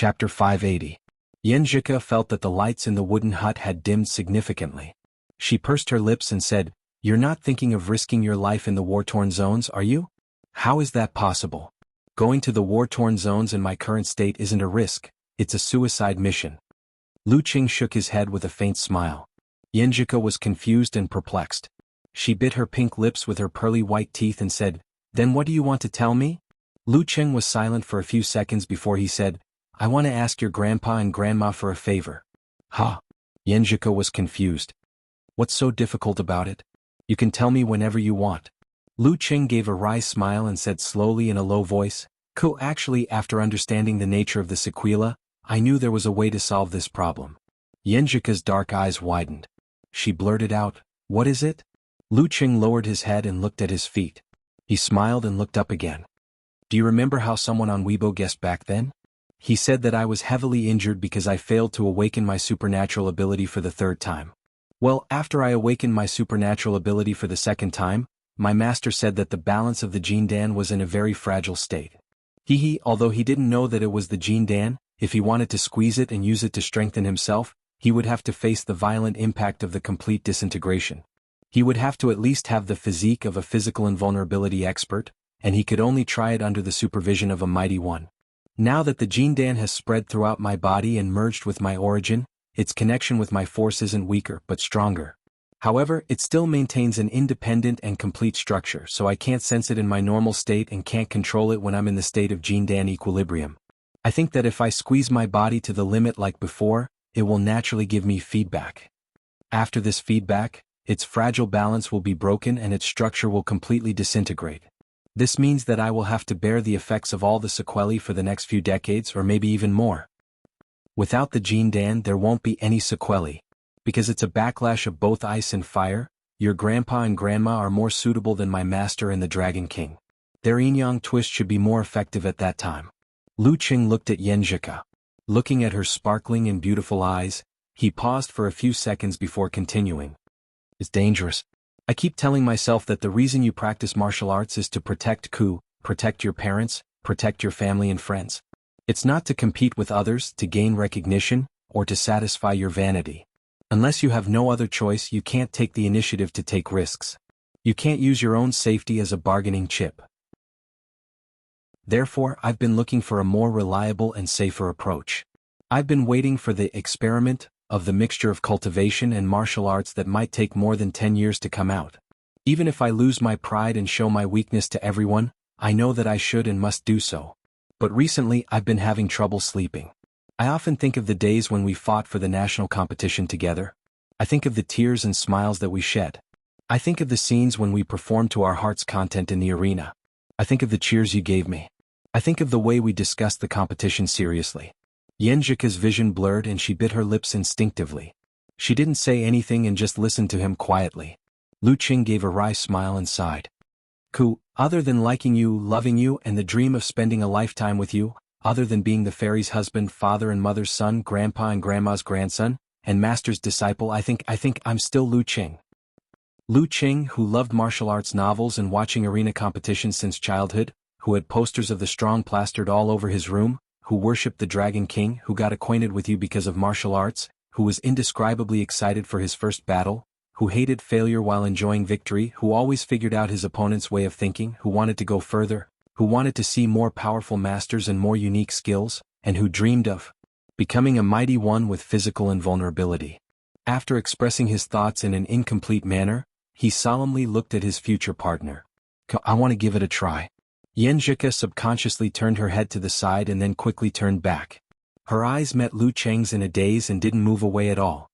Chapter 580. Yenjika felt that the lights in the wooden hut had dimmed significantly. She pursed her lips and said, "You're not thinking of risking your life in the war-torn zones, are you? How is that possible? Going to the war-torn zones in my current state isn't a risk, it's a suicide mission." Lu Qing shook his head with a faint smile. Yenjika was confused and perplexed. She bit her pink lips with her pearly white teeth and said, "Then what do you want to tell me?" Lu Qing was silent for a few seconds before he said, "I want to ask your grandpa and grandma for a favor." "Huh?" Yenjika was confused. "What's so difficult about it? You can tell me whenever you want." Lu Qing gave a wry smile and said slowly in a low voice, "Cool, actually, after understanding the nature of the sequela, I knew there was a way to solve this problem." Yenjika's dark eyes widened. She blurted out, "What is it?" Lu Qing lowered his head and looked at his feet. He smiled and looked up again. "Do you remember how someone on Weibo guessed back then? He said that I was heavily injured because I failed to awaken my supernatural ability for the third time. Well, after I awakened my supernatural ability for the second time, my master said that the balance of the Jindan was in a very fragile state. Although he didn't know that it was the Jindan, if he wanted to squeeze it and use it to strengthen himself, he would have to face the violent impact of the complete disintegration. He would have to at least have the physique of a physical invulnerability expert, and he could only try it under the supervision of a mighty one. Now that the Jindan has spread throughout my body and merged with my origin, its connection with my force isn't weaker but stronger. However, it still maintains an independent and complete structure, so I can't sense it in my normal state and can't control it when I'm in the state of Jindan equilibrium. I think that if I squeeze my body to the limit like before, it will naturally give me feedback. After this feedback, its fragile balance will be broken and its structure will completely disintegrate. This means that I will have to bear the effects of all the sequelae for the next few decades or maybe even more. Without the Jindan there won't be any sequelae. Because it's a backlash of both ice and fire, your grandpa and grandma are more suitable than my master and the Dragon King. Their yin-yang twist should be more effective at that time." Lu Qing looked at Yenjika. Looking at her sparkling and beautiful eyes, he paused for a few seconds before continuing. "It's dangerous. I keep telling myself that the reason you practice martial arts is to protect your parents, protect your family and friends. It's not to compete with others, to gain recognition, or to satisfy your vanity. Unless you have no other choice, you can't take the initiative to take risks. You can't use your own safety as a bargaining chip. Therefore, I've been looking for a more reliable and safer approach. I've been waiting for the experiment of the mixture of cultivation and martial arts that might take more than 10 years to come out. Even if I lose my pride and show my weakness to everyone, I know that I should and must do so. But recently I've been having trouble sleeping. I often think of the days when we fought for the national competition together. I think of the tears and smiles that we shed. I think of the scenes when we performed to our heart's content in the arena. I think of the cheers you gave me. I think of the way we discussed the competition seriously." Yenjika's vision blurred and she bit her lips instinctively. She didn't say anything and just listened to him quietly. Lu Qing gave a wry smile and sighed. Other than liking you, loving you, and the dream of spending a lifetime with you, other than being the fairy's husband, father and mother's son, grandpa and grandma's grandson, and master's disciple, I think I'm still Lu Qing." Lu Qing, who loved martial arts novels and watching arena competitions since childhood, who had posters of the strong plastered all over his room, who worshipped the Dragon King, who got acquainted with you because of martial arts, who was indescribably excited for his first battle, who hated failure while enjoying victory, who always figured out his opponent's way of thinking, who wanted to go further, who wanted to see more powerful masters and more unique skills, and who dreamed of becoming a mighty one with physical invulnerability. After expressing his thoughts in an incomplete manner, he solemnly looked at his future partner. "I want to give it a try." Yenjika subconsciously turned her head to the side and then quickly turned back. Her eyes met Lu Qing's in a daze and didn't move away at all.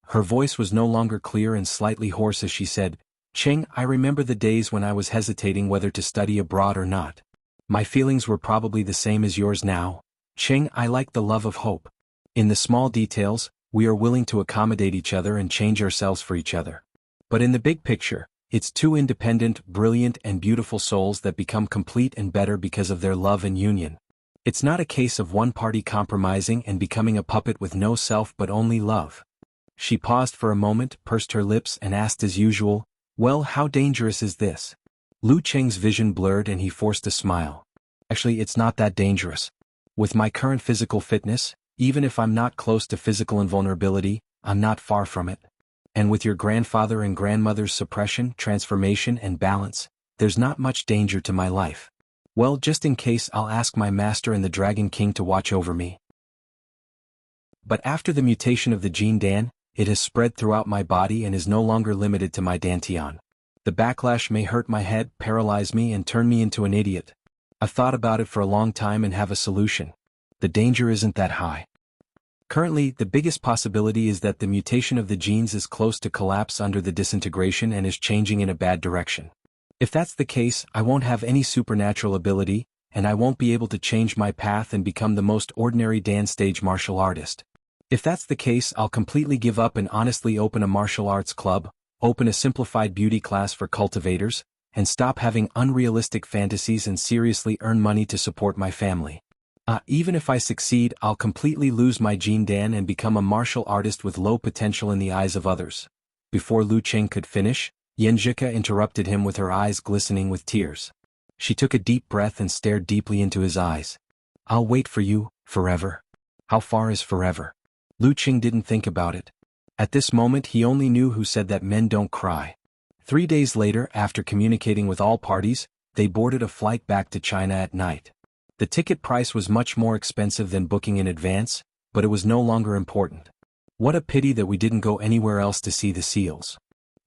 Her voice was no longer clear and slightly hoarse as she said, "Qing, I remember the days when I was hesitating whether to study abroad or not. My feelings were probably the same as yours now. Qing, I like the love of hope. In the small details, we are willing to accommodate each other and change ourselves for each other. But in the big picture, it's two independent, brilliant and beautiful souls that become complete and better because of their love and union. It's not a case of one party compromising and becoming a puppet with no self but only love." She paused for a moment, pursed her lips and asked as usual, "Well, how dangerous is this?" Lu Qing's vision blurred and he forced a smile. "Actually, it's not that dangerous. With my current physical fitness, even if I'm not close to physical invulnerability, I'm not far from it. And with your grandfather and grandmother's suppression, transformation, and balance, there's not much danger to my life. Well, just in case, I'll ask my master and the Dragon King to watch over me. But after the mutation of the gene Dan, it has spread throughout my body and is no longer limited to my dantian. The backlash may hurt my head, paralyze me, and turn me into an idiot. I've thought about it for a long time and have a solution. The danger isn't that high. Currently, the biggest possibility is that the mutation of the genes is close to collapse under the disintegration and is changing in a bad direction. If that's the case, I won't have any supernatural ability, and I won't be able to change my path and become the most ordinary Dan stage martial artist. If that's the case, I'll completely give up and honestly open a martial arts club, open a simplified beauty class for cultivators, and stop having unrealistic fantasies and seriously earn money to support my family. Even if I succeed, I'll completely lose my gene Dan and become a martial artist with low potential in the eyes of others. Before Lu Qing could finish, Yanjika interrupted him with her eyes glistening with tears. She took a deep breath and stared deeply into his eyes. I'll wait for you, forever. How far is forever? Lu Qing didn't think about it. At this moment he only knew who said that men don't cry. 3 days later, after communicating with all parties, they boarded a flight back to China at night. The ticket price was much more expensive than booking in advance, but it was no longer important. What a pity that we didn't go anywhere else to see the seals.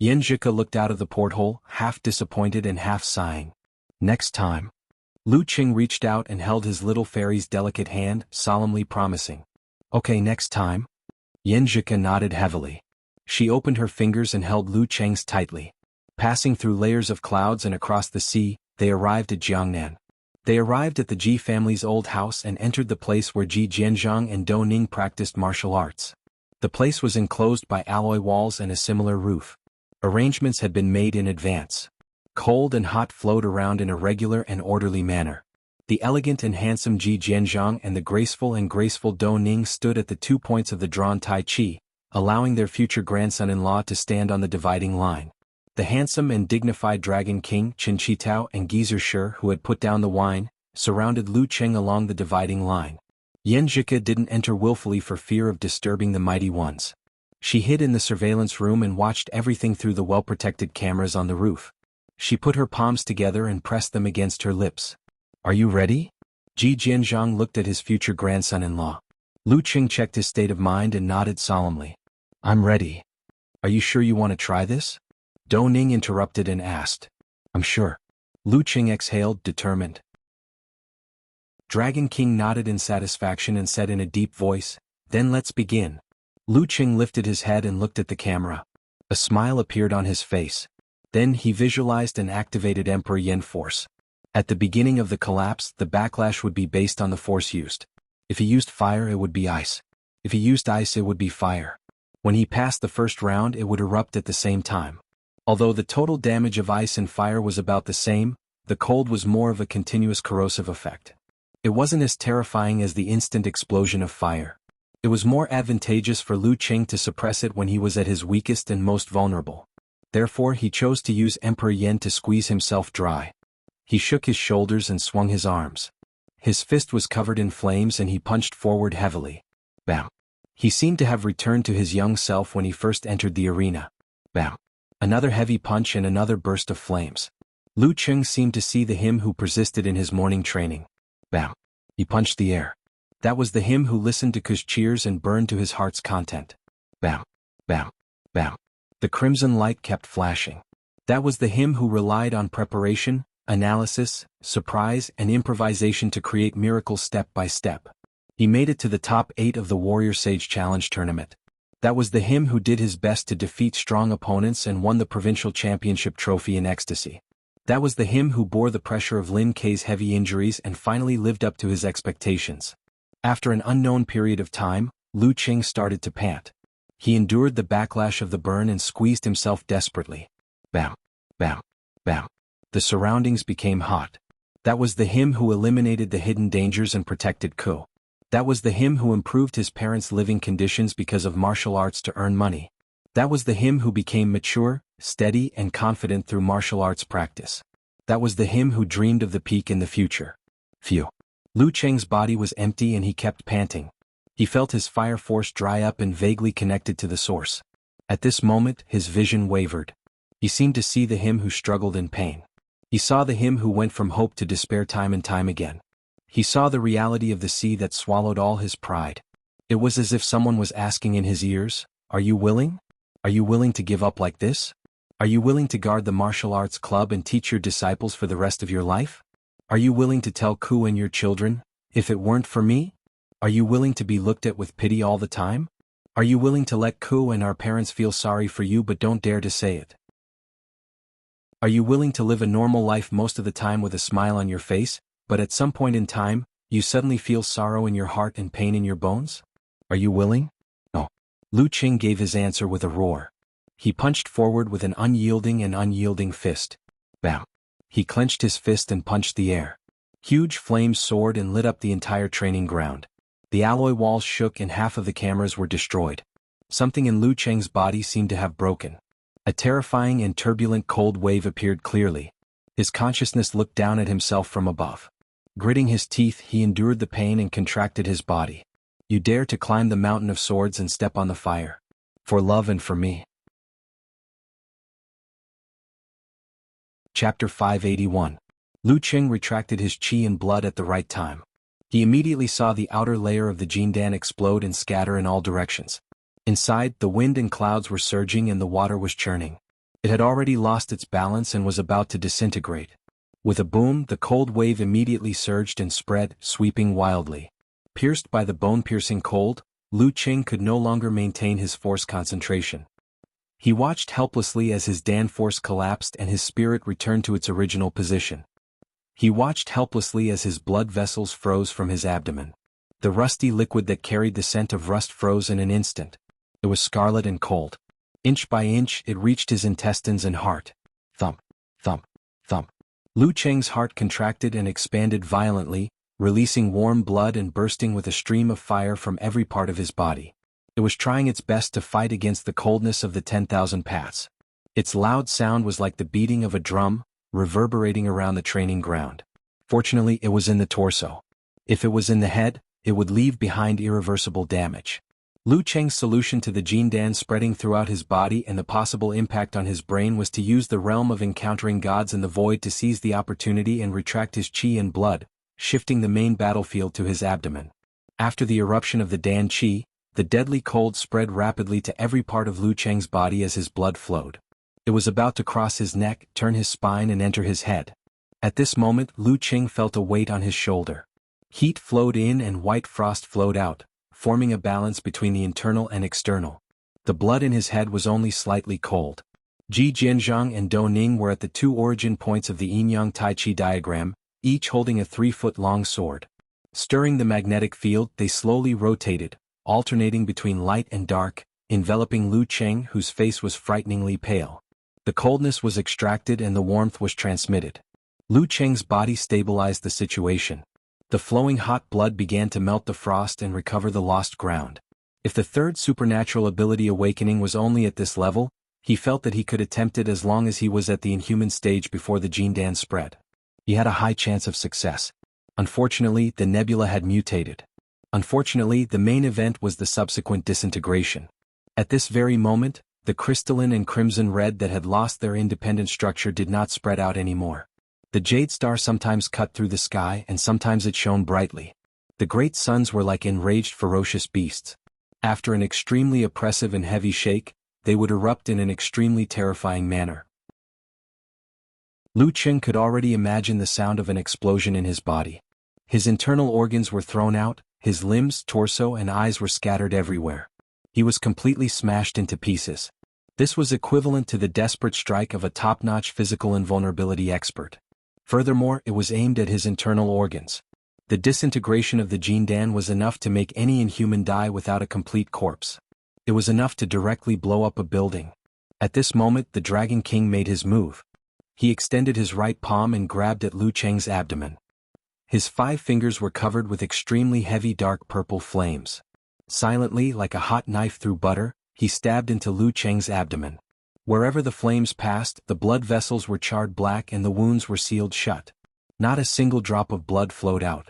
Yanjika looked out of the porthole, half disappointed and half sighing. Next time. Lu Qing reached out and held his little fairy's delicate hand, solemnly promising. Okay, next time. Yanjika nodded heavily. She opened her fingers and held Lu Qing's tightly. Passing through layers of clouds and across the sea, they arrived at Jiangnan. They arrived at the Ji family's old house and entered the place where Ji Jianzhang and Dou Ning practiced martial arts. The place was enclosed by alloy walls and a similar roof. Arrangements had been made in advance. Cold and hot flowed around in a regular and orderly manner. The elegant and handsome Ji Jianzhang and the graceful and graceful Dou Ning stood at the 2 points of the drawn Tai Chi, allowing their future grandson-in-law to stand on the dividing line. The handsome and dignified Dragon King, Qin Chitao and Geezer Shi, who had put down the wine, surrounded Lu Qing along the dividing line. Yanjika didn't enter willfully for fear of disturbing the mighty ones. She hid in the surveillance room and watched everything through the well-protected cameras on the roof. She put her palms together and pressed them against her lips. Are you ready? Ji Jianzhang looked at his future grandson-in-law. Lu Qing checked his state of mind and nodded solemnly. I'm ready. Are you sure you want to try this? Dou Ning interrupted and asked. I'm sure. Lu Qing exhaled, determined. Dragon King nodded in satisfaction and said in a deep voice, Then let's begin. Lu Qing lifted his head and looked at the camera. A smile appeared on his face. Then he visualized and activated Emperor Yen force. At the beginning of the collapse, the backlash would be based on the force used. If he used fire, it would be ice. If he used ice, it would be fire. When he passed the first round, it would erupt at the same time. Although the total damage of ice and fire was about the same, the cold was more of a continuous corrosive effect. It wasn't as terrifying as the instant explosion of fire. It was more advantageous for Lu Qing to suppress it when he was at his weakest and most vulnerable. Therefore he chose to use Emperor Yen to squeeze himself dry. He shook his shoulders and swung his arms. His fist was covered in flames and he punched forward heavily. Bam! He seemed to have returned to his young self when he first entered the arena. Bam! Another heavy punch and another burst of flames. Lu Qing seemed to see the him who persisted in his morning training. Bam! He punched the air. That was the him who listened to Ku's cheers and burned to his heart's content. Bam! Bam! Bam! The crimson light kept flashing. That was the him who relied on preparation, analysis, surprise, and improvisation to create miracles step by step. He made it to the top 8 of the Warrior Sage Challenge tournament. That was the him who did his best to defeat strong opponents and won the provincial championship trophy in ecstasy. That was the him who bore the pressure of Lin Kei's heavy injuries and finally lived up to his expectations. After an unknown period of time, Lu Qing started to pant. He endured the backlash of the burn and squeezed himself desperately. Bam! Bam! Bam! The surroundings became hot. That was the him who eliminated the hidden dangers and protected Ku. That was the him who improved his parents' living conditions because of martial arts to earn money. That was the him who became mature, steady, and confident through martial arts practice. That was the him who dreamed of the peak in the future. Phew! Lu Cheng's body was empty and he kept panting. He felt his fire force dry up and vaguely connected to the source. At this moment, his vision wavered. He seemed to see the him who struggled in pain. He saw the him who went from hope to despair time and time again. He saw the reality of the sea that swallowed all his pride. It was as if someone was asking in his ears, "Are you willing? Are you willing to give up like this? Are you willing to guard the martial arts club and teach your disciples for the rest of your life? Are you willing to tell Ku and your children, 'If it weren't for me'? Are you willing to be looked at with pity all the time? Are you willing to let Ku and our parents feel sorry for you but don't dare to say it? Are you willing to live a normal life most of the time with a smile on your face, but at some point in time, you suddenly feel sorrow in your heart and pain in your bones? Are you willing?" "No." Lu Qing gave his answer with a roar. He punched forward with an unyielding fist. Bam! He clenched his fist and punched the air. Huge flames soared and lit up the entire training ground. The alloy walls shook and half of the cameras were destroyed. Something in Lu Cheng's body seemed to have broken. A terrifying and turbulent cold wave appeared clearly. His consciousness looked down at himself from above. Gritting his teeth, he endured the pain and contracted his body. "You dare to climb the mountain of swords and step on the fire. For love and for me." Chapter 581. Lu Cheng retracted his qi and blood at the right time. He immediately saw the outer layer of the Jindan explode and scatter in all directions. Inside, the wind and clouds were surging and the water was churning. It had already lost its balance and was about to disintegrate. With a boom, the cold wave immediately surged and spread, sweeping wildly. Pierced by the bone-piercing cold, Lu Cheng could no longer maintain his force concentration. He watched helplessly as his Dan force collapsed and his spirit returned to its original position. He watched helplessly as his blood vessels froze from his abdomen. The rusty liquid that carried the scent of rust froze in an instant. It was scarlet and cold. Inch by inch, it reached his intestines and heart. Thump, thump, thump. Lu Cheng's heart contracted and expanded violently, releasing warm blood and bursting with a stream of fire from every part of his body. It was trying its best to fight against the coldness of the 10,000 paths. Its loud sound was like the beating of a drum, reverberating around the training ground. Fortunately, it was in the torso. If it was in the head, it would leave behind irreversible damage. Lu Cheng's solution to the Jindan spreading throughout his body and the possible impact on his brain was to use the realm of encountering gods in the void to seize the opportunity and retract his qi and blood, shifting the main battlefield to his abdomen. After the eruption of the Dan qi, the deadly cold spread rapidly to every part of Lu Cheng's body as his blood flowed. It was about to cross his neck, turn his spine and enter his head. At this moment, Lu Cheng felt a weight on his shoulder. Heat flowed in and white frost flowed out, forming a balance between the internal and external. The blood in his head was only slightly cold. Ji Jianzhang and Dou Ning were at the two origin points of the yin-yang tai chi diagram, each holding a 3-foot-long sword. Stirring the magnetic field, they slowly rotated, alternating between light and dark, enveloping Lu Cheng, whose face was frighteningly pale. The coldness was extracted and the warmth was transmitted. Lu Cheng's body stabilized the situation. The flowing hot blood began to melt the frost and recover the lost ground. If the third supernatural ability awakening was only at this level, he felt that he could attempt it as long as he was at the inhuman stage before the Jindan spread. He had a high chance of success. Unfortunately, the nebula had mutated. Unfortunately, the main event was the subsequent disintegration. At this very moment, the crystalline and crimson red that had lost their independent structure did not spread out anymore. The jade star sometimes cut through the sky and sometimes it shone brightly. The great suns were like enraged ferocious beasts. After an extremely oppressive and heavy shake, they would erupt in an extremely terrifying manner. Lu Cheng could already imagine the sound of an explosion in his body. His internal organs were thrown out, his limbs, torso and eyes were scattered everywhere. He was completely smashed into pieces. This was equivalent to the desperate strike of a top-notch physical invulnerability expert. Furthermore, it was aimed at his internal organs. The disintegration of the Jindan was enough to make any inhuman die without a complete corpse. It was enough to directly blow up a building. At this moment, the Dragon King made his move. He extended his right palm and grabbed at Lu Cheng's abdomen. His 5 fingers were covered with extremely heavy dark purple flames. Silently, like a hot knife through butter, he stabbed into Lu Cheng's abdomen. Wherever the flames passed, the blood vessels were charred black and the wounds were sealed shut. Not a single drop of blood flowed out.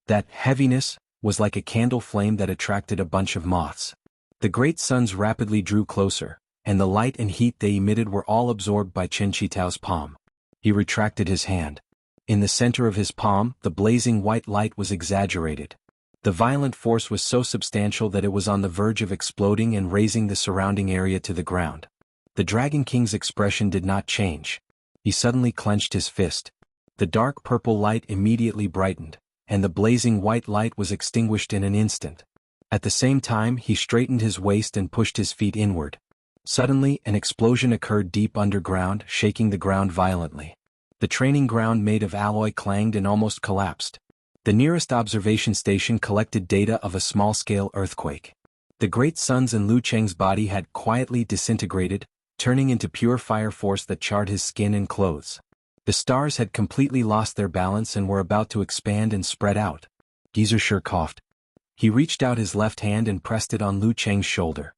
That heaviness was like a candle flame that attracted a bunch of moths. The great suns rapidly drew closer, and the light and heat they emitted were all absorbed by Chen Qitao's palm. He retracted his hand. In the center of his palm, the blazing white light was exaggerated. The violent force was so substantial that it was on the verge of exploding and razing the surrounding area to the ground. The Dragon King's expression did not change. He suddenly clenched his fist. The dark purple light immediately brightened, and the blazing white light was extinguished in an instant. At the same time, he straightened his waist and pushed his feet inward. Suddenly, an explosion occurred deep underground, shaking the ground violently. The training ground made of alloy clanged and almost collapsed. The nearest observation station collected data of a small-scale earthquake. The great suns in Lu Cheng's body had quietly disintegrated, turning into pure fire force that charred his skin and clothes. The stars had completely lost their balance and were about to expand and spread out. Gizur coughed. He reached out his left hand and pressed it on Lu Cheng's shoulder.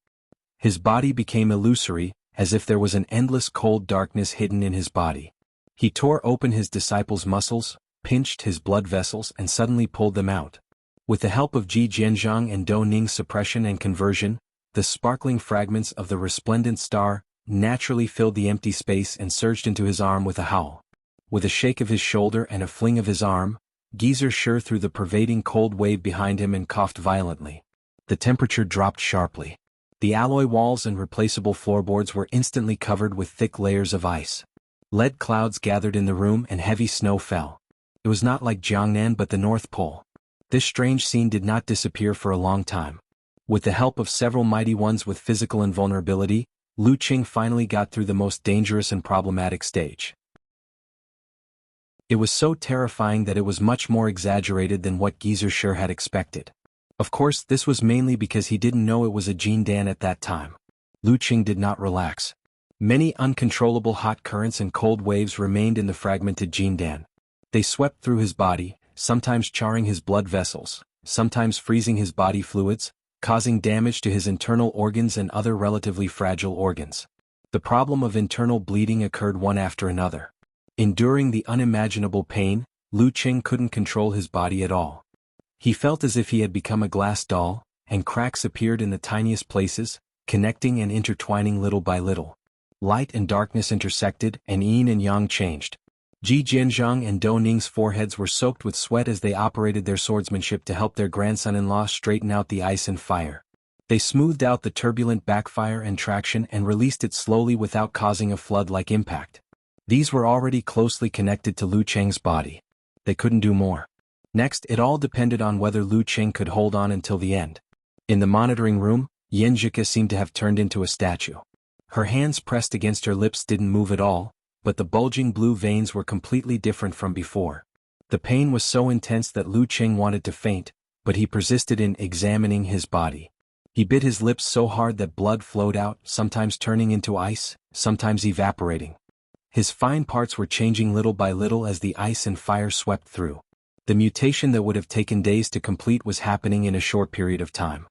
His body became illusory, as if there was an endless cold darkness hidden in his body. He tore open his disciple's muscles, pinched his blood vessels and suddenly pulled them out. With the help of Ji Jianzhang and Dou Ning's suppression and conversion, the sparkling fragments of the resplendent star naturally filled the empty space and surged into his arm with a howl. With a shake of his shoulder and a fling of his arm, Gizur threw the pervading cold wave behind him and coughed violently. The temperature dropped sharply. The alloy walls and replaceable floorboards were instantly covered with thick layers of ice. Lead clouds gathered in the room and heavy snow fell. It was not like Jiangnan but the North Pole. This strange scene did not disappear for a long time. With the help of several mighty ones with physical invulnerability, Lu Qing finally got through the most dangerous and problematic stage. It was so terrifying that it was much more exaggerated than what Gizur had expected. Of course, this was mainly because he didn't know it was a Jindan at that time. Lu Qing did not relax. Many uncontrollable hot currents and cold waves remained in the fragmented Jindan. They swept through his body, sometimes charring his blood vessels, sometimes freezing his body fluids, causing damage to his internal organs and other relatively fragile organs. The problem of internal bleeding occurred one after another. Enduring the unimaginable pain, Lu Qing couldn't control his body at all. He felt as if he had become a glass doll, and cracks appeared in the tiniest places, connecting and intertwining little by little. Light and darkness intersected, and yin and yang changed. Ji Jianzhang and Dou Ning's foreheads were soaked with sweat as they operated their swordsmanship to help their grandson-in-law straighten out the ice and fire. They smoothed out the turbulent backfire and traction and released it slowly without causing a flood-like impact. These were already closely connected to Lu Cheng's body. They couldn't do more. Next, it all depended on whether Lu Cheng could hold on until the end. In the monitoring room, Yanjika seemed to have turned into a statue. Her hands pressed against her lips didn't move at all, but the bulging blue veins were completely different from before. The pain was so intense that Lu Cheng wanted to faint, but he persisted in examining his body. He bit his lips so hard that blood flowed out, sometimes turning into ice, sometimes evaporating. His fine parts were changing little by little as the ice and fire swept through. The mutation that would have taken days to complete was happening in a short period of time.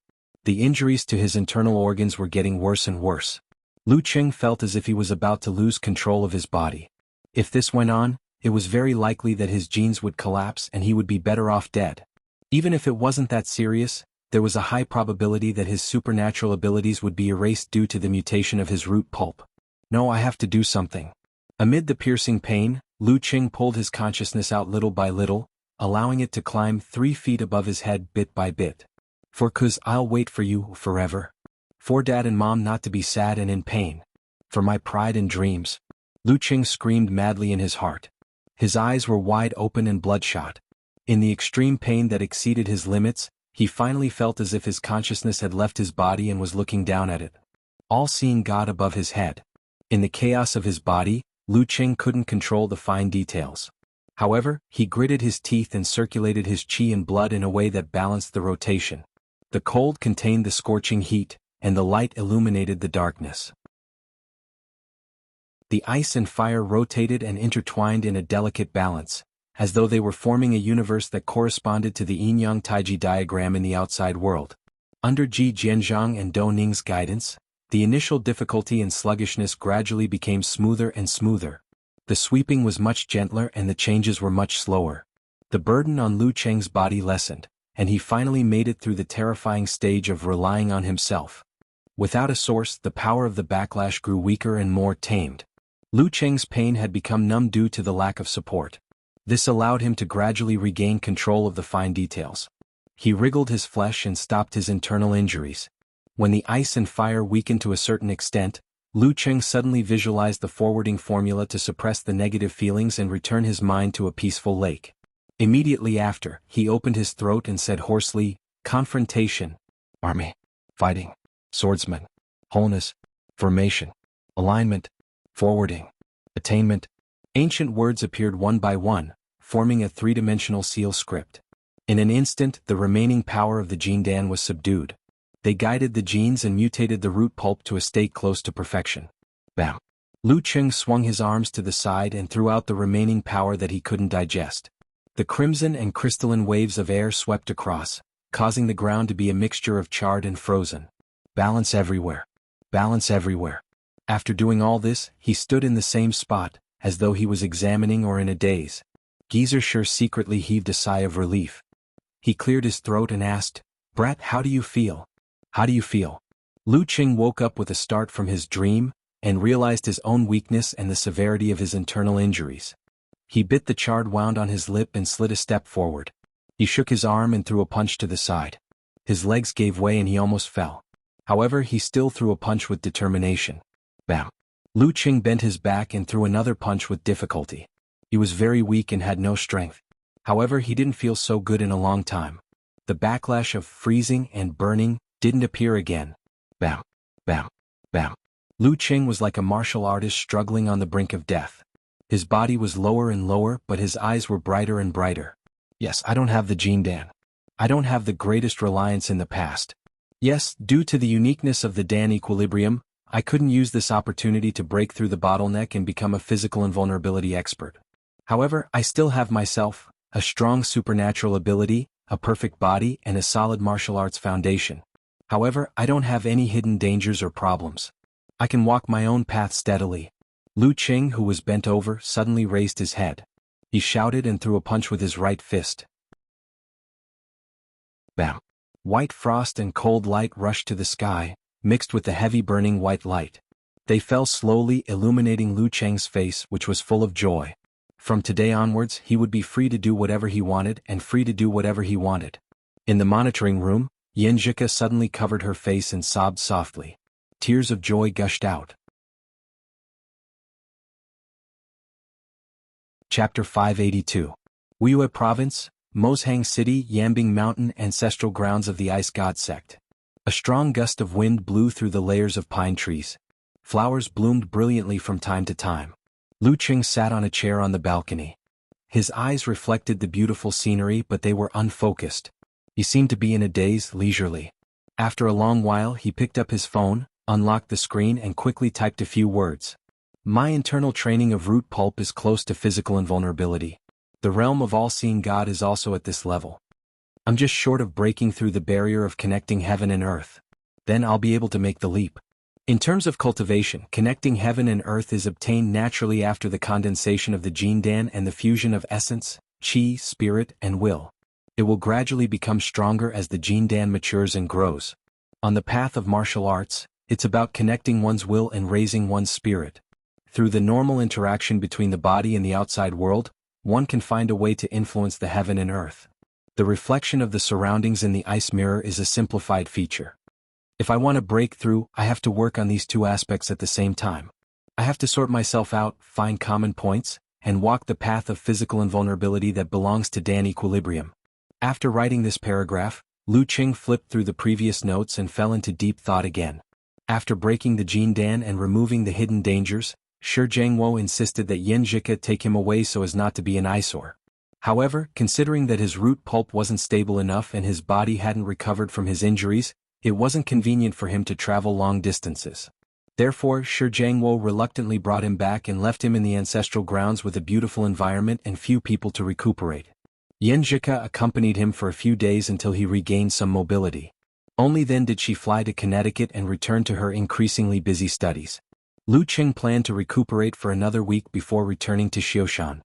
The injuries to his internal organs were getting worse and worse. Lu Cheng felt as if he was about to lose control of his body. If this went on, it was very likely that his genes would collapse and he would be better off dead. Even if it wasn't that serious, there was a high probability that his supernatural abilities would be erased due to the mutation of his root pulp. No, I have to do something. Amid the piercing pain, Lu Cheng pulled his consciousness out little by little, allowing it to climb 3 feet above his head bit by bit. For 'cause I'll wait for you forever. For Dad and Mom not to be sad and in pain. For my pride and dreams. Lu Cheng screamed madly in his heart. His eyes were wide open and bloodshot. In the extreme pain that exceeded his limits, he finally felt as if his consciousness had left his body and was looking down at it. All-seeing God above his head. In the chaos of his body, Lu Cheng couldn't control the fine details. However, he gritted his teeth and circulated his qi and blood in a way that balanced the rotation. The cold contained the scorching heat, and the light illuminated the darkness. The ice and fire rotated and intertwined in a delicate balance, as though they were forming a universe that corresponded to the yin-yang taiji diagram in the outside world. Under Ji Jianzhang and Dou Ning's guidance, the initial difficulty and sluggishness gradually became smoother and smoother. The sweeping was much gentler and the changes were much slower. The burden on Lu Cheng's body lessened, and he finally made it through the terrifying stage of relying on himself. Without a source, the power of the backlash grew weaker and more tamed. Lu Cheng's pain had become numb due to the lack of support. This allowed him to gradually regain control of the fine details. He wriggled his flesh and stopped his internal injuries. When the ice and fire weakened to a certain extent, Lu Cheng suddenly visualized the forwarding formula to suppress the negative feelings and return his mind to a peaceful lake. Immediately after, he opened his throat and said hoarsely, "Confrontation, army, fighting, swordsman, wholeness, formation, alignment, forwarding, attainment." Ancient words appeared one by one, forming a three-dimensional seal script. In an instant, the remaining power of the Jin Dan was subdued. They guided the genes and mutated the root pulp to a state close to perfection. Bam! Lu Cheng swung his arms to the side and threw out the remaining power that he couldn't digest. The crimson and crystalline waves of air swept across, causing the ground to be a mixture of charred and frozen. Balance everywhere. Balance everywhere. After doing all this, he stood in the same spot, as though he was examining or in a daze. Geezer sure secretly heaved a sigh of relief. He cleared his throat and asked, "Brat, how do you feel? How do you feel?" Lu Cheng woke up with a start from his dream, and realized his own weakness and the severity of his internal injuries. He bit the charred wound on his lip and slid a step forward. He shook his arm and threw a punch to the side. His legs gave way and he almost fell. However, he still threw a punch with determination. Bam! Lu Cheng bent his back and threw another punch with difficulty. He was very weak and had no strength. However, he didn't feel so good in a long time. The backlash of freezing and burning didn't appear again. Bam! Bam! Bam! Lu Cheng was like a martial artist struggling on the brink of death. His body was lower and lower, but his eyes were brighter and brighter. Yes, I don't have the Jin Dan. I don't have the greatest reliance in the past. Yes, due to the uniqueness of the Dan equilibrium, I couldn't use this opportunity to break through the bottleneck and become a physical invulnerability expert. However, I still have myself, a strong supernatural ability, a perfect body, and a solid martial arts foundation. However, I don't have any hidden dangers or problems. I can walk my own path steadily. Lu Cheng, who was bent over, suddenly raised his head. He shouted and threw a punch with his right fist. Bam! White frost and cold light rushed to the sky, mixed with the heavy burning white light. They fell slowly, illuminating Lu Cheng's face, which was full of joy. From today onwards, he would be free to do whatever he wanted and free to do whatever he wanted. In the monitoring room, Yenjika suddenly covered her face and sobbed softly. Tears of joy gushed out. Chapter 582. Wuxia Province, Moshang City, Yambing Mountain, ancestral grounds of the Ice God sect. A strong gust of wind blew through the layers of pine trees. Flowers bloomed brilliantly from time to time. Lu Cheng sat on a chair on the balcony. His eyes reflected the beautiful scenery, but they were unfocused. He seemed to be in a daze, leisurely. After a long while, he picked up his phone, unlocked the screen and quickly typed a few words. My internal training of root pulp is close to physical invulnerability. The realm of all-seeing God is also at this level. I'm just short of breaking through the barrier of connecting heaven and earth. Then I'll be able to make the leap. In terms of cultivation, connecting heaven and earth is obtained naturally after the condensation of the Jin Dan and the fusion of essence, chi, spirit, and will. It will gradually become stronger as the Jin Dan matures and grows. On the path of martial arts, it's about connecting one's will and raising one's spirit. Through the normal interaction between the body and the outside world, one can find a way to influence the heaven and earth. The reflection of the surroundings in the ice mirror is a simplified feature. If I want to break through, I have to work on these two aspects at the same time. I have to sort myself out, find common points, and walk the path of physical invulnerability that belongs to Dan equilibrium. After writing this paragraph, Lu Cheng flipped through the previous notes and fell into deep thought again. After breaking the Jin Dan and removing the hidden dangers, Shi Jiangwo insisted that Yan Zhika take him away so as not to be an eyesore. However, considering that his root pulp wasn't stable enough and his body hadn't recovered from his injuries, it wasn't convenient for him to travel long distances. Therefore, Shi Jiangwo reluctantly brought him back and left him in the ancestral grounds with a beautiful environment and few people to recuperate. Yan Zhika accompanied him for a few days until he regained some mobility. Only then did she fly to Connecticut and return to her increasingly busy studies. Lu Cheng planned to recuperate for another week before returning to Xioshan.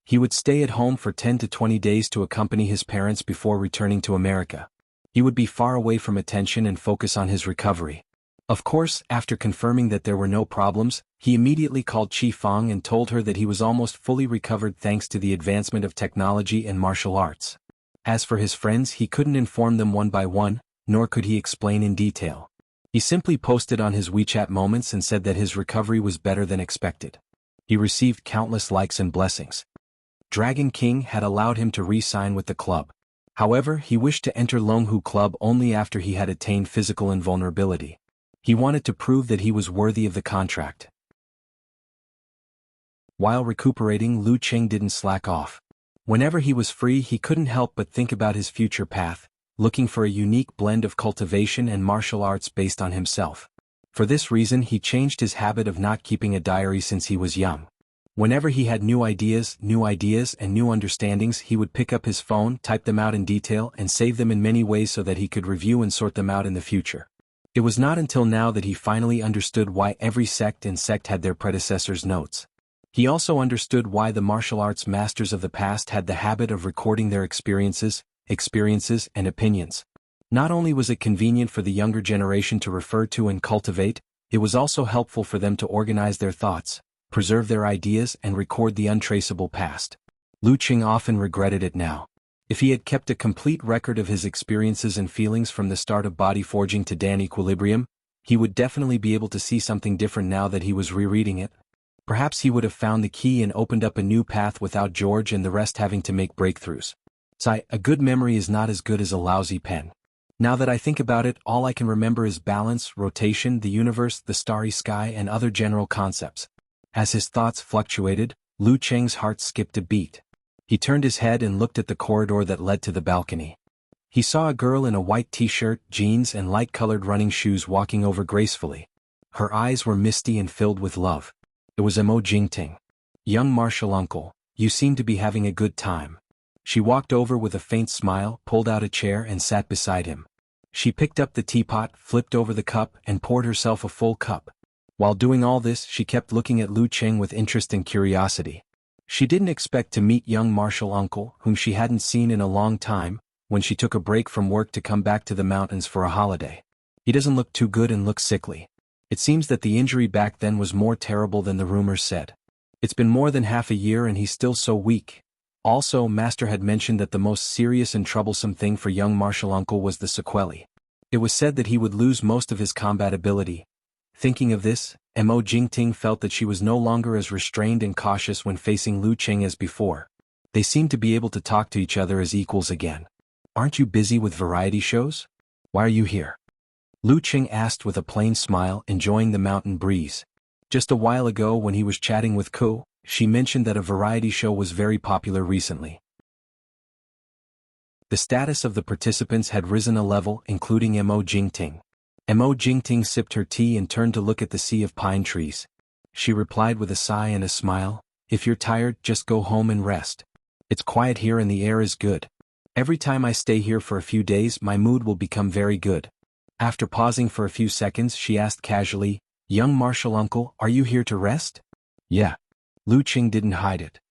He would stay at home for 10 to 20 days to accompany his parents before returning to America. He would be far away from attention and focus on his recovery. Of course, after confirming that there were no problems, he immediately called Chi Fong and told her that he was almost fully recovered thanks to the advancement of technology and martial arts. As for his friends, he couldn't inform them one by one, nor could he explain in detail. He simply posted on his WeChat moments and said that his recovery was better than expected. He received countless likes and blessings. Dragon King had allowed him to re-sign with the club. However, he wished to enter Longhu Club only after he had attained physical invulnerability. He wanted to prove that he was worthy of the contract. While recuperating, Lu Qing didn't slack off. Whenever he was free, he couldn't help but think about his future path, looking for a unique blend of cultivation and martial arts based on himself. For this reason, he changed his habit of not keeping a diary since he was young. Whenever he had new ideas and new understandings, he would pick up his phone, type them out in detail, and save them in many ways so that he could review and sort them out in the future. It was not until now that he finally understood why every sect had their predecessors' notes. He also understood why the martial arts masters of the past had the habit of recording their experiences, and opinions. Not only was it convenient for the younger generation to refer to and cultivate, it was also helpful for them to organize their thoughts, preserve their ideas, and record the untraceable past. Lu Qing often regretted it now. If he had kept a complete record of his experiences and feelings from the start of body forging to Dan Equilibrium, he would definitely be able to see something different now that he was rereading it. Perhaps he would have found the key and opened up a new path without George and the rest having to make breakthroughs. A good memory is not as good as a lousy pen. Now that I think about it, all I can remember is balance, rotation, the universe, the starry sky, and other general concepts. As his thoughts fluctuated, Lu Qing's heart skipped a beat. He turned his head and looked at the corridor that led to the balcony. He saw a girl in a white t-shirt, jeans, and light-colored running shoes walking over gracefully. Her eyes were misty and filled with love. It was Mo Jingting. "Young martial uncle, you seem to be having a good time." She walked over with a faint smile, pulled out a chair and sat beside him. She picked up the teapot, flipped over the cup, and poured herself a full cup. While doing all this, she kept looking at Lu Qing with interest and curiosity. She didn't expect to meet young martial uncle, whom she hadn't seen in a long time, when she took a break from work to come back to the mountains for a holiday. He doesn't look too good and looks sickly. It seems that the injury back then was more terrible than the rumors said. It's been more than half a year and he's still so weak. Also, Master had mentioned that the most serious and troublesome thing for young martial uncle was the sequelae. It was said that he would lose most of his combat ability. Thinking of this, Mo Jingting felt that she was no longer as restrained and cautious when facing Lu Qing as before. They seemed to be able to talk to each other as equals again. "Aren't you busy with variety shows? Why are you here?" Lu Qing asked with a plain smile, enjoying the mountain breeze. Just a while ago when he was chatting with Ko, she mentioned that a variety show was very popular recently. The status of the participants had risen a level, including Mo Jingting. Mo Jingting sipped her tea and turned to look at the sea of pine trees. She replied with a sigh and a smile, "If you're tired, just go home and rest. It's quiet here and the air is good. Every time I stay here for a few days, my mood will become very good." After pausing for a few seconds, she asked casually, "Young martial uncle, are you here to rest?" "Yeah." Lu Qing didn't hide it.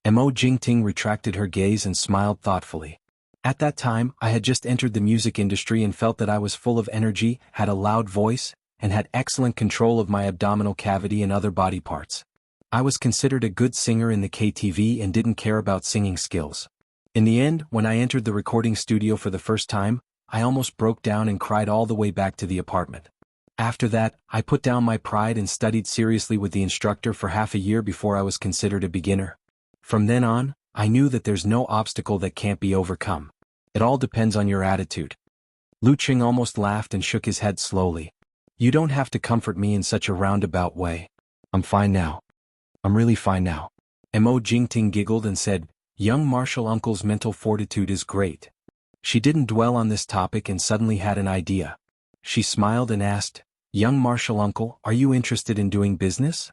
Mo Jingting retracted her gaze and smiled thoughtfully. "At that time, I had just entered the music industry and felt that I was full of energy, had a loud voice, and had excellent control of my abdominal cavity and other body parts. I was considered a good singer in the KTV and didn't care about singing skills. In the end, when I entered the recording studio for the first time, I almost broke down and cried all the way back to the apartment. After that, I put down my pride and studied seriously with the instructor for half a year before I was considered a beginner. From then on, I knew that there's no obstacle that can't be overcome. It all depends on your attitude." Lu Qing almost laughed and shook his head slowly. "You don't have to comfort me in such a roundabout way. I'm fine now. I'm really fine now." Mo Jingting giggled and said, "Young martial uncle's mental fortitude is great." She didn't dwell on this topic and suddenly had an idea. She smiled and asked, "Young martial uncle, are you interested in doing business?"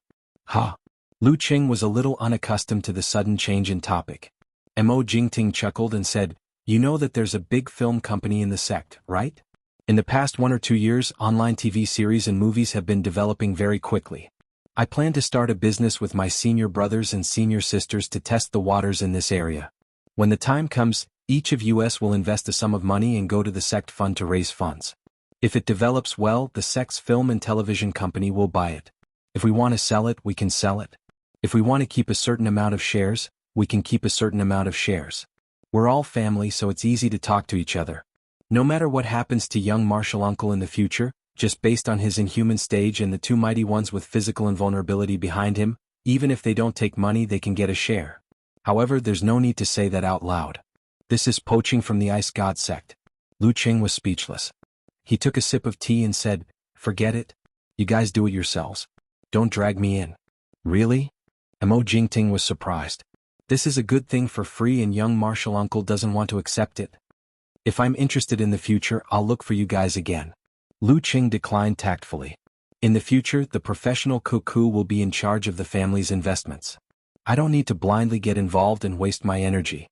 "Ha!" Lu Qing was a little unaccustomed to the sudden change in topic. Mo Jingting chuckled and said, "You know that there's a big film company in the sect, right? In the past 1 or 2 years, online TV series and movies have been developing very quickly. I plan to start a business with my senior brothers and senior sisters to test the waters in this area. When the time comes, each of us will invest a sum of money and go to the sect fund to raise funds. If it develops well, the sect's film and television company will buy it. If we want to sell it, we can sell it. If we want to keep a certain amount of shares, we can keep a certain amount of shares. We're all family, so it's easy to talk to each other. No matter what happens to young Marshall Uncle in the future, just based on his inhuman stage and the two mighty ones with physical invulnerability behind him, even if they don't take money, they can get a share. However, there's no need to say that out loud. This is poaching from the Ice God sect. Lu Qing was speechless. He took a sip of tea and said, "Forget it. You guys do it yourselves. Don't drag me in." "Really?" Mo Jingting was surprised. "This is a good thing for free and young Marshall Uncle doesn't want to accept it. If I'm interested in the future, I'll look for you guys again." Lu Qing declined tactfully. "In the future, the professional cuckoo will be in charge of the family's investments. I don't need to blindly get involved and waste my energy.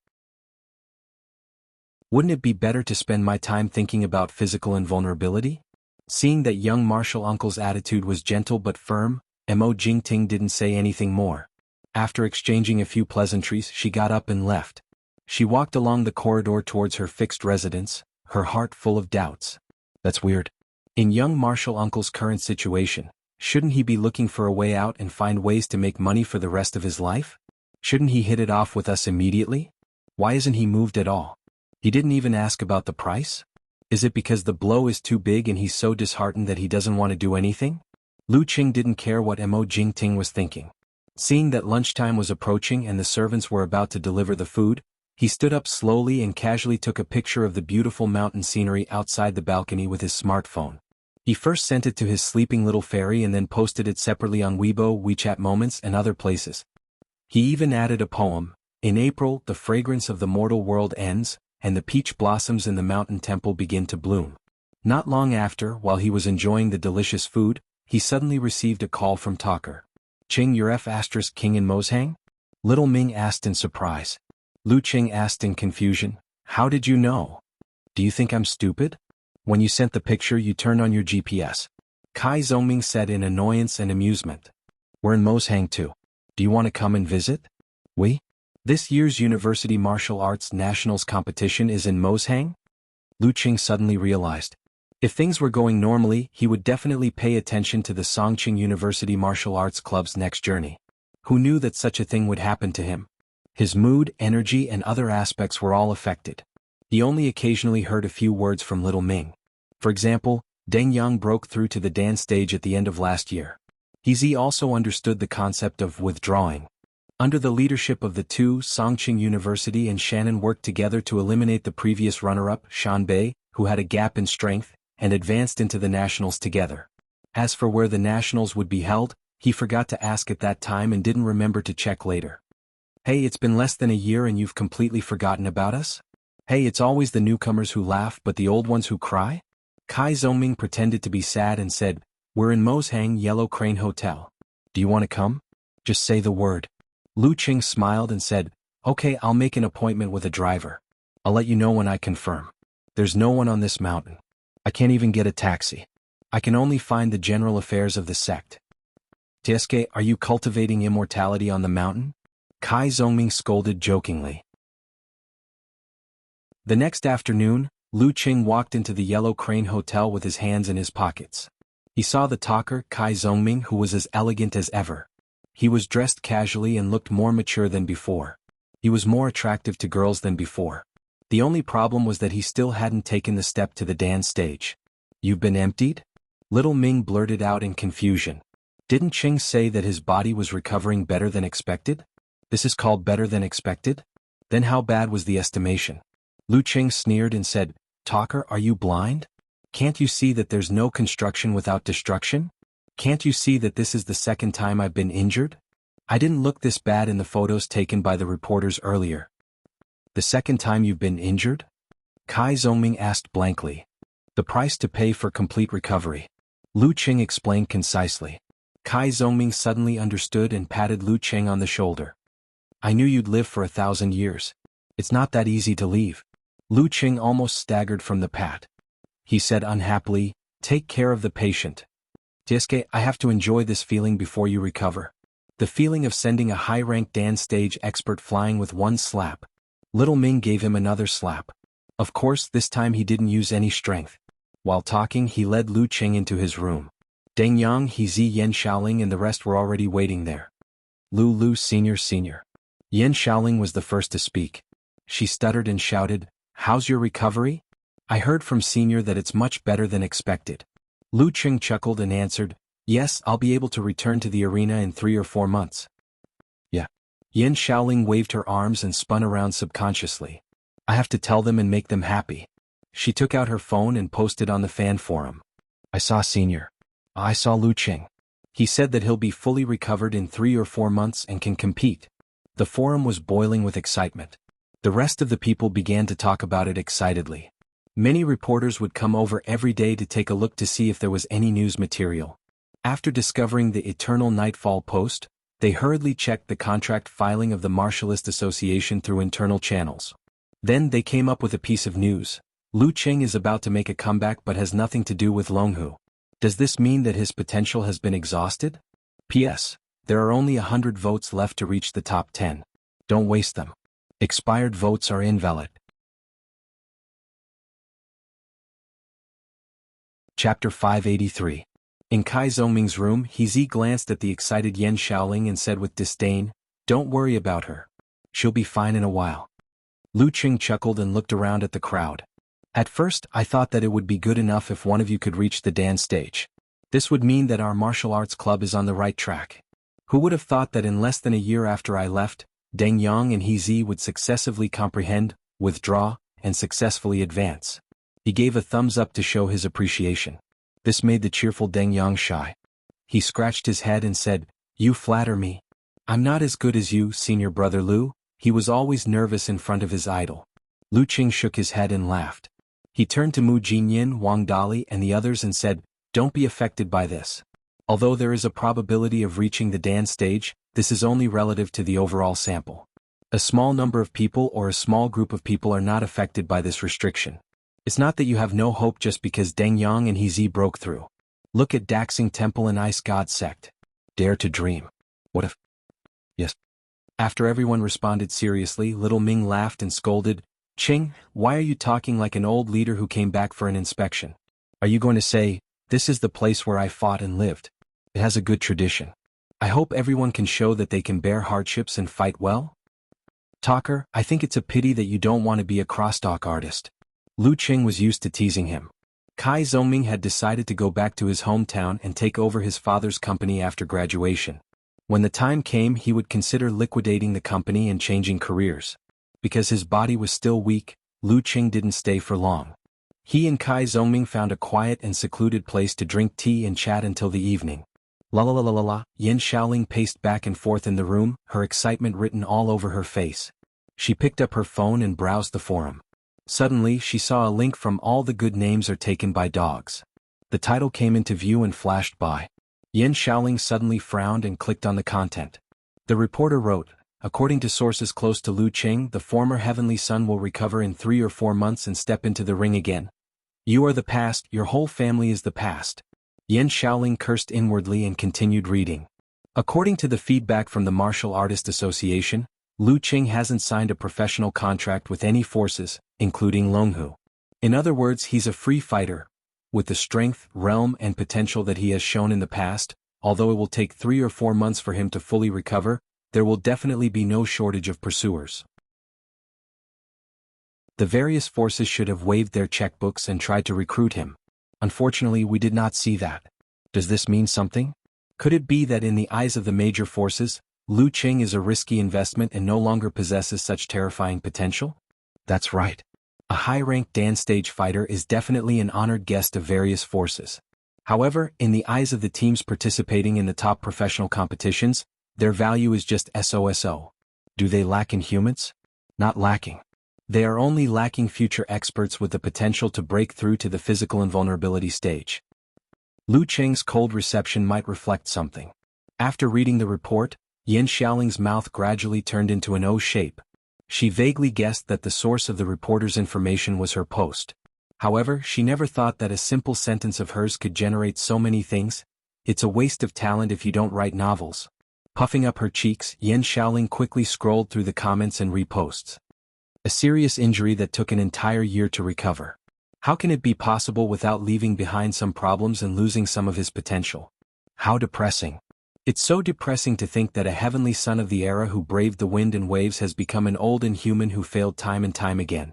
Wouldn't it be better to spend my time thinking about physical invulnerability?" Seeing that young Marshall Uncle's attitude was gentle but firm, Mo Jingting didn't say anything more. After exchanging a few pleasantries, she got up and left. She walked along the corridor towards her fixed residence, her heart full of doubts. That's weird. In young Marshall Uncle's current situation, shouldn't he be looking for a way out and find ways to make money for the rest of his life? Shouldn't he hit it off with us immediately? Why isn't he moved at all? He didn't even ask about the price? Is it because the blow is too big and he's so disheartened that he doesn't want to do anything? Lu Qing didn't care what Mo Jingting was thinking. Seeing that lunchtime was approaching and the servants were about to deliver the food, he stood up slowly and casually took a picture of the beautiful mountain scenery outside the balcony with his smartphone. He first sent it to his sleeping little fairy and then posted it separately on Weibo, WeChat Moments, and other places. He even added a poem. "In April, the fragrance of the mortal world ends, and the peach blossoms in the mountain temple begin to bloom." Not long after, while he was enjoying the delicious food, he suddenly received a call from Talker. "Qing, you're F***king in Moshang?" Little Ming asked in surprise. Lu Qing asked in confusion, "How did you know? Do you think I'm stupid? When you sent the picture, you turned on your GPS." Kai Zongming said in annoyance and amusement. "We're in Moshang too. Do you want to come and visit?" "We? This year's University Martial Arts Nationals competition is in Moshang?" Lu Qing suddenly realized. If things were going normally, he would definitely pay attention to the Songqing University Martial Arts Club's next journey. Who knew that such a thing would happen to him? His mood, energy, and other aspects were all affected. He only occasionally heard a few words from Little Ming. For example, Deng Yang broke through to the dance stage at the end of last year. He also understood the concept of withdrawing. Under the leadership of the two, Songqing University and Shannon worked together to eliminate the previous runner-up, Shan Bei, who had a gap in strength, and advanced into the nationals together. As for where the nationals would be held, he forgot to ask at that time and didn't remember to check later. "Hey, it's been less than a year and you've completely forgotten about us? Hey, it's always the newcomers who laugh but the old ones who cry?" Kai Zongming pretended to be sad and said, "We're in Moshang Yellow Crane Hotel. Do you want to come? Just say the word." Lu Qing smiled and said, "Okay, I'll make an appointment with a driver. I'll let you know when I confirm. There's no one on this mountain. I can't even get a taxi. I can only find the general affairs of the sect." "Tieske, are you cultivating immortality on the mountain?" Kai Zongming scolded jokingly. The next afternoon, Lu Qing walked into the Yellow Crane Hotel with his hands in his pockets. He saw the talker, Kai Zongming, who was as elegant as ever. He was dressed casually and looked more mature than before. He was more attractive to girls than before. The only problem was that he still hadn't taken the step to the dance stage. "You've been emptied?" Little Ming blurted out in confusion. Didn't Qing say that his body was recovering better than expected? This is called better than expected? Then how bad was the estimation? Lu Qing sneered and said, "Talker, are you blind? Can't you see that there's no construction without destruction? Can't you see that this is the second time I've been injured? I didn't look this bad in the photos taken by the reporters earlier." "The second time you've been injured?" Kai Zongming asked blankly. "The price to pay for complete recovery." Lu Qing explained concisely. Kai Zongming suddenly understood and patted Lu Qing on the shoulder. "I knew you'd live for 1,000 years. It's not that easy to leave." Lu Qing almost staggered from the pat. He said unhappily, "Take care of the patient. Tieske, I have to enjoy this feeling before you recover. The feeling of sending a high-ranked dance stage expert flying with one slap. Little Ming gave him another slap. Of course, this time he didn't use any strength. While talking, he led Lu Qing into his room. Deng Yang, He Zi, Yan Shaoling and the rest were already waiting there. Lu Senior. Yan Shaoling was the first to speak. She stuttered and shouted, "How's your recovery? I heard from Senior that it's much better than expected." Lu Qing chuckled and answered, "Yes, I'll be able to return to the arena in 3 or 4 months. Yeah." Yan Shaoling waved her arms and spun around subconsciously. "I have to tell them and make them happy." She took out her phone and posted on the fan forum. "I saw Senior. I saw Lu Qing. He said that he'll be fully recovered in 3 or 4 months and can compete." The forum was boiling with excitement. The rest of the people began to talk about it excitedly. Many reporters would come over every day to take a look to see if there was any news material. After discovering the Eternal Nightfall post, they hurriedly checked the contract filing of the Martialist Association through internal channels. Then they came up with a piece of news. Lu Qing is about to make a comeback but has nothing to do with Longhu. Does this mean that his potential has been exhausted? P.S. There are only 100 votes left to reach the top 10. Don't waste them. Expired votes are invalid. Chapter 583. In Kai Zhongming's room, He Zi glanced at the excited Yan Shaoling and said with disdain, "Don't worry about her. She'll be fine in a while." Lu Qing chuckled and looked around at the crowd. "At first, I thought that it would be good enough if one of you could reach the dance stage. This would mean that our martial arts club is on the right track. Who would have thought that in less than a year after I left, Deng Yang and He Zi would successively comprehend, withdraw, and successfully advance?" He gave a thumbs up to show his appreciation. This made the cheerful Deng Yang shy. He scratched his head and said, "You flatter me. I'm not as good as you, senior brother Lu." He was always nervous in front of his idol. Lu Qing shook his head and laughed. He turned to Mu Jinyin, Wang Dali and the others and said, "Don't be affected by this. Although there is a probability of reaching the dance stage, this is only relative to the overall sample. A small number of people or a small group of people are not affected by this restriction. It's not that you have no hope just because Deng Yang and He Zi broke through. Look at Daxing Temple and Ice God Sect. Dare to dream. What if? Yes." After everyone responded seriously, Little Ming laughed and scolded, "Qing, why are you talking like an old leader who came back for an inspection? Are you going to say, 'This is the place where I fought and lived'? It has a good tradition. I hope everyone can show that they can bear hardships and fight well." "Talker, I think it's a pity that you don't want to be a crosstalk artist." Lu Qing was used to teasing him. Kai Zhongming had decided to go back to his hometown and take over his father's company after graduation. When the time came, he would consider liquidating the company and changing careers. Because his body was still weak, Lu Qing didn't stay for long. He and Kai Zhongming found a quiet and secluded place to drink tea and chat until the evening. La la la la la la, Yan Shaoling paced back and forth in the room, her excitement written all over her face. She picked up her phone and browsed the forum. Suddenly, she saw a link from "All the Good Names Are Taken by Dogs." The title came into view and flashed by. Yan Shaoling suddenly frowned and clicked on the content. The reporter wrote, "According to sources close to Lu Qing, the former Heavenly Son will recover in 3 or 4 months and step into the ring again. You are the past, your whole family is the past." Yan Shaoling cursed inwardly and continued reading. According to the feedback from the Martial Artist Association, Lu Qing hasn't signed a professional contract with any forces, including Longhu. In other words, he's a free fighter. With the strength, realm and potential that he has shown in the past, although it will take 3 or 4 months for him to fully recover, there will definitely be no shortage of pursuers. The various forces should have waived their checkbooks and tried to recruit him. Unfortunately, we did not see that. Does this mean something? Could it be that in the eyes of the major forces, Lu Qing is a risky investment and no longer possesses such terrifying potential? That's right. A high-ranked dance stage fighter is definitely an honored guest of various forces. However, in the eyes of the teams participating in the top professional competitions, their value is just SOSO. Do they lack in humans? Not lacking. They are only lacking future experts with the potential to break through to the physical invulnerability stage. Lu Qing's cold reception might reflect something. After reading the report, Yan Shaoling's mouth gradually turned into an O shape. She vaguely guessed that the source of the reporter's information was her post. However, she never thought that a simple sentence of hers could generate so many things. It's a waste of talent if you don't write novels. Puffing up her cheeks, Yan Xiaoling quickly scrolled through the comments and reposts. A serious injury that took an entire year to recover. How can it be possible without leaving behind some problems and losing some of his potential? How depressing. It's so depressing to think that a heavenly son of the era who braved the wind and waves has become an old inhuman who failed time and time again.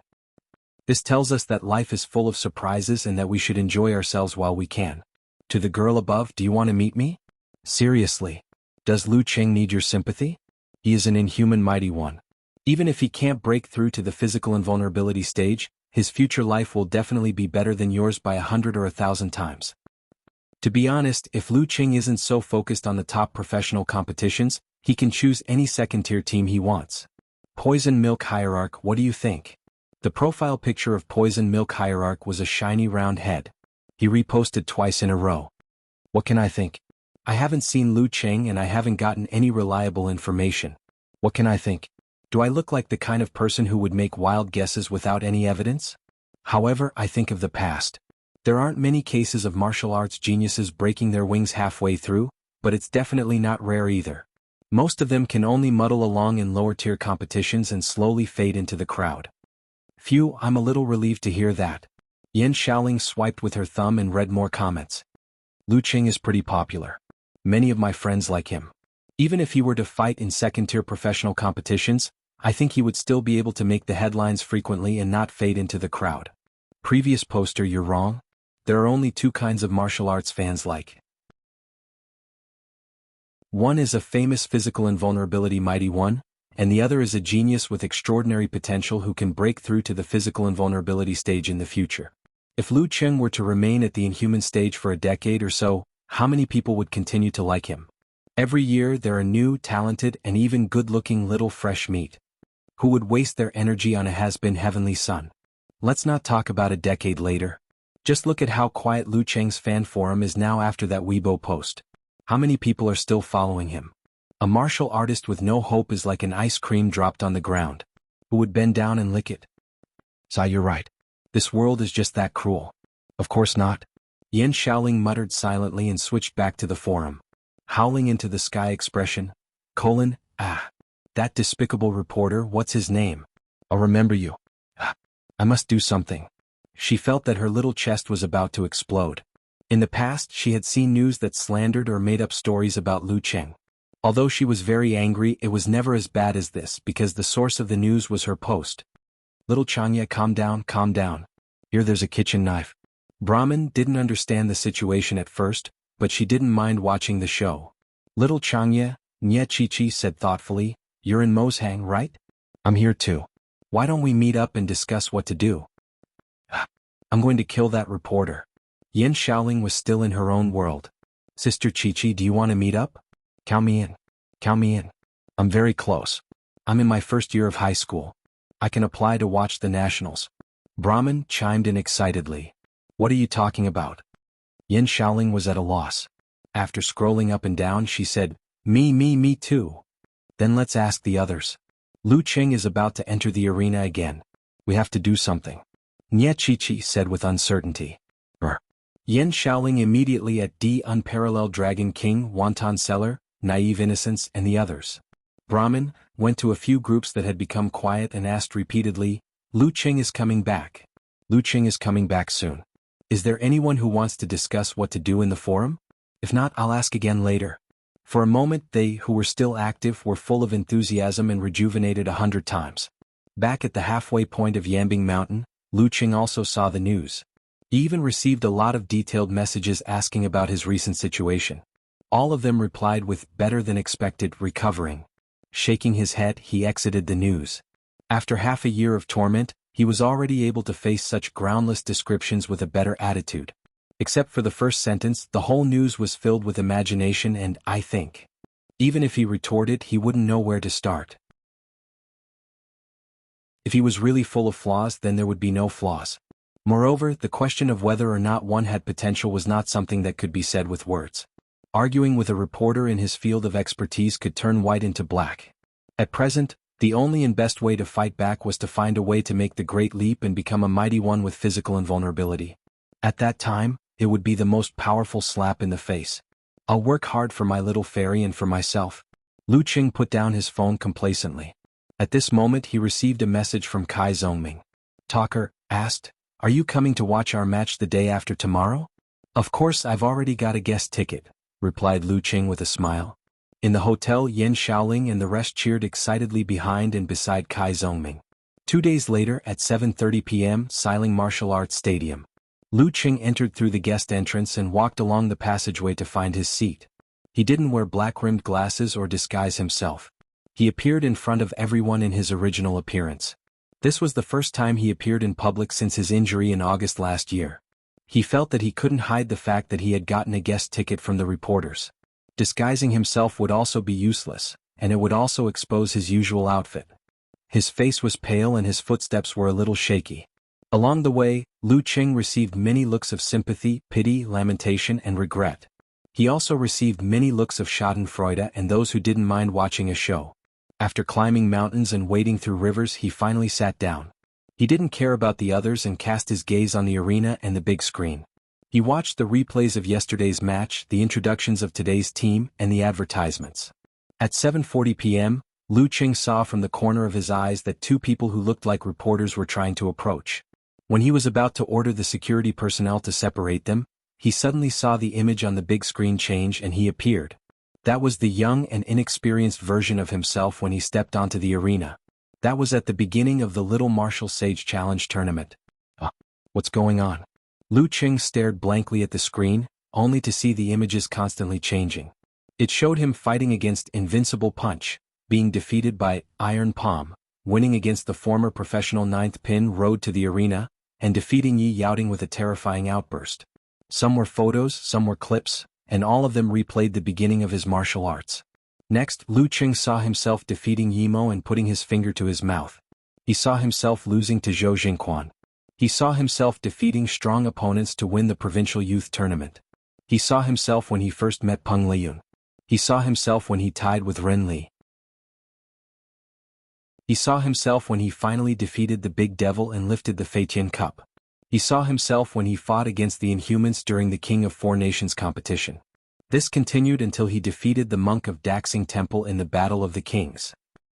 This tells us that life is full of surprises and that we should enjoy ourselves while we can. To the girl above, do you want to meet me? Seriously. Does Lu Cheng need your sympathy? He is an inhuman mighty one. Even if he can't break through to the physical invulnerability stage, his future life will definitely be better than yours by 100 or 1,000 times. To be honest, if Lu Cheng isn't so focused on the top professional competitions, he can choose any second-tier team he wants. Poison Milk Hierarch, what do you think? The profile picture of Poison Milk Hierarch was a shiny round head. He reposted twice in a row. What can I think? I haven't seen Lu Cheng and I haven't gotten any reliable information. What can I think? Do I look like the kind of person who would make wild guesses without any evidence? However, I think of the past. There aren't many cases of martial arts geniuses breaking their wings halfway through, but it's definitely not rare either. Most of them can only muddle along in lower-tier competitions and slowly fade into the crowd. Phew, I'm a little relieved to hear that. Yan Xiaoling swiped with her thumb and read more comments. Lu Cheng is pretty popular. Many of my friends like him. Even if he were to fight in second-tier professional competitions, I think he would still be able to make the headlines frequently and not fade into the crowd. Previous poster, you're wrong. There are only two kinds of martial arts fans like. One is a famous physical invulnerability mighty one, and the other is a genius with extraordinary potential who can break through to the physical invulnerability stage in the future. If Lu Cheng were to remain at the inhuman stage for a decade or so, how many people would continue to like him? Every year there are new, talented, and even good-looking little fresh meat. Who would waste their energy on a has-been heavenly son? Let's not talk about a decade later. Just look at how quiet Lu Cheng's fan forum is now after that Weibo post. How many people are still following him? A martial artist with no hope is like an ice cream dropped on the ground. Who would bend down and lick it? So you're right. This world is just that cruel. Of course not. Yan Xiaoling muttered silently and switched back to the forum. Howling into the sky expression. That despicable reporter, what's his name? I'll remember you. I must do something. She felt that her little chest was about to explode. In the past, she had seen news that slandered or made up stories about Lu Cheng. Although she was very angry, it was never as bad as this because the source of the news was her post. Little Changya, calm down, calm down. Here there's a kitchen knife. Brahmin didn't understand the situation at first, but she didn't mind watching the show. Little Changya, Nye Chi said thoughtfully, you're in Moshang, right? I'm here too. Why don't we meet up and discuss what to do? I'm going to kill that reporter. Yan Xiaoling was still in her own world. Sister Chi-Chi, do you want to meet up? Count me in. Count me in. I'm very close. I'm in my first year of high school. I can apply to watch the nationals. Brahmin chimed in excitedly. What are you talking about? Yan Xiaoling was at a loss. After scrolling up and down, she said, Me too. Then let's ask the others. Lu Cheng is about to enter the arena again. We have to do something. Nye Chi said with uncertainty. Yan Xiaoling immediately at D. Unparalleled Dragon King, Wonton Seller, Naive Innocence and the others. Brahmin went to a few groups that had become quiet and asked repeatedly, Lu Cheng is coming back. Lu Cheng is coming back soon. Is there anyone who wants to discuss what to do in the forum? If not, I'll ask again later. For a moment they who were still active were full of enthusiasm and rejuvenated 100 times. Back at the halfway point of Yambing Mountain, Lu Cheng also saw the news. He even received a lot of detailed messages asking about his recent situation. All of them replied with better than expected recovering. Shaking his head, he exited the news. After half a year of torment, he was already able to face such groundless descriptions with a better attitude. Except for the first sentence, the whole news was filled with imagination and I think. Even if he retorted, he wouldn't know where to start. If he was really full of flaws, then there would be no flaws. Moreover, the question of whether or not one had potential was not something that could be said with words. Arguing with a reporter in his field of expertise could turn white into black. At present, the only and best way to fight back was to find a way to make the great leap and become a mighty one with physical invulnerability. At that time, it would be the most powerful slap in the face. I'll work hard for my little fairy and for myself. Lu Qing put down his phone complacently. At this moment he received a message from Kai Zhongming. Talker asked, "Are you coming to watch our match the day after tomorrow?" "Of course, I've already got a guest ticket," replied Lu Qing with a smile. In the hotel, Yan Shaoling and the rest cheered excitedly behind and beside Kai Zhongming. 2 days later at 7:30 p.m. Xiling Martial Arts Stadium. Lu Qing entered through the guest entrance and walked along the passageway to find his seat. He didn't wear black-rimmed glasses or disguise himself. He appeared in front of everyone in his original appearance. This was the first time he appeared in public since his injury in August last year. He felt that he couldn't hide the fact that he had gotten a guest ticket from the reporters. Disguising himself would also be useless, and it would also expose his usual outfit. His face was pale and his footsteps were a little shaky. Along the way, Lu Qing received many looks of sympathy, pity, lamentation, and regret. He also received many looks of schadenfreude and those who didn't mind watching a show. After climbing mountains and wading through rivers, he finally sat down. He didn't care about the others and cast his gaze on the arena and the big screen. He watched the replays of yesterday's match, the introductions of today's team, and the advertisements. At 7:40 p.m., Lu Qing saw from the corner of his eyes that 2 people who looked like reporters were trying to approach. When he was about to order the security personnel to separate them, he suddenly saw the image on the big screen change and he appeared. That was the young and inexperienced version of himself when he stepped onto the arena. That was at the beginning of the Little Martial Sage Challenge tournament. What's going on? Lu Qing stared blankly at the screen, only to see the images constantly changing. It showed him fighting against Invincible Punch, being defeated by Iron Palm, winning against the former professional ninth pin road to the arena, and defeating Yi Yaoting with a terrifying outburst. Some were photos, some were clips, and all of them replayed the beginning of his martial arts. Next, Lu Qing saw himself defeating Yimo and putting his finger to his mouth. He saw himself losing to Zhou Jingquan. He saw himself defeating strong opponents to win the provincial youth tournament. He saw himself when he first met Peng Liyun. He saw himself when he tied with Ren Li. He saw himself when he finally defeated the Big Devil and lifted the Feitian Cup. He saw himself when he fought against the Inhumans during the King of Four Nations competition. This continued until he defeated the monk of Daxing Temple in the Battle of the Kings.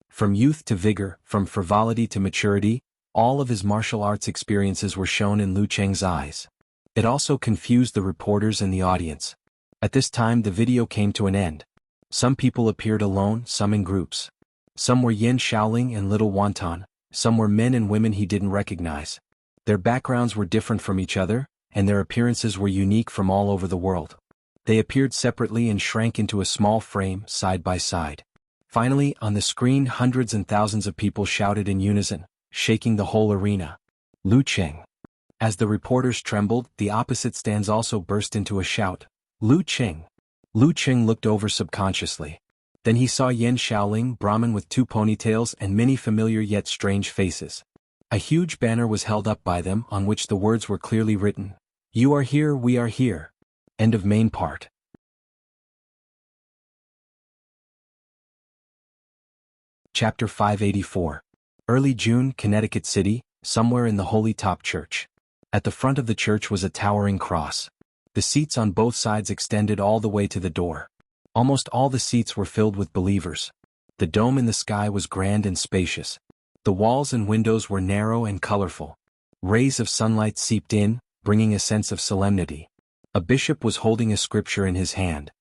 From youth to vigor, from frivolity to maturity, all of his martial arts experiences were shown in Lu Qing's eyes. It also confused the reporters and the audience. At this time the video came to an end. Some people appeared alone, some in groups. Some were Yan Shaoling and Little Wanton, some were men and women he didn't recognize. Their backgrounds were different from each other, and their appearances were unique from all over the world. They appeared separately and shrank into a small frame, side by side. Finally, on the screen hundreds and thousands of people shouted in unison, shaking the whole arena. Lu Qing. As the reporters trembled, the opposite stands also burst into a shout. Lu Qing. Lu Qing looked over subconsciously. Then he saw Yan Shaoling, Brahmin with 2 ponytails and many familiar yet strange faces. A huge banner was held up by them on which the words were clearly written. "You are here, we are here." End of main part. Chapter 584. Early June, Connecticut City, somewhere in the Holy Top Church. At the front of the church was a towering cross. The seats on both sides extended all the way to the door. Almost all the seats were filled with believers. The dome in the sky was grand and spacious. The walls and windows were narrow and colorful. Rays of sunlight seeped in, bringing a sense of solemnity. A bishop was holding a scripture in his hand.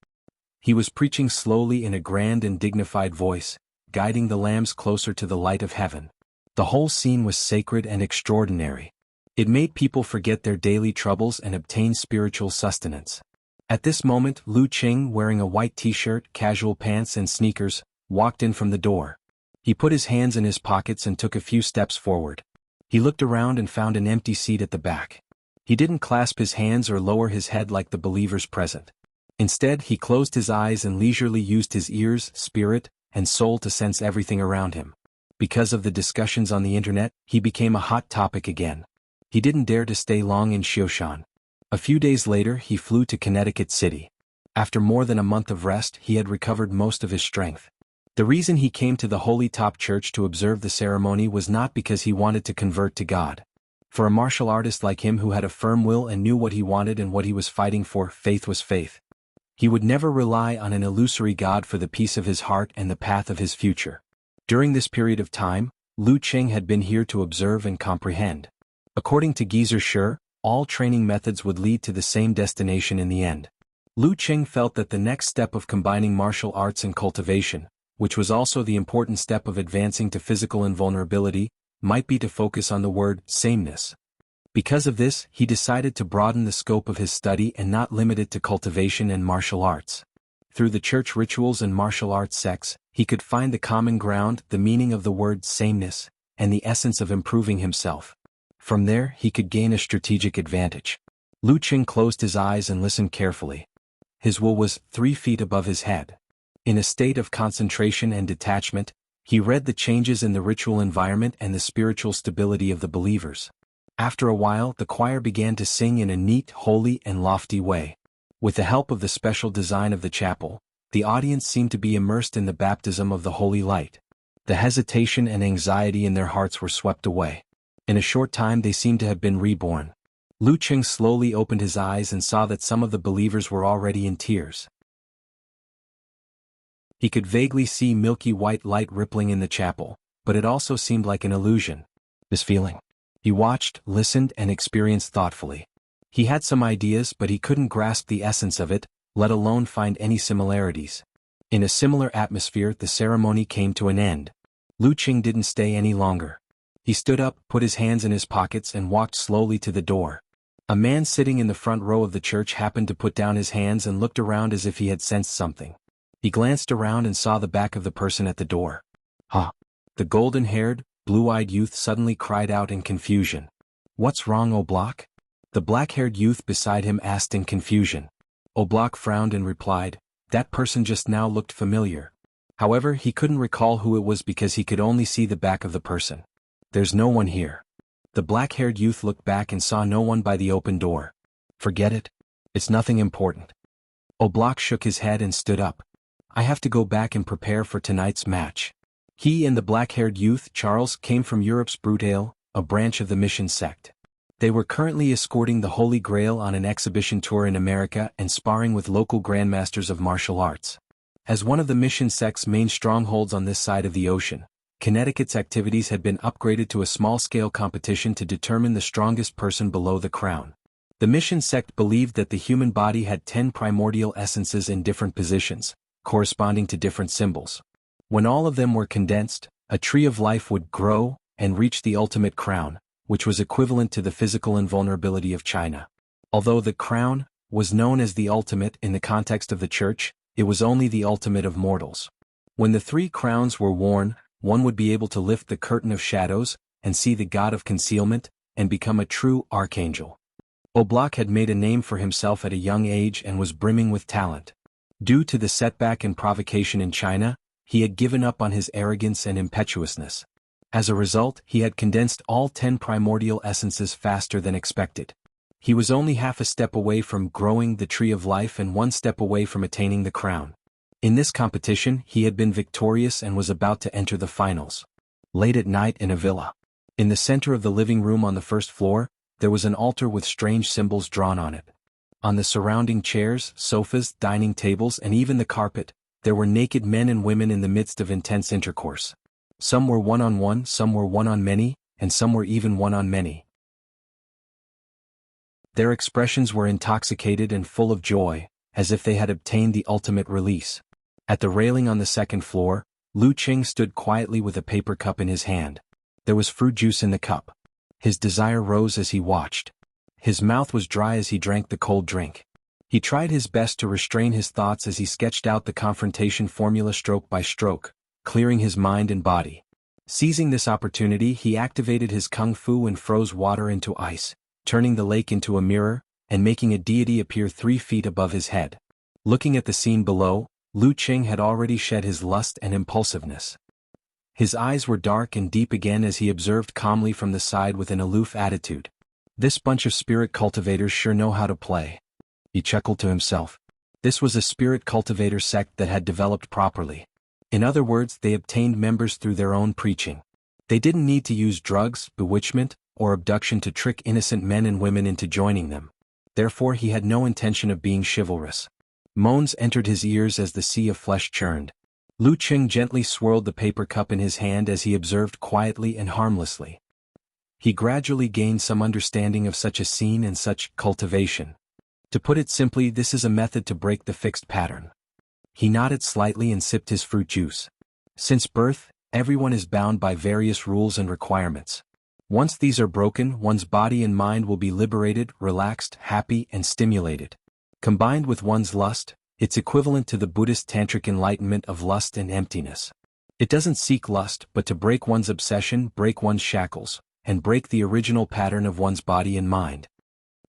He was preaching slowly in a grand and dignified voice, guiding the lambs closer to the light of heaven. The whole scene was sacred and extraordinary. It made people forget their daily troubles and obtain spiritual sustenance. At this moment, Lu Qing, wearing a white t-shirt, casual pants and sneakers, walked in from the door. He put his hands in his pockets and took a few steps forward. He looked around and found an empty seat at the back. He didn't clasp his hands or lower his head like the believers present. Instead, he closed his eyes and leisurely used his ears, spirit, and soul to sense everything around him. Because of the discussions on the internet, he became a hot topic again. He didn't dare to stay long in Xioshan. A few days later, he flew to Connecticut City. After more than a month of rest, he had recovered most of his strength. The reason he came to the Holy Top Church to observe the ceremony was not because he wanted to convert to God. For a martial artist like him who had a firm will and knew what he wanted and what he was fighting for, faith was faith. He would never rely on an illusory god for the peace of his heart and the path of his future. During this period of time, Lu Qing had been here to observe and comprehend. According to Geezer Schur, all training methods would lead to the same destination in the end. Lu Qing felt that the next step of combining martial arts and cultivation, which was also the important step of advancing to physical invulnerability, might be to focus on the word sameness. Because of this, he decided to broaden the scope of his study and not limit it to cultivation and martial arts. Through the church rituals and martial arts sects, he could find the common ground, the meaning of the word sameness, and the essence of improving himself. From there, he could gain a strategic advantage. Lu Qing closed his eyes and listened carefully. His will was 3 feet above his head. In a state of concentration and detachment, he read the changes in the ritual environment and the spiritual stability of the believers. After a while, the choir began to sing in a neat, holy, and lofty way. With the help of the special design of the chapel, the audience seemed to be immersed in the baptism of the holy light. The hesitation and anxiety in their hearts were swept away. In a short time they seemed to have been reborn. Lu Qing slowly opened his eyes and saw that some of the believers were already in tears. He could vaguely see milky white light rippling in the chapel, but it also seemed like an illusion. This feeling. He watched, listened, and experienced thoughtfully. He had some ideas, but he couldn't grasp the essence of it, let alone find any similarities. In a similar atmosphere, the ceremony came to an end. Lu Qing didn't stay any longer. He stood up, put his hands in his pockets, and walked slowly to the door. A man sitting in the front row of the church happened to put down his hands and looked around as if he had sensed something. He glanced around and saw the back of the person at the door. "Huh!" The golden-haired, blue-eyed youth suddenly cried out in confusion. "What's wrong, Oblak?" The black-haired youth beside him asked in confusion. Oblak frowned and replied, "That person just now looked familiar." However, he couldn't recall who it was because he could only see the back of the person. "There's no one here." The black-haired youth looked back and saw no one by the open door. "Forget it. It's nothing important." Oblak shook his head and stood up. "I have to go back and prepare for tonight's match." He and the black-haired youth, Charles, came from Europe's Brutale, a branch of the mission sect. They were currently escorting the Holy Grail on an exhibition tour in America and sparring with local grandmasters of martial arts. As one of the mission sect's main strongholds on this side of the ocean, Connecticut's activities had been upgraded to a small-scale competition to determine the strongest person below the crown. The mission sect believed that the human body had 10 primordial essences in different positions, corresponding to different symbols. When all of them were condensed, a tree of life would grow and reach the ultimate crown, which was equivalent to the physical invulnerability of China. Although the crown was known as the ultimate in the context of the church, it was only the ultimate of mortals. When the 3 crowns were worn, one would be able to lift the curtain of shadows and see the god of concealment and become a true archangel. Oblak had made a name for himself at a young age and was brimming with talent. Due to the setback and provocation in China, he had given up on his arrogance and impetuousness. As a result, he had condensed all 10 primordial essences faster than expected. He was only half a step away from growing the tree of life and 1 step away from attaining the crown. In this competition, he had been victorious and was about to enter the finals. Late at night in a villa. In the center of the living room on the first floor, there was an altar with strange symbols drawn on it. On the surrounding chairs, sofas, dining tables, and even the carpet, there were naked men and women in the midst of intense intercourse. Some were one-on-one, some were one-on-many, and some were even one-on-many. Their expressions were intoxicated and full of joy, as if they had obtained the ultimate release. At the railing on the second floor, Lu Qing stood quietly with a paper cup in his hand. There was fruit juice in the cup. His desire rose as he watched. His mouth was dry as he drank the cold drink. He tried his best to restrain his thoughts as he sketched out the confrontation formula stroke by stroke, clearing his mind and body. Seizing this opportunity, he activated his kung fu and froze water into ice, turning the lake into a mirror, and making a deity appear 3 feet above his head. Looking at the scene below, Lu Qing had already shed his lust and impulsiveness. His eyes were dark and deep again as he observed calmly from the side with an aloof attitude. "This bunch of spirit cultivators sure know how to play." He chuckled to himself. This was a spirit cultivator sect that had developed properly. In other words, they obtained members through their own preaching. They didn't need to use drugs, bewitchment, or abduction to trick innocent men and women into joining them. Therefore he had no intention of being chivalrous. Moans entered his ears as the sea of flesh churned. Lu Qing gently swirled the paper cup in his hand as he observed quietly and harmlessly. He gradually gained some understanding of such a scene and such cultivation. To put it simply, this is a method to break the fixed pattern. He nodded slightly and sipped his fruit juice. Since birth, everyone is bound by various rules and requirements. Once these are broken, one's body and mind will be liberated, relaxed, happy, and stimulated. Combined with one's lust, it's equivalent to the Buddhist tantric enlightenment of lust and emptiness. It doesn't seek lust, but to break one's obsession, break one's shackles, and break the original pattern of one's body and mind.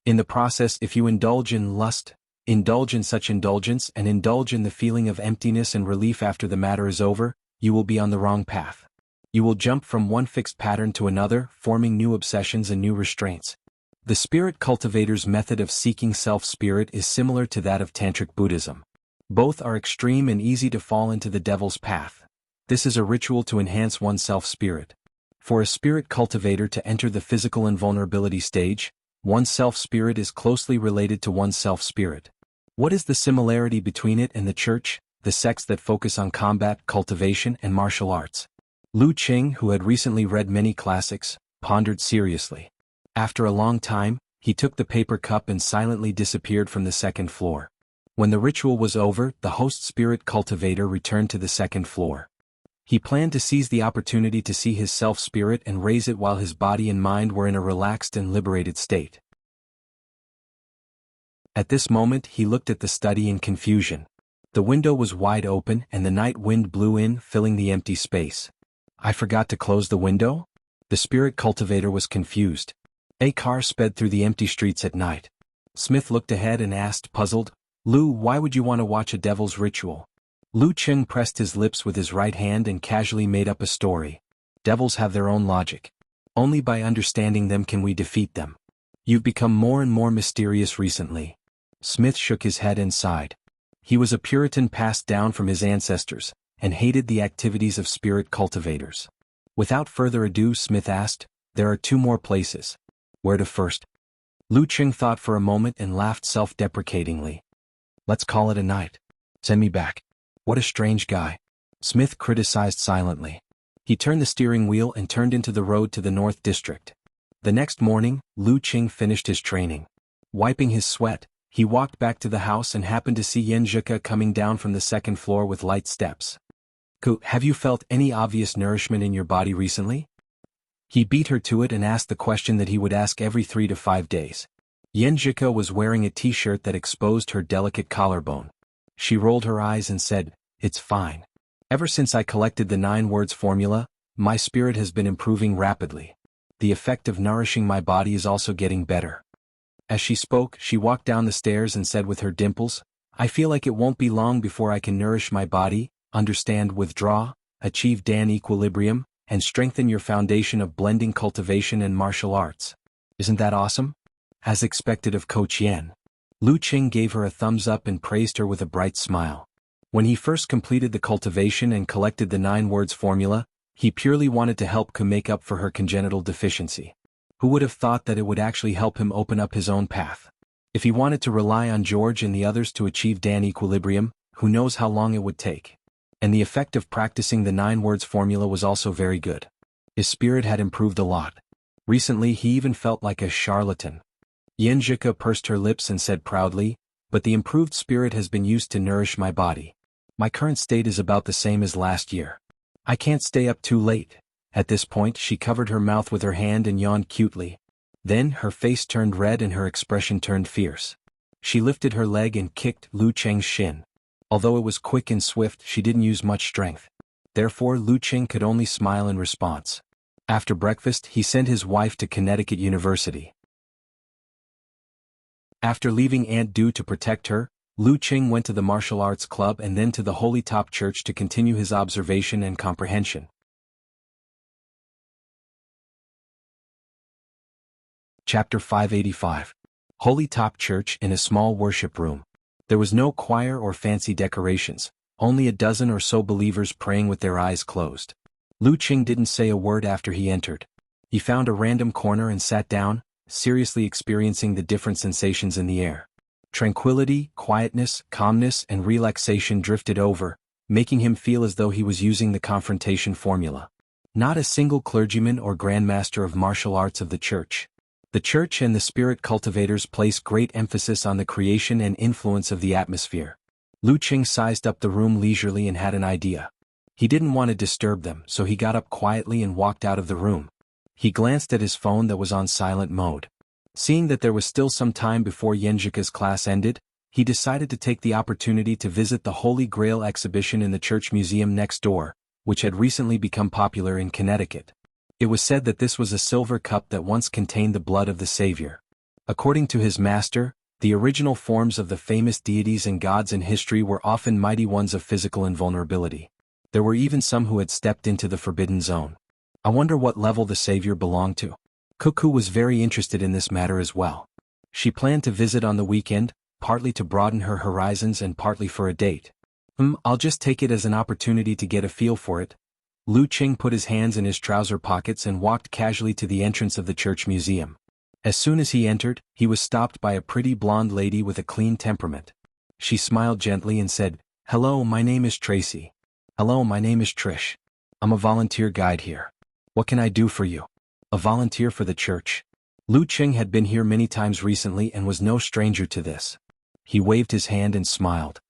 In the process, if you indulge in lust, indulge in such indulgence and indulge in the feeling of emptiness and relief after the matter is over, you will be on the wrong path. You will jump from one fixed pattern to another, forming new obsessions and new restraints. The spirit cultivator's method of seeking self-spirit is similar to that of Tantric Buddhism. Both are extreme and easy to fall into the devil's path. This is a ritual to enhance one's self-spirit. For a spirit cultivator to enter the physical invulnerability stage, one's self-spirit is closely related to one's self-spirit. What is the similarity between it and the church, the sects that focus on combat, cultivation, and martial arts? Lu Qing, who had recently read many classics, pondered seriously. After a long time, he took the paper cup and silently disappeared from the second floor. When the ritual was over, the host spirit cultivator returned to the second floor. He planned to seize the opportunity to see his self-spirit and raise it while his body and mind were in a relaxed and liberated state. At this moment he looked at the study in confusion. The window was wide open and the night wind blew in, filling the empty space. I forgot to close the window? The spirit cultivator was confused. A car sped through the empty streets at night. Smith looked ahead and asked, puzzled, Lu, why would you want to watch a devil's ritual? Lu Qing pressed his lips with his right hand and casually made up a story. Devils have their own logic. Only by understanding them can we defeat them. You've become more and more mysterious recently. Smith shook his head and sighed. He was a Puritan passed down from his ancestors, and hated the activities of spirit cultivators. Without further ado, Smith asked, there are 2 more places. Where to first? Lu Qing thought for a moment and laughed self-deprecatingly. Let's call it a night. Send me back. What a strange guy. Smith criticized silently. He turned the steering wheel and turned into the road to the North District. The next morning, Lu Qing finished his training. Wiping his sweat, he walked back to the house and happened to see Yen Zhika coming down from the second floor with light steps. Have you felt any obvious nourishment in your body recently? He beat her to it and asked the question that he would ask every 3 to 5 days. Yen Zhika was wearing a t-shirt that exposed her delicate collarbone. She rolled her eyes and said, it's fine. Ever since I collected the 9 words formula, my spirit has been improving rapidly. The effect of nourishing my body is also getting better. As she spoke, she walked down the stairs and said with her dimples, I feel like it won't be long before I can nourish my body, understand withdraw, achieve Dan equilibrium, and strengthen your foundation of blending cultivation and martial arts. Isn't that awesome? As expected of Coach Yen. Lu Qing gave her a thumbs up and praised her with a bright smile. When he first completed the cultivation and collected the 9 words formula, he purely wanted to help Ku make up for her congenital deficiency. Who would have thought that it would actually help him open up his own path? If he wanted to rely on George and the others to achieve Dan equilibrium, who knows how long it would take. And the effect of practicing the 9 words formula was also very good. His spirit had improved a lot. Recently he even felt like a charlatan. Yen Zhika pursed her lips and said proudly, but the improved spirit has been used to nourish my body. My current state is about the same as last year. I can't stay up too late. At this point she covered her mouth with her hand and yawned cutely. Then her face turned red and her expression turned fierce. She lifted her leg and kicked Lu Qing's shin. Although it was quick and swift, she didn't use much strength. Therefore Lu Qing could only smile in response. After breakfast he sent his wife to Connecticut University. After leaving Aunt Du to protect her, Lu Qing went to the martial arts club and then to the Holy Top Church to continue his observation and comprehension. Chapter 585. Holy Top Church in a small worship room. There was no choir or fancy decorations, only a dozen or so believers praying with their eyes closed. Lu Qing didn't say a word after he entered. He found a random corner and sat down, seriously experiencing the different sensations in the air. Tranquility, quietness, calmness, and relaxation drifted over, making him feel as though he was using the confrontation formula. Not a single clergyman or grandmaster of martial arts of the church. The church and the spirit cultivators place great emphasis on the creation and influence of the atmosphere. Lu Qing sized up the room leisurely and had an idea. He didn't want to disturb them, so he got up quietly and walked out of the room. He glanced at his phone that was on silent mode. Seeing that there was still some time before Yenjika's class ended, he decided to take the opportunity to visit the Holy Grail exhibition in the church museum next door, which had recently become popular in Connecticut. It was said that this was a silver cup that once contained the blood of the Savior. According to his master, the original forms of the famous deities and gods in history were often mighty ones of physical invulnerability. There were even some who had stepped into the forbidden zone. I wonder what level the Savior belonged to. Cuckoo was very interested in this matter as well. She planned to visit on the weekend, partly to broaden her horizons and partly for a date. I'll just take it as an opportunity to get a feel for it. Lu Qing put his hands in his trouser pockets and walked casually to the entrance of the church museum. As soon as he entered, he was stopped by a pretty blonde lady with a clean temperament. She smiled gently and said, "Hello, my name is Tracy." "Hello, my name is Trish. I'm a volunteer guide here. What can I do for you?" A volunteer for the church? Lu Qing had been here many times recently and was no stranger to this. He waved his hand and smiled.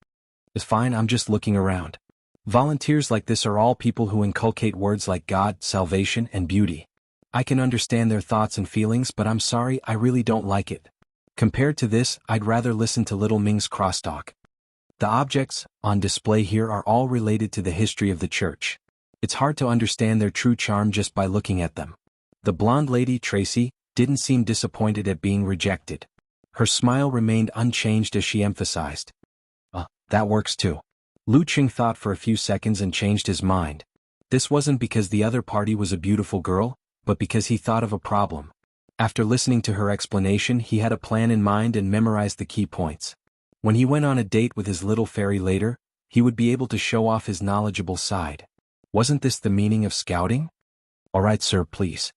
"It's fine, I'm just looking around. Volunteers like this are all people who inculcate words like God, salvation, and beauty. I can understand their thoughts and feelings, but I'm sorry, I really don't like it. Compared to this, I'd rather listen to Little Ming's crosstalk." The objects on display here are all related to the history of the church. It's hard to understand their true charm just by looking at them. The blonde lady, Tracy, didn't seem disappointed at being rejected. Her smile remained unchanged as she emphasized, "That works too." Lu Qing thought for a few seconds and changed his mind. This wasn't because the other party was a beautiful girl, but because he thought of a problem. After listening to her explanation, he had a plan in mind and memorized the key points. When he went on a date with his little fairy later, he would be able to show off his knowledgeable side. Wasn't this the meaning of scouting? "All right, sir, please.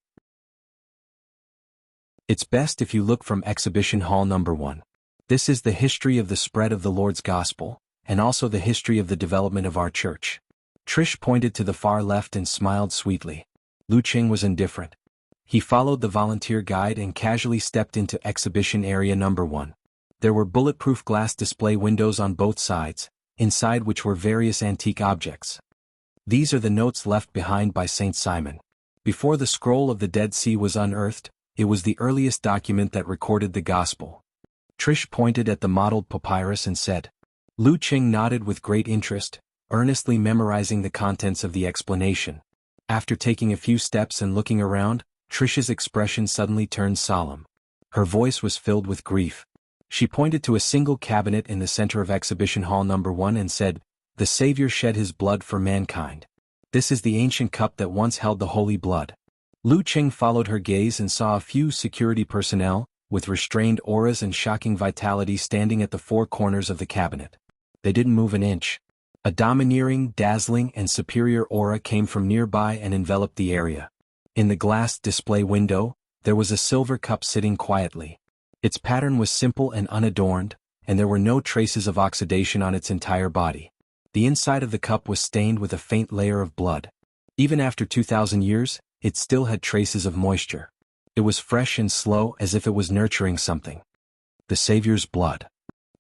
It's best if you look from Exhibition Hall number 1. This is the history of the spread of the Lord's Gospel, and also the history of the development of our church." Trish pointed to the far left and smiled sweetly. Lu Qing was indifferent. He followed the volunteer guide and casually stepped into Exhibition Area number 1. There were bulletproof glass display windows on both sides, inside which were various antique objects. These are the notes left behind by Saint Simon. Before the scroll of the Dead Sea was unearthed, it was the earliest document that recorded the gospel. Trish pointed at the mottled papyrus and said. Lu Qing nodded with great interest, earnestly memorizing the contents of the explanation. After taking a few steps and looking around, Trish's expression suddenly turned solemn. Her voice was filled with grief. She pointed to a single cabinet in the center of Exhibition Hall number 1 and said, "The Savior shed his blood for mankind. This is the ancient cup that once held the holy blood." Lu Qing followed her gaze and saw a few security personnel, with restrained auras and shocking vitality standing at the four corners of the cabinet. They didn't move an inch. A domineering, dazzling, and superior aura came from nearby and enveloped the area. In the glass display window, there was a silver cup sitting quietly. Its pattern was simple and unadorned, and there were no traces of oxidation on its entire body. The inside of the cup was stained with a faint layer of blood. Even after 2,000 years, it still had traces of moisture. It was fresh and slow as if it was nurturing something. The Savior's blood.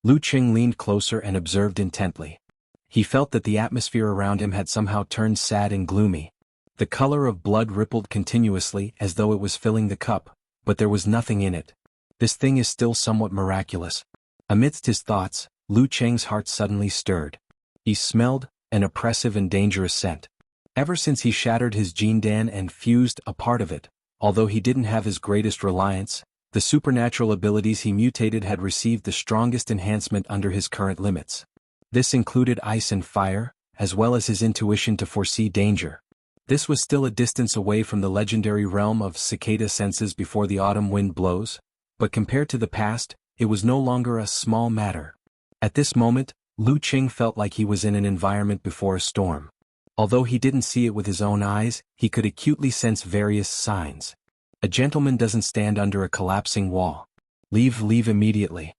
Lu Qing leaned closer and observed intently. He felt that the atmosphere around him had somehow turned sad and gloomy. The color of blood rippled continuously as though it was filling the cup, but there was nothing in it. This thing is still somewhat miraculous. Amidst his thoughts, Lu Qing's heart suddenly stirred. He smelled an oppressive and dangerous scent. Ever since he shattered his Jindan and fused a part of it, although he didn't have his greatest reliance, the supernatural abilities he mutated had received the strongest enhancement under his current limits. This included ice and fire, as well as his intuition to foresee danger. This was still a distance away from the legendary realm of cicada senses before the autumn wind blows, but compared to the past, it was no longer a small matter. At this moment, Lu Qing felt like he was in an environment before a storm. Although he didn't see it with his own eyes, he could acutely sense various signs. A gentleman doesn't stand under a collapsing wall. Leave immediately.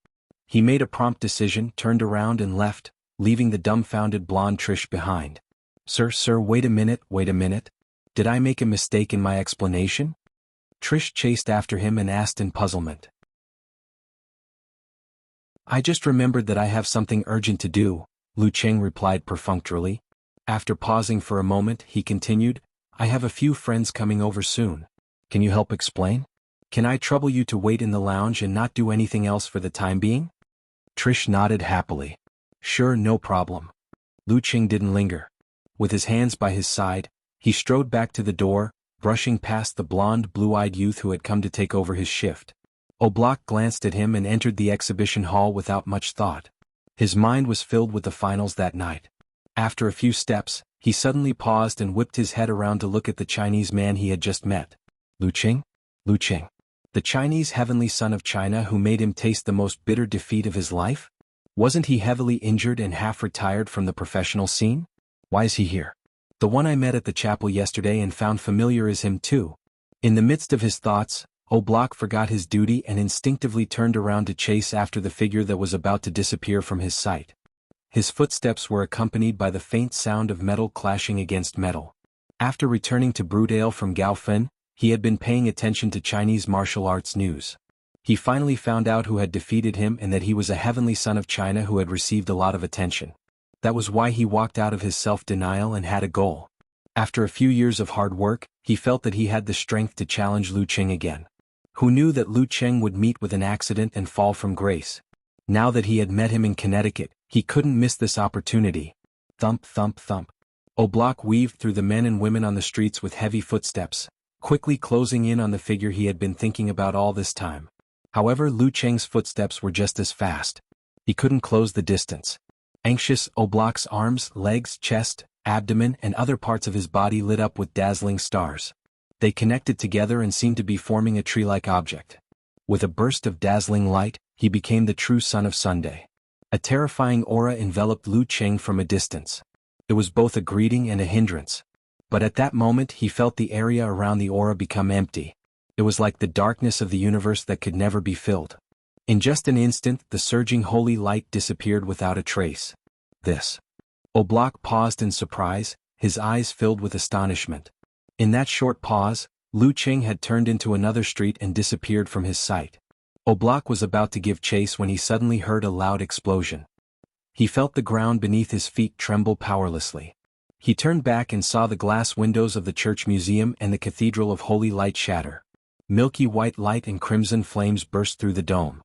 He made a prompt decision, turned around and left, leaving the dumbfounded blonde Trish behind. Sir, wait a minute. Did I make a mistake in my explanation? Trish chased after him and asked in puzzlement. I just remembered that I have something urgent to do, Lu Cheng replied perfunctorily. After pausing for a moment, he continued, I have a few friends coming over soon. Can you help explain? Can I trouble you to wait in the lounge and not do anything else for the time being? Trish nodded happily. Sure, no problem. Lu Cheng didn't linger. With his hands by his side, he strode back to the door, brushing past the blonde, blue-eyed youth who had come to take over his shift. Oblak glanced at him and entered the exhibition hall without much thought. His mind was filled with the finals that night. After a few steps, he suddenly paused and whipped his head around to look at the Chinese man he had just met. Lu Cheng? Lu Cheng. The Chinese heavenly son of China who made him taste the most bitter defeat of his life? Wasn't he heavily injured and half-retired from the professional scene? Why is he here? The one I met at the chapel yesterday and found familiar is him too. In the midst of his thoughts, Oblak forgot his duty and instinctively turned around to chase after the figure that was about to disappear from his sight. His footsteps were accompanied by the faint sound of metal clashing against metal. After returning to Brudale from Gaofen, he had been paying attention to Chinese martial arts news. He finally found out who had defeated him and that he was a heavenly son of China who had received a lot of attention. That was why he walked out of his self-denial and had a goal. After a few years of hard work, he felt that he had the strength to challenge Lu Cheng again. Who knew that Lu Cheng would meet with an accident and fall from grace? Now that he had met him in Connecticut, he couldn't miss this opportunity. Thump, thump, thump. Oblak weaved through the men and women on the streets with heavy footsteps, quickly closing in on the figure he had been thinking about all this time. However, Lu Cheng's footsteps were just as fast. He couldn't close the distance. Anxious, Oblak's arms, legs, chest, abdomen and other parts of his body lit up with dazzling stars. They connected together and seemed to be forming a tree-like object. With a burst of dazzling light, he became the true son of Sunday. A terrifying aura enveloped Lu Cheng from a distance. It was both a greeting and a hindrance. But at that moment he felt the area around the aura become empty. It was like the darkness of the universe that could never be filled. In just an instant, the surging holy light disappeared without a trace. This. Oblak paused in surprise, his eyes filled with astonishment. In that short pause, Lu Cheng had turned into another street and disappeared from his sight. Oblak was about to give chase when he suddenly heard a loud explosion. He felt the ground beneath his feet tremble powerlessly. He turned back and saw the glass windows of the church museum and the cathedral of holy light shatter. Milky white light and crimson flames burst through the dome.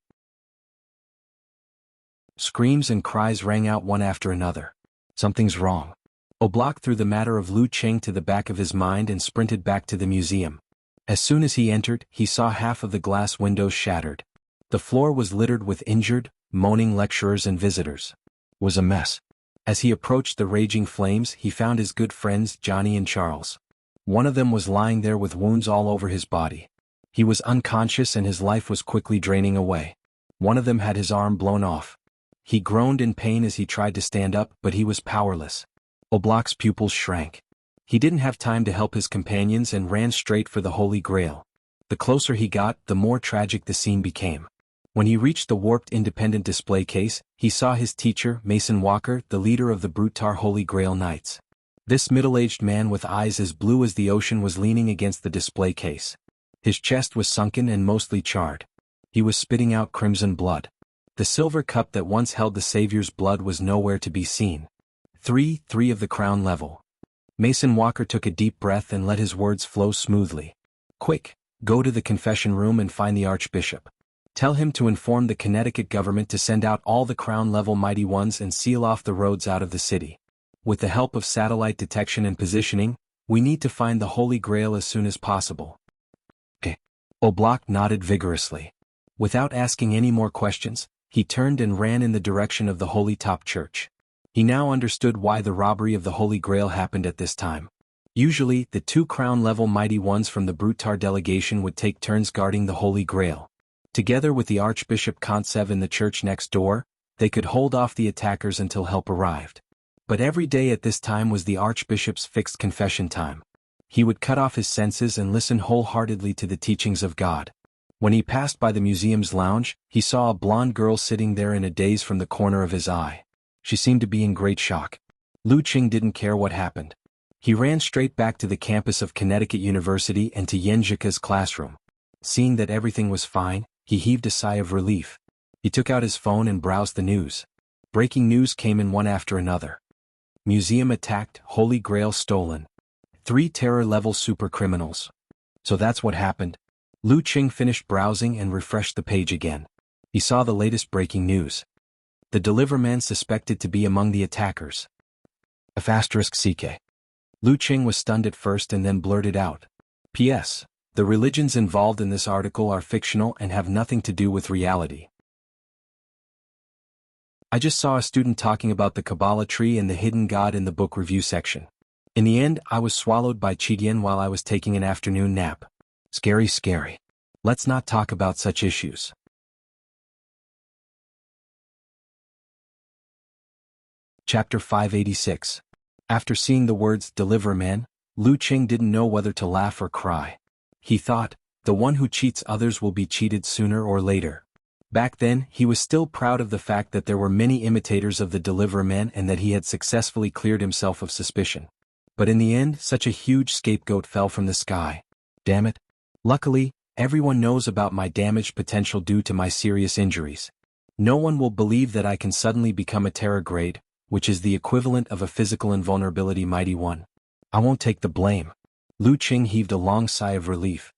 Screams and cries rang out one after another. Something's wrong. Oblak threw the matter of Lu Cheng to the back of his mind and sprinted back to the museum. As soon as he entered, he saw half of the glass windows shattered. The floor was littered with injured, moaning lecturers and visitors. It was a mess. As he approached the raging flames, he found his good friends Johnny and Charles. One of them was lying there with wounds all over his body. He was unconscious and his life was quickly draining away. One of them had his arm blown off. He groaned in pain as he tried to stand up, but he was powerless. Oblak's pupils shrank. He didn't have time to help his companions and ran straight for the Holy Grail. The closer he got, the more tragic the scene became. When he reached the warped independent display case, he saw his teacher, Mason Walker, the leader of the Brutar Holy Grail Knights. This middle-aged man with eyes as blue as the ocean was leaning against the display case. His chest was sunken and mostly charred. He was spitting out crimson blood. The silver cup that once held the Savior's blood was nowhere to be seen. Three of the crown level. Mason Walker took a deep breath and let his words flow smoothly. Quick, go to the confession room and find the Archbishop. Tell him to inform the Connecticut government to send out all the crown-level mighty ones and seal off the roads out of the city. With the help of satellite detection and positioning, we need to find the Holy Grail as soon as possible. Okay. Oblak nodded vigorously. Without asking any more questions, he turned and ran in the direction of the Holy Top Church. He now understood why the robbery of the Holy Grail happened at this time. Usually, the two crown-level mighty ones from the Brutar delegation would take turns guarding the Holy Grail. Together with the Archbishop Kontsev in the church next door, they could hold off the attackers until help arrived. But every day at this time was the Archbishop's fixed confession time. He would cut off his senses and listen wholeheartedly to the teachings of God. When he passed by the museum's lounge, he saw a blonde girl sitting there in a daze from the corner of his eye. She seemed to be in great shock. Lu Qing didn't care what happened. He ran straight back to the campus of Connecticut University and to Yenjika's classroom. Seeing that everything was fine, he heaved a sigh of relief. He took out his phone and browsed the news. Breaking news came in one after another. Museum attacked, Holy Grail stolen. 3 terror-level supercriminals. So that's what happened. Lu Qing finished browsing and refreshed the page again. He saw the latest breaking news. The deliverman suspected to be among the attackers. *CK. Lu Qing was stunned at first and then blurted out. P.S. The religions involved in this article are fictional and have nothing to do with reality. I just saw a student talking about the Kabbalah tree and the hidden God in the book review section. In the end, I was swallowed by Qidian while I was taking an afternoon nap. Scary, scary. Let's not talk about such issues. Chapter 586. After seeing the words, "deliver man," Lu Qing didn't know whether to laugh or cry. He thought, the one who cheats others will be cheated sooner or later. Back then, he was still proud of the fact that there were many imitators of the deliver man and that he had successfully cleared himself of suspicion. But in the end, such a huge scapegoat fell from the sky. Damn it. Luckily, everyone knows about my damage potential due to my serious injuries. No one will believe that I can suddenly become a terror grade, which is the equivalent of a physical invulnerability mighty one. I won't take the blame. Lu Qing heaved a long sigh of relief.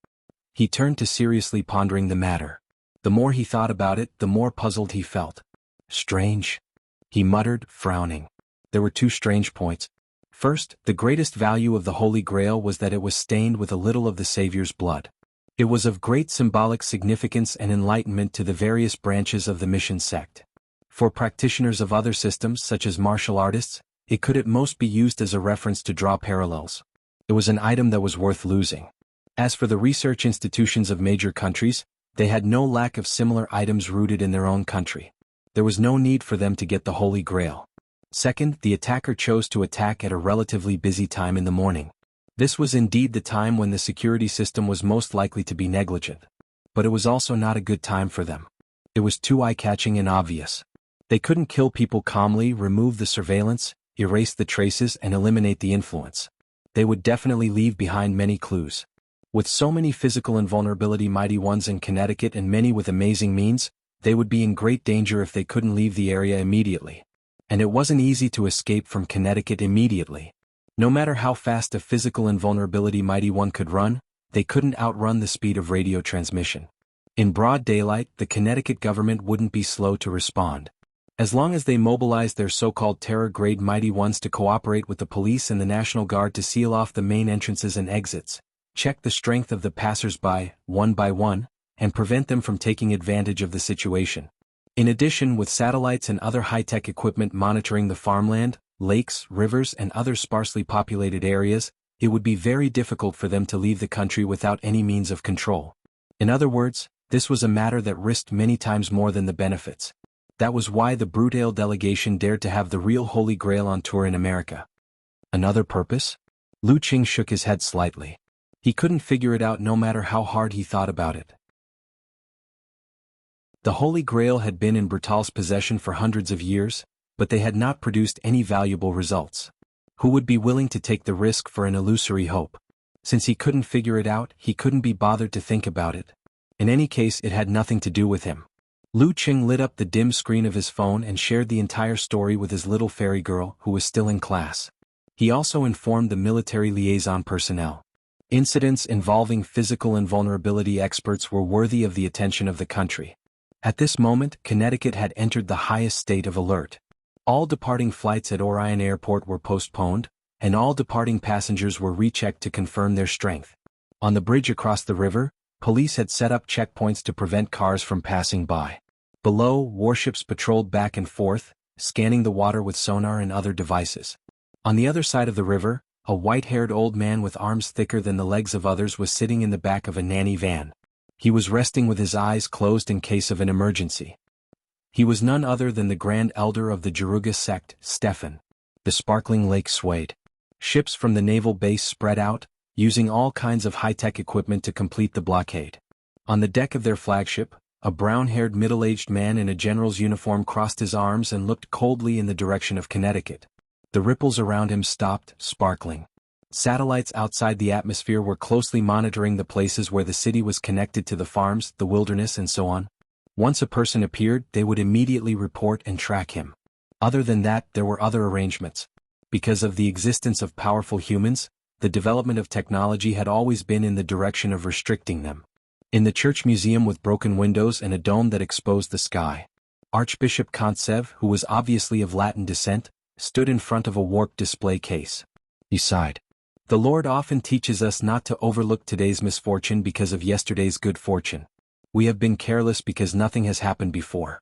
He turned to seriously pondering the matter. The more he thought about it, the more puzzled he felt. Strange. He muttered, frowning. There were 2 strange points. First, the greatest value of the Holy Grail was that it was stained with a little of the Savior's blood. It was of great symbolic significance and enlightenment to the various branches of the mission sect. For practitioners of other systems such as martial artists, it could at most be used as a reference to draw parallels. It was an item that was worth losing. As for the research institutions of major countries, they had no lack of similar items rooted in their own country. There was no need for them to get the Holy Grail. Second, the attacker chose to attack at a relatively busy time in the morning. This was indeed the time when the security system was most likely to be negligent. But it was also not a good time for them. It was too eye-catching and obvious. They couldn't kill people calmly, remove the surveillance, erase the traces, and eliminate the influence. They would definitely leave behind many clues. With so many physical invulnerability mighty ones in Connecticut and many with amazing means, they would be in great danger if they couldn't leave the area immediately. And it wasn't easy to escape from Connecticut immediately. No matter how fast a physical invulnerability mighty one could run, they couldn't outrun the speed of radio transmission. In broad daylight, the Connecticut government wouldn't be slow to respond. As long as they mobilized their so-called terror-grade mighty ones to cooperate with the police and the National Guard to seal off the main entrances and exits, check the strength of the passers-by, one by one, and prevent them from taking advantage of the situation. In addition, with satellites and other high-tech equipment monitoring the farmland, lakes, rivers, and other sparsely populated areas, it would be very difficult for them to leave the country without any means of control. In other words, this was a matter that risked many times more than the benefits. That was why the Brutal delegation dared to have the real Holy Grail on tour in America. Another purpose? Lu Qing shook his head slightly. He couldn't figure it out no matter how hard he thought about it. The Holy Grail had been in Brutal's possession for hundreds of years, but they had not produced any valuable results. Who would be willing to take the risk for an illusory hope? Since he couldn't figure it out, he couldn't be bothered to think about it. In any case, it had nothing to do with him. Lu Qing lit up the dim screen of his phone and shared the entire story with his little fairy girl, who was still in class. He also informed the military liaison personnel. Incidents involving physical invulnerability experts were worthy of the attention of the country. At this moment, Connecticut had entered the highest state of alert. All departing flights at Orion Airport were postponed, and all departing passengers were rechecked to confirm their strength. On the bridge across the river, police had set up checkpoints to prevent cars from passing by. Below, warships patrolled back and forth, scanning the water with sonar and other devices. On the other side of the river, a white-haired old man with arms thicker than the legs of others was sitting in the back of a nanny van. He was resting with his eyes closed in case of an emergency. He was none other than the Grand Elder of the Jaruga sect, Stefan. The sparkling lake swayed. Ships from the naval base spread out, using all kinds of high-tech equipment to complete the blockade. On the deck of their flagship, a brown-haired middle-aged man in a general's uniform crossed his arms and looked coldly in the direction of Connecticut. The ripples around him stopped, sparkling. Satellites outside the atmosphere were closely monitoring the places where the city was connected to the farms, the wilderness, and so on. Once a person appeared, they would immediately report and track him. Other than that, there were other arrangements. Because of the existence of powerful humans, the development of technology had always been in the direction of restricting them. In the church museum with broken windows and a dome that exposed the sky, Archbishop Kontsev, who was obviously of Latin descent, stood in front of a warped display case. He sighed. The Lord often teaches us not to overlook today's misfortune because of yesterday's good fortune. We have been careless because nothing has happened before.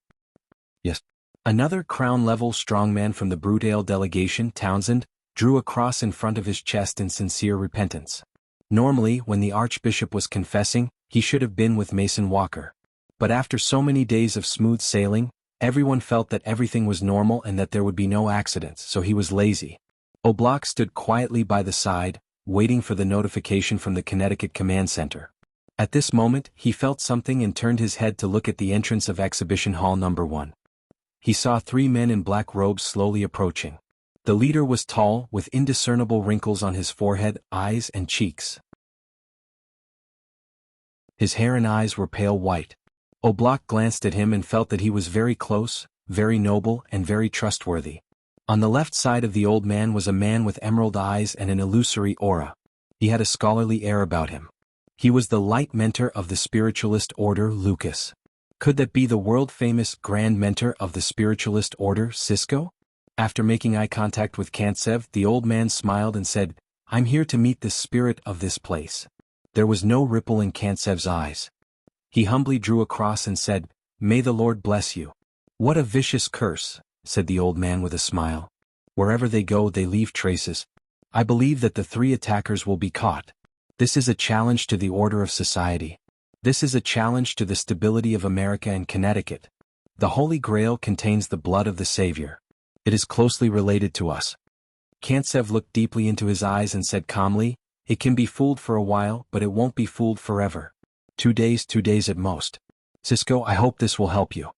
Yes. Another crown-level strongman from the Brookdale delegation, Townsend, drew a cross in front of his chest in sincere repentance. Normally, when the Archbishop was confessing, he should have been with Mason Walker. But after so many days of smooth sailing, everyone felt that everything was normal and that there would be no accidents, so he was lazy. Oblak stood quietly by the side, waiting for the notification from the Connecticut Command Center. At this moment, he felt something and turned his head to look at the entrance of Exhibition Hall Number 1. He saw 3 men in black robes slowly approaching. The leader was tall, with indiscernible wrinkles on his forehead, eyes, and cheeks. His hair and eyes were pale white. Oblak glanced at him and felt that he was very close, very noble, and very trustworthy. On the left side of the old man was a man with emerald eyes and an illusory aura. He had a scholarly air about him. He was the light mentor of the spiritualist order, Lucas. Could that be the world-famous grand mentor of the spiritualist order, Cisco? After making eye contact with Kantsev, the old man smiled and said, "I'm here to meet the spirit of this place." There was no ripple in Kantsev's eyes. He humbly drew a cross and said, "May the Lord bless you." "What a vicious curse," said the old man with a smile. "Wherever they go, they leave traces. I believe that the 3 attackers will be caught. This is a challenge to the order of society. This is a challenge to the stability of America and Connecticut. The Holy Grail contains the blood of the Savior. It is closely related to us." Kantsev looked deeply into his eyes and said calmly, "It can be fooled for a while, but it won't be fooled forever. 2 days at most. Cisco, I hope this will help you."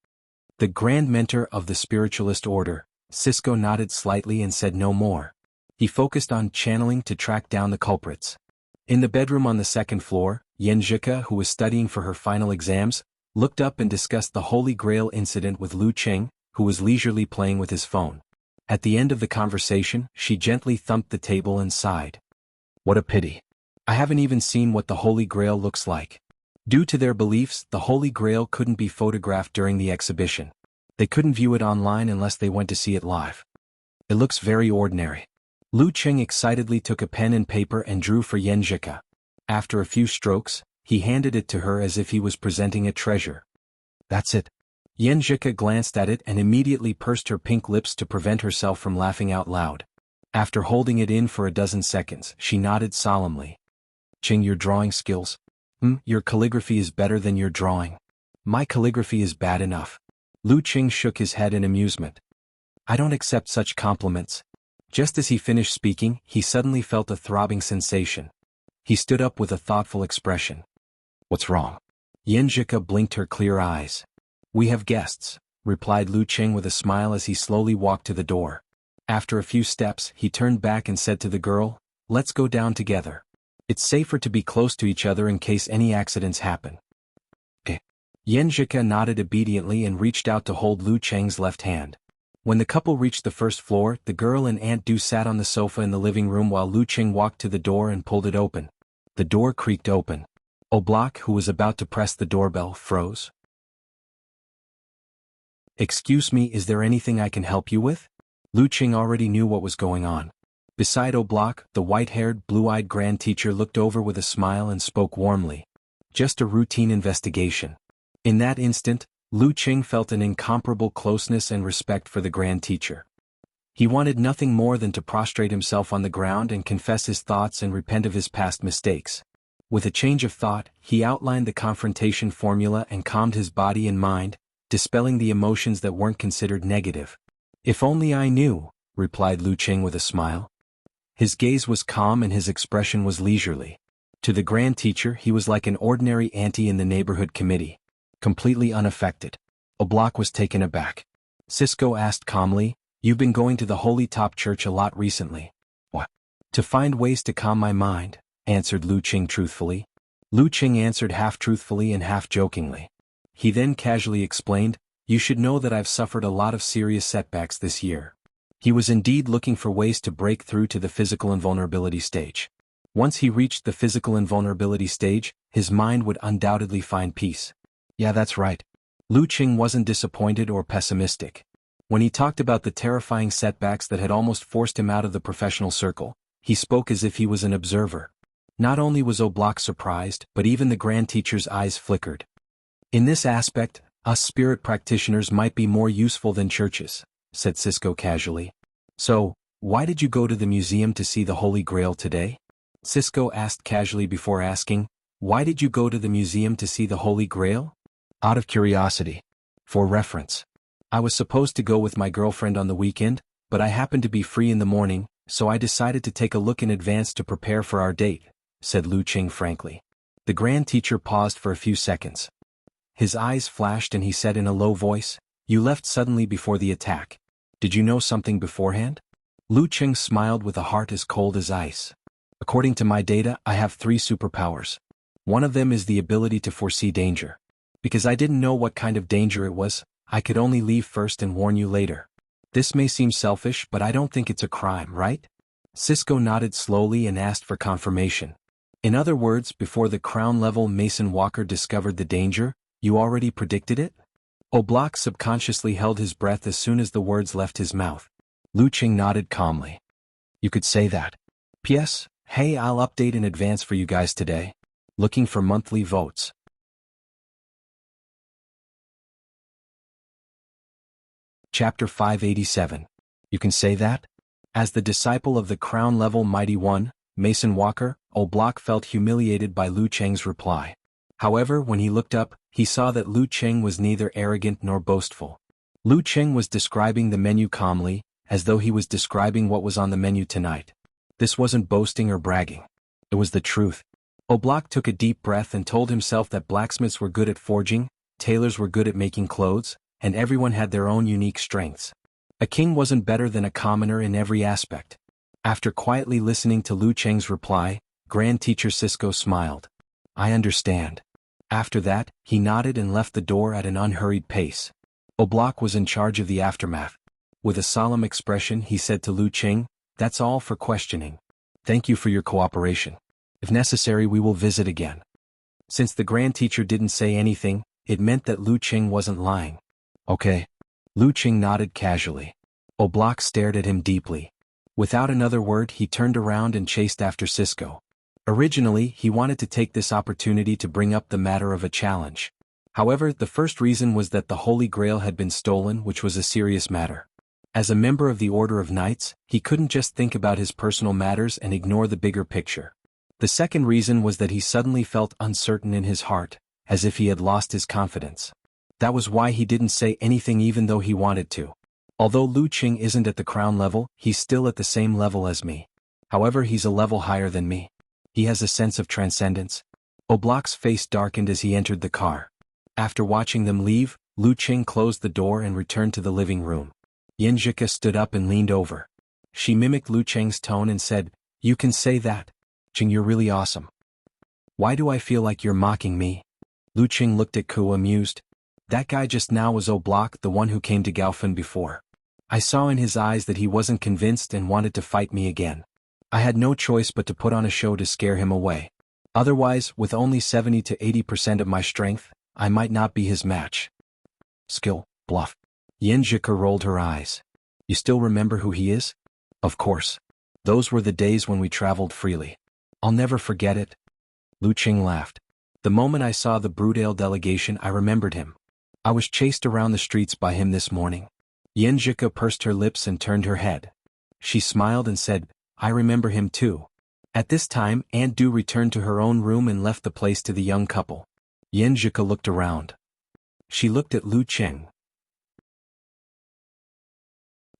The grand mentor of the spiritualist order, Cisco nodded slightly and said no more. He focused on channeling to track down the culprits. In the bedroom on the 2nd floor, Yenjika, who was studying for her final exams, looked up and discussed the Holy Grail incident with Lu Cheng, who was leisurely playing with his phone. At the end of the conversation, she gently thumped the table and sighed. "What a pity. I haven't even seen what the Holy Grail looks like." Due to their beliefs, the Holy Grail couldn't be photographed during the exhibition. They couldn't view it online unless they went to see it live. "It looks very ordinary." Lu Cheng excitedly took a pen and paper and drew for Yenjika. After a few strokes, he handed it to her as if he was presenting a treasure. "That's it." Yenjika glanced at it and immediately pursed her pink lips to prevent herself from laughing out loud. After holding it in for a dozen seconds, she nodded solemnly. "Cheng, your drawing skills? Your calligraphy is better than your drawing. My calligraphy is bad enough." Lu Cheng shook his head in amusement. "I don't accept such compliments." Just as he finished speaking, he suddenly felt a throbbing sensation. He stood up with a thoughtful expression. "What's wrong?" Yenjika blinked her clear eyes. "We have guests," replied Lu Cheng with a smile as he slowly walked to the door. After a few steps, he turned back and said to the girl, "Let's go down together. It's safer to be close to each other in case any accidents happen." Yenjika nodded obediently and reached out to hold Lu Cheng's left hand. When the couple reached the 1st floor, the girl and Aunt Du sat on the sofa in the living room while Lu Cheng walked to the door and pulled it open. The door creaked open. Oblak, who was about to press the doorbell, froze. "Excuse me, is there anything I can help you with?" Lu Cheng already knew what was going on. Beside Oblak, the white-haired, blue-eyed grand teacher looked over with a smile and spoke warmly. "Just a routine investigation." In that instant, Lu Cheng felt an incomparable closeness and respect for the grand teacher. He wanted nothing more than to prostrate himself on the ground and confess his thoughts and repent of his past mistakes. With a change of thought, he outlined the confrontation formula and calmed his body and mind, dispelling the emotions that weren't considered negative. "If only I knew," replied Lu Cheng with a smile. His gaze was calm and his expression was leisurely. To the grand teacher he was like an ordinary auntie in the neighborhood committee, completely unaffected. Oblak was taken aback. Cisco asked calmly, "You've been going to the Holy Top Church a lot recently." "What?" "To find ways to calm my mind," answered Lu Qing truthfully. Lu Qing answered half truthfully and half jokingly. He then casually explained, "You should know that I've suffered a lot of serious setbacks this year." He was indeed looking for ways to break through to the physical invulnerability stage. Once he reached the physical invulnerability stage, his mind would undoubtedly find peace. Yeah, that's right. Lu Qing wasn't disappointed or pessimistic. When he talked about the terrifying setbacks that had almost forced him out of the professional circle, he spoke as if he was an observer. Not only was Oblak surprised, but even the grand teacher's eyes flickered. "In this aspect, us spirit practitioners might be more useful than churches," said Cisco casually. "So, why did you go to the museum to see the Holy Grail today?" Cisco asked casually before asking, "Why did you go to the museum to see the Holy Grail?" "Out of curiosity. For reference. I was supposed to go with my girlfriend on the weekend, but I happened to be free in the morning, so I decided to take a look in advance to prepare for our date," said Lu Qing frankly. The grand teacher paused for a few seconds. His eyes flashed and he said in a low voice, "You left suddenly before the attack. Did you know something beforehand?" Lu Qing smiled with a heart as cold as ice. "According to my data, I have 3 superpowers. One of them is the ability to foresee danger. Because I didn't know what kind of danger it was, I could only leave first and warn you later. This may seem selfish, but I don't think it's a crime, right?" Cisco nodded slowly and asked for confirmation. "In other words, before the crown-level Mason Walker discovered the danger, you already predicted it?" Oblak subconsciously held his breath as soon as the words left his mouth. Lu Qing nodded calmly. "You could say that. P.S. Hey, I'll update in advance for you guys today. Looking for monthly votes." Chapter 587. You can say that? As the disciple of the crown-level Mighty One, Mason Walker, Oblak felt humiliated by Lu Cheng's reply. However, when he looked up, he saw that Lu Cheng was neither arrogant nor boastful. Lu Cheng was describing the menu calmly, as though he was describing what was on the menu tonight. This wasn't boasting or bragging. It was the truth. Oblak took a deep breath and told himself that blacksmiths were good at forging, tailors were good at making clothes, and everyone had their own unique strengths. A king wasn't better than a commoner in every aspect. After quietly listening to Lu Cheng's reply, Grand Teacher Cisco smiled. "I understand." After that, he nodded and left the door at an unhurried pace. Oblak was in charge of the aftermath. With a solemn expression he said to Lu Cheng, "That's all for questioning. Thank you for your cooperation. If necessary we will visit again." Since the Grand Teacher didn't say anything, it meant that Lu Cheng wasn't lying. "Okay." Lu Cheng nodded casually. Oblak stared at him deeply. Without another word he turned around and chased after Cisco. Originally, he wanted to take this opportunity to bring up the matter of a challenge. However, the first reason was that the Holy Grail had been stolen, which was a serious matter. As a member of the Order of Knights, he couldn't just think about his personal matters and ignore the bigger picture. The second reason was that he suddenly felt uncertain in his heart, as if he had lost his confidence. That was why he didn't say anything even though he wanted to. Although Lu Qing isn't at the crown level, he's still at the same level as me. However, he's a level higher than me. He has a sense of transcendence. Oblak's face darkened as he entered the car. After watching them leave, Lu Qing closed the door and returned to the living room. Yanjika stood up and leaned over. She mimicked Lu Cheng's tone and said, "You can say that. Qing, you're really awesome." "Why do I feel like you're mocking me?" Lu Qing looked at Ku amused. "That guy just now was Oblak, the one who came to Gaofan before. I saw in his eyes that he wasn't convinced and wanted to fight me again. I had no choice but to put on a show to scare him away. Otherwise, with only 70 to 80% of my strength, I might not be his match." "Skill, bluff." Yanjika rolled her eyes. "You still remember who he is?" "Of course. Those were the days when we traveled freely. I'll never forget it." Lu Qing laughed. "The moment I saw the Brudale delegation I remembered him. I was chased around the streets by him this morning." Yanjika pursed her lips and turned her head. She smiled and said, "I remember him too." At this time, Aunt Du returned to her own room and left the place to the young couple. Yanjika looked around. She looked at Lu Qing.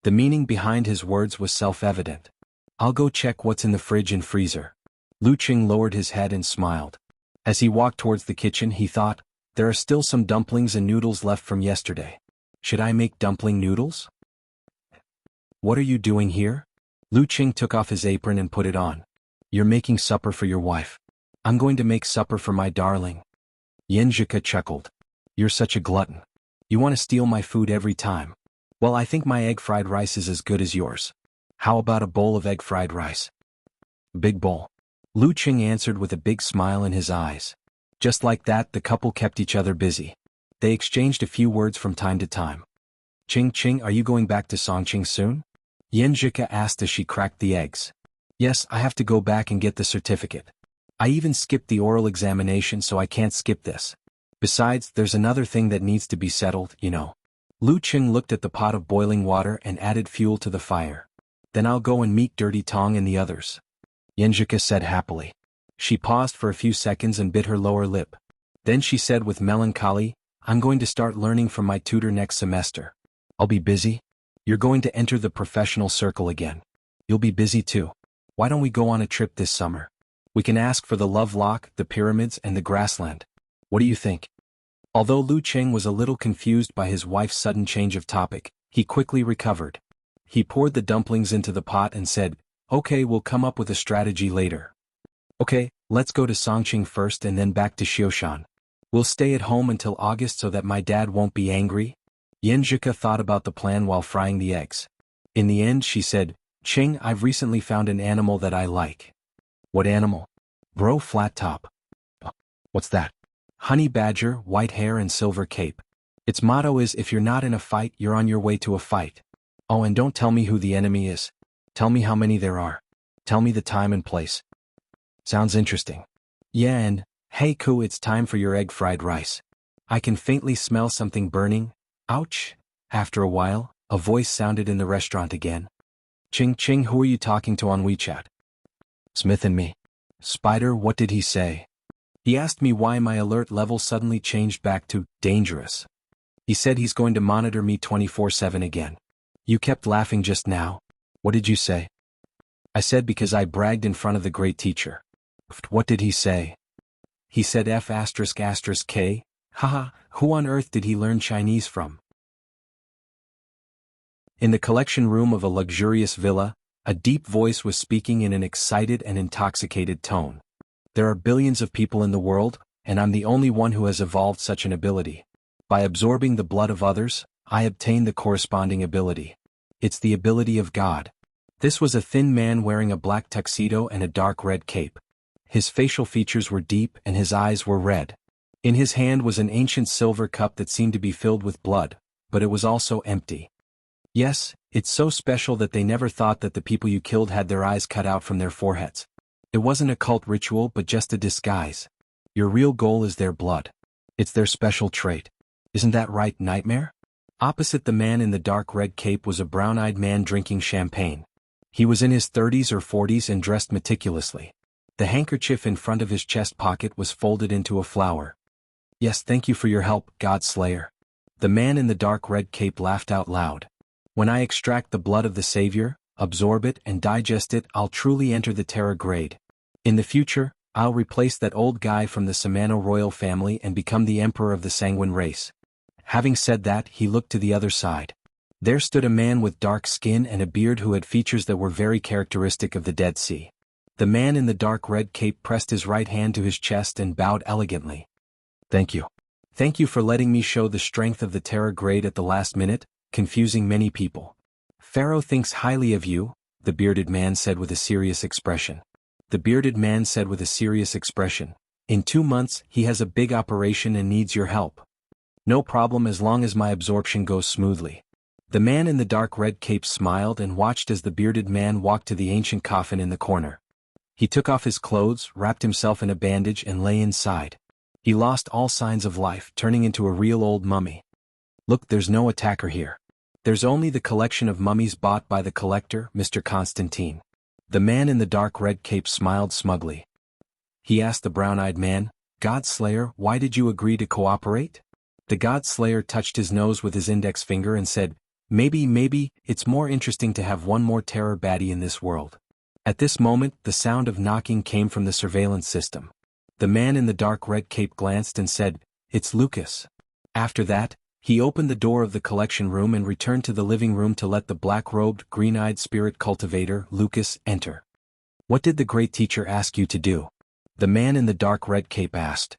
The meaning behind his words was self-evident. "I'll go check what's in the fridge and freezer." Lu Qing lowered his head and smiled. As he walked towards the kitchen he thought, there are still some dumplings and noodles left from yesterday. Should I make dumpling noodles? What are you doing here? Lu Qing took off his apron and put it on. You're making supper for your wife. I'm going to make supper for my darling. Yan Zhika chuckled. You're such a glutton. You want to steal my food every time. Well, I think my egg fried rice is as good as yours. How about a bowl of egg fried rice? Big bowl. Lu Qing answered with a big smile in his eyes. Just like that, the couple kept each other busy. They exchanged a few words from time to time. Qing, are you going back to Songqing soon? Yan Zhika asked as she cracked the eggs. Yes, I have to go back and get the certificate. I even skipped the oral examination, so I can't skip this. Besides, there's another thing that needs to be settled, you know. Lu Qing looked at the pot of boiling water and added fuel to the fire. Then I'll go and meet Dirty Tong and the others. Yan Zhika said happily. She paused for a few seconds and bit her lower lip. Then she said with melancholy, I'm going to start learning from my tutor next semester. I'll be busy. You're going to enter the professional circle again. You'll be busy too. Why don't we go on a trip this summer? We can ask for the Love Lock, the pyramids and the grassland. What do you think? Although Lu Qing was a little confused by his wife's sudden change of topic, he quickly recovered. He poured the dumplings into the pot and said, Okay, we'll come up with a strategy later. Okay, let's go to Songqing first and then back to Xioshan. We'll stay at home until August so that my dad won't be angry. Yan Zhika thought about the plan while frying the eggs. In the end she said, Qing, I've recently found an animal that I like. What animal? Bro Flat Top. What's that? Honey badger, white hair and silver cape. Its motto is if you're not in a fight, you're on your way to a fight. Oh, and don't tell me who the enemy is. Tell me how many there are. Tell me the time and place. Sounds interesting. Yeah, and, hey Ku, it's time for your egg fried rice. I can faintly smell something burning. Ouch. After a while, a voice sounded in the restaurant again. Qing, who are you talking to on WeChat? Smith and me. Spider, what did he say? He asked me why my alert level suddenly changed back to dangerous. He said he's going to monitor me 24/7 again. You kept laughing just now. What did you say? I said because I bragged in front of the great teacher. What did he say? He said F***K. Haha, who on earth did he learn Chinese from? In the collection room of a luxurious villa, a deep voice was speaking in an excited and intoxicated tone. There are billions of people in the world, and I'm the only one who has evolved such an ability. By absorbing the blood of others, I obtain the corresponding ability. It's the ability of God. This was a thin man wearing a black tuxedo and a dark red cape. His facial features were deep and his eyes were red. In his hand was an ancient silver cup that seemed to be filled with blood, but it was also empty. Yes, it's so special that they never thought that the people you killed had their eyes cut out from their foreheads. It wasn't a cult ritual but just a disguise. Your real goal is their blood. It's their special trait. Isn't that right, Nightmare? Opposite the man in the dark red cape was a brown-eyed man drinking champagne. He was in his 30s or 40s and dressed meticulously. The handkerchief in front of his chest pocket was folded into a flower. Yes, thank you for your help, God Slayer. The man in the dark red cape laughed out loud. When I extract the blood of the Savior, absorb it and digest it, I'll truly enter the Terra grade. In the future, I'll replace that old guy from the Samano royal family and become the emperor of the Sanguine race. Having said that, he looked to the other side. There stood a man with dark skin and a beard who had features that were very characteristic of the Dead Sea. The man in the dark red cape pressed his right hand to his chest and bowed elegantly. Thank you. Thank you for letting me show the strength of the Terra grade at the last minute, confusing many people. Pharaoh thinks highly of you, the bearded man said with a serious expression. The bearded man said with a serious expression. In 2 months, he has a big operation and needs your help. No problem as long as my absorption goes smoothly. The man in the dark red cape smiled and watched as the bearded man walked to the ancient coffin in the corner. He took off his clothes, wrapped himself in a bandage and lay inside. He lost all signs of life, turning into a real old mummy. Look, there's no attacker here. There's only the collection of mummies bought by the collector, Mr. Constantine. The man in the dark red cape smiled smugly. He asked the brown-eyed man, God Slayer, why did you agree to cooperate? The God Slayer touched his nose with his index finger and said, Maybe, it's more interesting to have one more terror baddie in this world. At this moment, the sound of knocking came from the surveillance system. The man in the dark red cape glanced and said, "It's Lucas." After that, he opened the door of the collection room and returned to the living room to let the black-robed, green-eyed spirit cultivator, Lucas, enter. "What did the great teacher ask you to do?" the man in the dark red cape asked.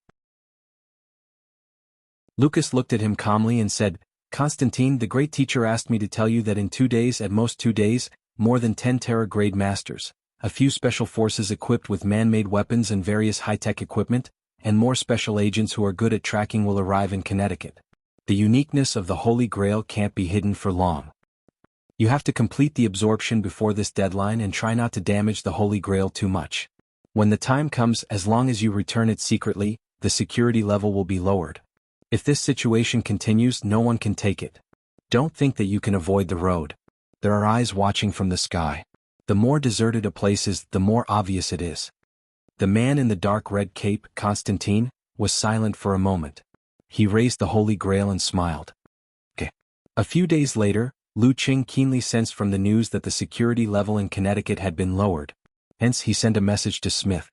Lucas looked at him calmly and said, "Constantine, the great teacher asked me to tell you that in 2 days, at most 2 days, more than 10 Terra-grade masters, a few special forces equipped with man-made weapons and various high-tech equipment, and more special agents who are good at tracking will arrive in Connecticut. The uniqueness of the Holy Grail can't be hidden for long. You have to complete the absorption before this deadline and try not to damage the Holy Grail too much. When the time comes, as long as you return it secretly, the security level will be lowered. If this situation continues, no one can take it. Don't think that you can avoid the road. There are eyes watching from the sky. The more deserted a place is, the more obvious it is." The man in the dark red cape, Constantine, was silent for a moment. He raised the Holy Grail and smiled. "Okay." A few days later, Lu Qing keenly sensed from the news that the security level in Connecticut had been lowered. Hence he sent a message to Smith.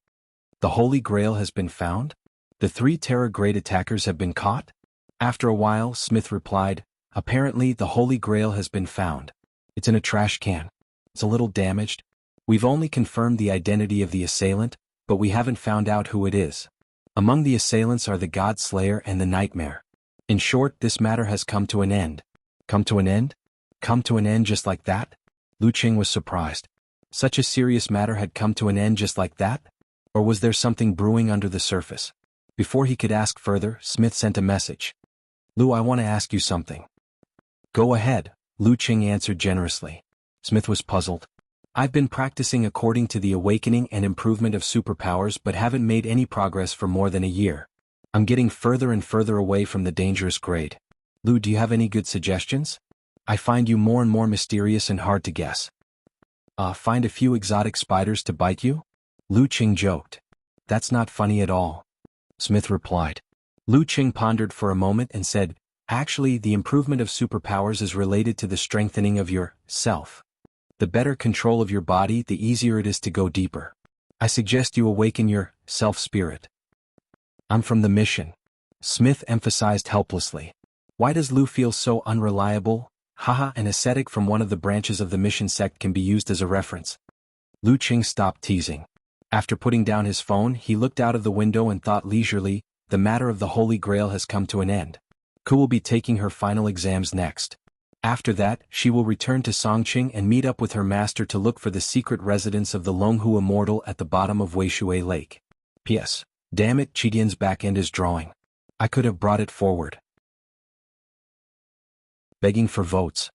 "The Holy Grail has been found? The 3 Terra-grade attackers have been caught?" After a while, Smith replied, "Apparently the Holy Grail has been found. It's in a trash can. It's a little damaged. We've only confirmed the identity of the assailant, but we haven't found out who it is. Among the assailants are the God Slayer and the Nightmare. In short, this matter has come to an end." "Come to an end? Come to an end just like that?" Lu Qing was surprised. Such a serious matter had come to an end just like that? Or was there something brewing under the surface? Before he could ask further, Smith sent a message. "Lu, I want to ask you something." "Go ahead," Lu Qing answered generously. Smith was puzzled. "I've been practicing according to the awakening and improvement of superpowers but haven't made any progress for more than a year. I'm getting further and further away from the dangerous grade. Lu, do you have any good suggestions? I find you more and more mysterious and hard to guess." Find a few exotic spiders to bite you?" Lu Qing joked. "That's not funny at all," Smith replied. Lu Qing pondered for a moment and said, "Actually, the improvement of superpowers is related to the strengthening of your self. The better control of your body, the easier it is to go deeper. I suggest you awaken your self-spirit." "I'm from the mission," Smith emphasized helplessly. "Why does Lu feel so unreliable?" "Haha, an ascetic from one of the branches of the mission sect can be used as a reference." Lu Qing stopped teasing. After putting down his phone, he looked out of the window and thought leisurely, "The matter of the Holy Grail has come to an end. Ku will be taking her final exams next. After that, she will return to Songqing and meet up with her master to look for the secret residence of the Longhu Immortal at the bottom of Weishui Lake. P.S. Damn it, Chidian's back end is drawing. I could have brought it forward." Begging for votes.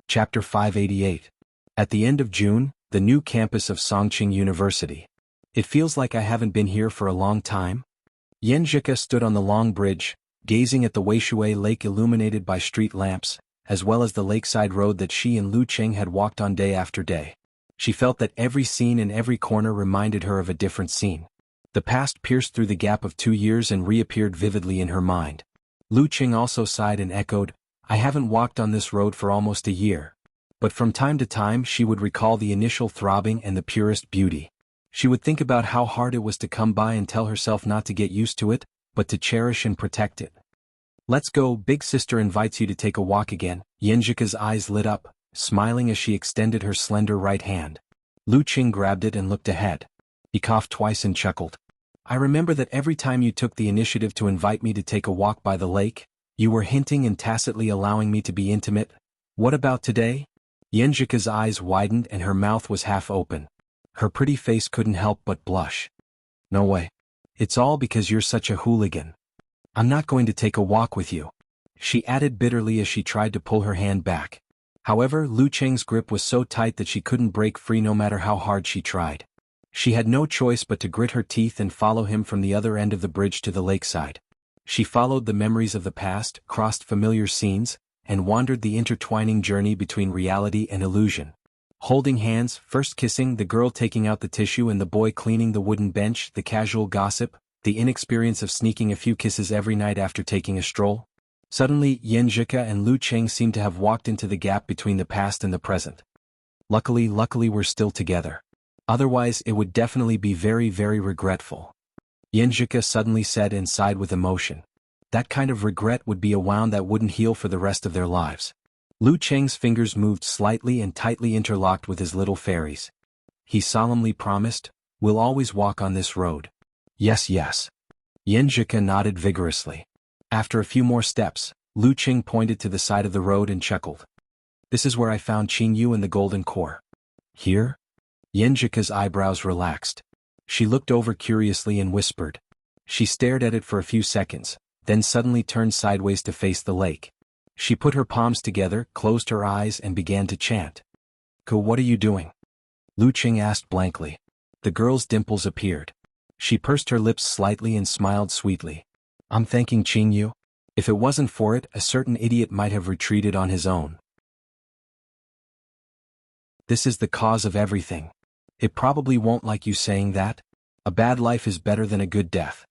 Chapter 588. At the end of June, the new campus of Songqing University. "It feels like I haven't been here for a long time." Yan Zhika stood on the long bridge, gazing at the Weishui Lake illuminated by street lamps, as well as the lakeside road that she and Lu Qing had walked on day after day. She felt that every scene in every corner reminded her of a different scene. The past pierced through the gap of 2 years and reappeared vividly in her mind. Lu Qing also sighed and echoed, "I haven't walked on this road for almost a year." But from time to time she would recall the initial throbbing and the purest beauty. She would think about how hard it was to come by and tell herself not to get used to it, but to cherish and protect it. "Let's go, big sister invites you to take a walk again." Yenjika's eyes lit up, smiling as she extended her slender right hand. Lu Qing grabbed it and looked ahead. He coughed twice and chuckled. "I remember that every time you took the initiative to invite me to take a walk by the lake, you were hinting and tacitly allowing me to be intimate. What about today?" Yenjika's eyes widened and her mouth was half open. Her pretty face couldn't help but blush. "No way. It's all because you're such a hooligan. I'm not going to take a walk with you," she added bitterly as she tried to pull her hand back. However, Lu Qing's grip was so tight that she couldn't break free no matter how hard she tried. She had no choice but to grit her teeth and follow him from the other end of the bridge to the lakeside. She followed the memories of the past, crossed familiar scenes, and wandered the intertwining journey between reality and illusion. Holding hands, first kissing, the girl taking out the tissue and the boy cleaning the wooden bench, the casual gossip, the inexperience of sneaking a few kisses every night after taking a stroll. Suddenly, Yan Zhika and Lu Cheng seemed to have walked into the gap between the past and the present. Luckily we're still together. Otherwise it would definitely be very, very regretful. Yan Zhika suddenly said and sighed with emotion. That kind of regret would be a wound that wouldn't heal for the rest of their lives. Lu Cheng's fingers moved slightly and tightly interlocked with his little fairies. He solemnly promised, "We'll always walk on this road." Yes, yes. Yan Zhika nodded vigorously. After a few more steps, Lu Cheng pointed to the side of the road and chuckled. "This is where I found Qing Yu and the golden core." Here? Yan Zhika's eyebrows relaxed. She looked over curiously and whispered. She stared at it for a few seconds, then suddenly turned sideways to face the lake. She put her palms together, closed her eyes and began to chant. What are you doing?" Lu Cheng asked blankly. The girl's dimples appeared. She pursed her lips slightly and smiled sweetly. "I'm thanking Qing Yu. If it wasn't for it, a certain idiot might have retreated on his own. This is the cause of everything. It probably won't like you saying that. A bad life is better than a good death."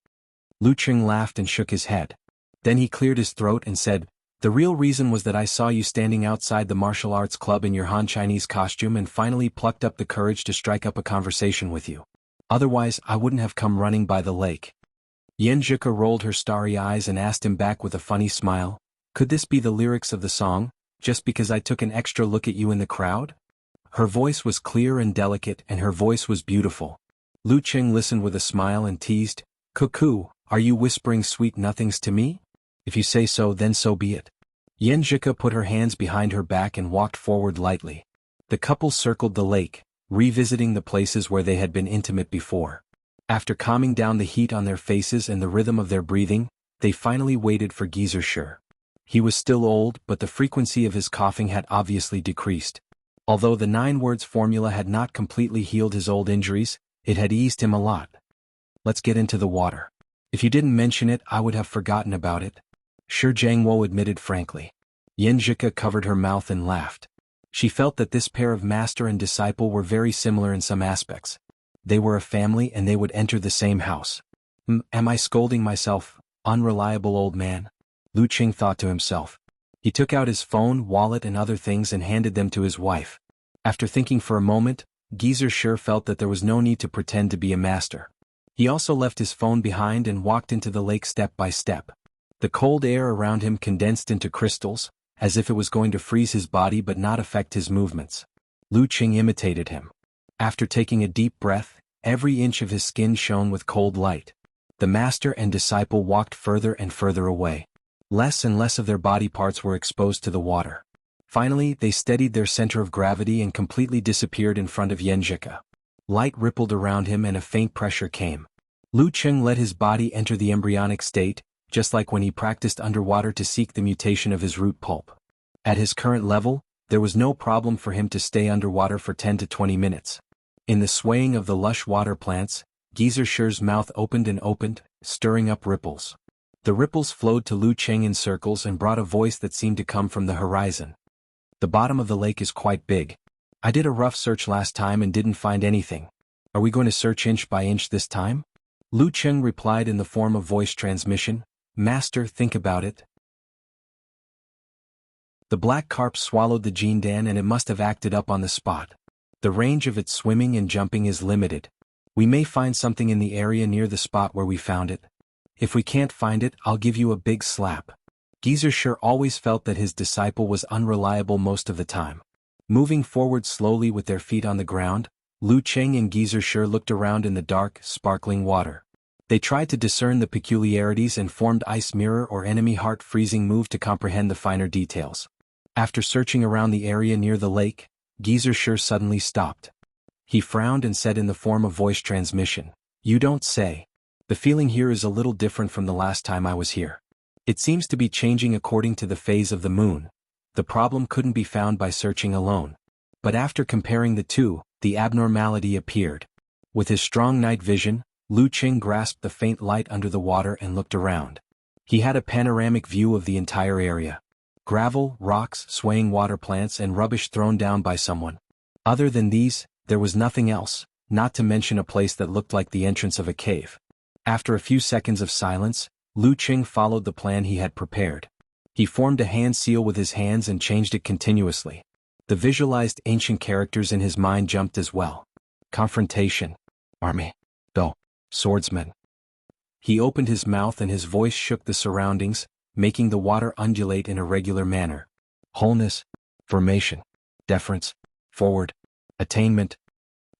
Lu Cheng laughed and shook his head. Then he cleared his throat and said, "The real reason was that I saw you standing outside the martial arts club in your Han Chinese costume and finally plucked up the courage to strike up a conversation with you. Otherwise I wouldn't have come running by the lake." Yan Zhika rolled her starry eyes and asked him back with a funny smile, "Could this be the lyrics of the song, just because I took an extra look at you in the crowd?" Her voice was clear and delicate and her voice was beautiful. Lu Cheng listened with a smile and teased, "Cuckoo, are you whispering sweet nothings to me? If you say so, then so be it." Yan Zhika put her hands behind her back and walked forward lightly. The couple circled the lake, revisiting the places where they had been intimate before. After calming down the heat on their faces and the rhythm of their breathing, they finally waited for Geezer Sure. He was still old, but the frequency of his coughing had obviously decreased. Although the 9 words formula had not completely healed his old injuries, it had eased him a lot. "Let's get into the water. If you didn't mention it, I would have forgotten about it." Shi Jiangwo admitted frankly. Yan Zhika covered her mouth and laughed. She felt that this pair of master and disciple were very similar in some aspects. They were a family and they would enter the same house. Am I scolding myself, unreliable old man? Lu Cheng thought to himself. He took out his phone, wallet and other things and handed them to his wife. After thinking for a moment, Geezer Sure felt that there was no need to pretend to be a master. He also left his phone behind and walked into the lake step by step. The cold air around him condensed into crystals, as if it was going to freeze his body but not affect his movements. Lu Cheng imitated him. After taking a deep breath, every inch of his skin shone with cold light. The master and disciple walked further and further away. Less and less of their body parts were exposed to the water. Finally, they steadied their center of gravity and completely disappeared in front of Yan Zhika. Light rippled around him and a faint pressure came. Lu Cheng let his body enter the embryonic state, just like when he practiced underwater to seek the mutation of his root pulp. At his current level, there was no problem for him to stay underwater for 10 to 20 minutes. In the swaying of the lush water plants, Geezer Sure's mouth opened and opened, stirring up ripples. The ripples flowed to Lu Cheng in circles and brought a voice that seemed to come from the horizon. "The bottom of the lake is quite big. I did a rough search last time and didn't find anything. Are we going to search inch by inch this time?" Lu Cheng replied in the form of voice transmission, "Master, think about it." The black carp swallowed the Jindan and it must have acted up on the spot. The range of its swimming and jumping is limited. We may find something in the area near the spot where we found it. If we can't find it, I'll give you a big slap. Geezer Sure always felt that his disciple was unreliable most of the time. Moving forward slowly with their feet on the ground, Lu Cheng and Geezer Sure looked around in the dark, sparkling water. They tried to discern the peculiarities and formed ice mirror or enemy heart freezing move to comprehend the finer details. After searching around the area near the lake, Geezer Sure suddenly stopped. He frowned and said in the form of voice transmission, "You don't say. The feeling here is a little different from the last time I was here. It seems to be changing according to the phase of the moon. The problem couldn't be found by searching alone. But after comparing the two, the abnormality appeared." With his strong night vision, Lu Cheng grasped the faint light under the water and looked around. He had a panoramic view of the entire area. Gravel, rocks, swaying water plants and rubbish thrown down by someone. Other than these, there was nothing else, not to mention a place that looked like the entrance of a cave. After a few seconds of silence, Lu Cheng followed the plan he had prepared. He formed a hand seal with his hands and changed it continuously. The visualized ancient characters in his mind jumped as well. Confrontation. Army. Bow. Swordsman. He opened his mouth and his voice shook the surroundings, making the water undulate in a regular manner. Wholeness. Formation. Deference. Forward. Attainment.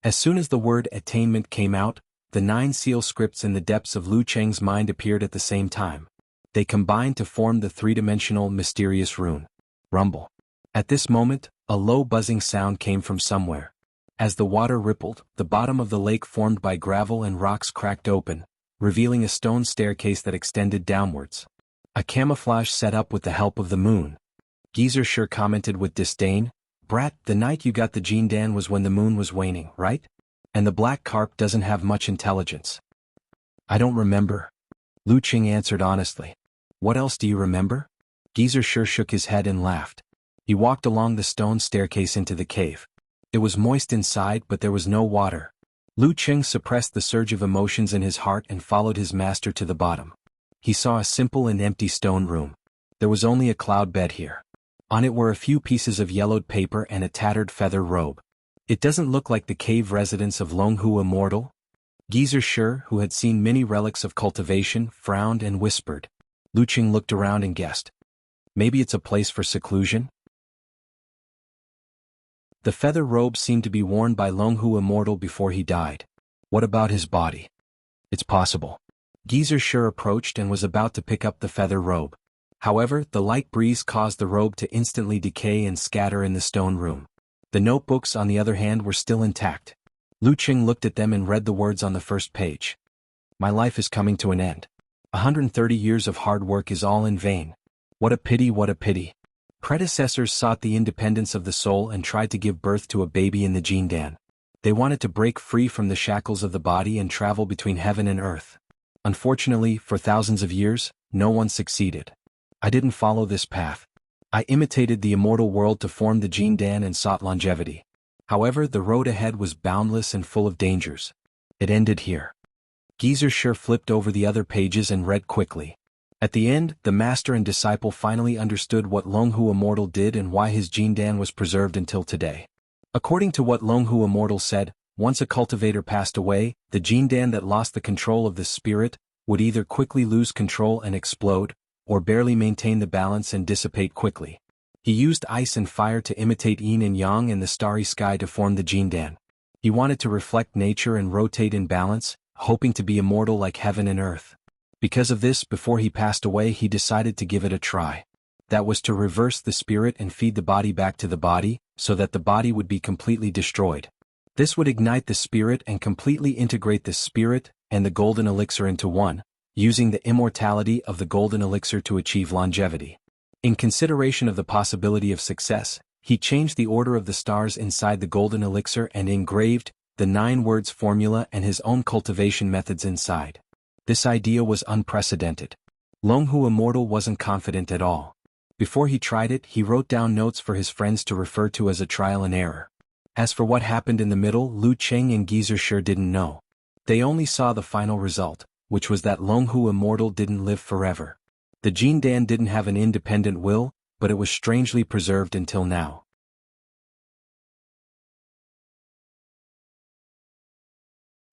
As soon as the word attainment came out, the 9 seal scripts in the depths of Lu Cheng's mind appeared at the same time. They combined to form the 3-dimensional mysterious rune. Rumble. At this moment, a low buzzing sound came from somewhere. As the water rippled, the bottom of the lake formed by gravel and rocks cracked open, revealing a stone staircase that extended downwards. A camouflage set up with the help of the moon. Geezer sure commented with disdain, "Brat, the night you got the Jindan was when the moon was waning, right? And the black carp doesn't have much intelligence." "I don't remember." Lu Cheng answered honestly. "What else do you remember?" Geezer sure shook his head and laughed. He walked along the stone staircase into the cave. It was moist inside but there was no water. Lu Cheng suppressed the surge of emotions in his heart and followed his master to the bottom. He saw a simple and empty stone room. There was only a cloud bed here. On it were a few pieces of yellowed paper and a tattered feather robe. "It doesn't look like the cave residence of Long Hu Immortal?" Geezer Sure, who had seen many relics of cultivation, frowned and whispered. Lu Cheng looked around and guessed. "Maybe it's a place for seclusion?" The feather robe seemed to be worn by Long Hu Immortal before he died. "What about his body?" "It's possible." Geezer Sure approached and was about to pick up the feather robe. However, the light breeze caused the robe to instantly decay and scatter in the stone room. The notebooks, on the other hand, were still intact. Lu Cheng looked at them and read the words on the first page. "My life is coming to an end. 130 years of hard work is all in vain. What a pity, what a pity. Predecessors sought the independence of the soul and tried to give birth to a baby in the Jindan. They wanted to break free from the shackles of the body and travel between heaven and earth. Unfortunately, for thousands of years, no one succeeded. I didn't follow this path. I imitated the immortal world to form the Jindan and sought longevity. However, the road ahead was boundless and full of dangers. It ended here." Geezer Sure flipped over the other pages and read quickly. At the end, the master and disciple finally understood what Long Hu Immortal did and why his Jindan was preserved until today. According to what Long Hu Immortal said, once a cultivator passed away, the Jindan that lost the control of the spirit would either quickly lose control and explode, or barely maintain the balance and dissipate quickly. He used ice and fire to imitate yin and yang and the starry sky to form the Jindan. He wanted to reflect nature and rotate in balance, hoping to be immortal like heaven and earth. Because of this, before he passed away, he decided to give it a try. That was to reverse the spirit and feed the body back to the body, so that the body would be completely destroyed. This would ignite the spirit and completely integrate the spirit and the golden elixir into one, using the immortality of the golden elixir to achieve longevity. In consideration of the possibility of success, he changed the order of the stars inside the golden elixir and engraved the 9 words formula and his own cultivation methods inside. This idea was unprecedented. Long Hu Immortal wasn't confident at all. Before he tried it, he wrote down notes for his friends to refer to as a trial and error. As for what happened in the middle, Lu Cheng and Geezer sure didn't know. They only saw the final result, which was that Long Hu Immortal didn't live forever. The Jindan didn't have an independent will, but it was strangely preserved until now.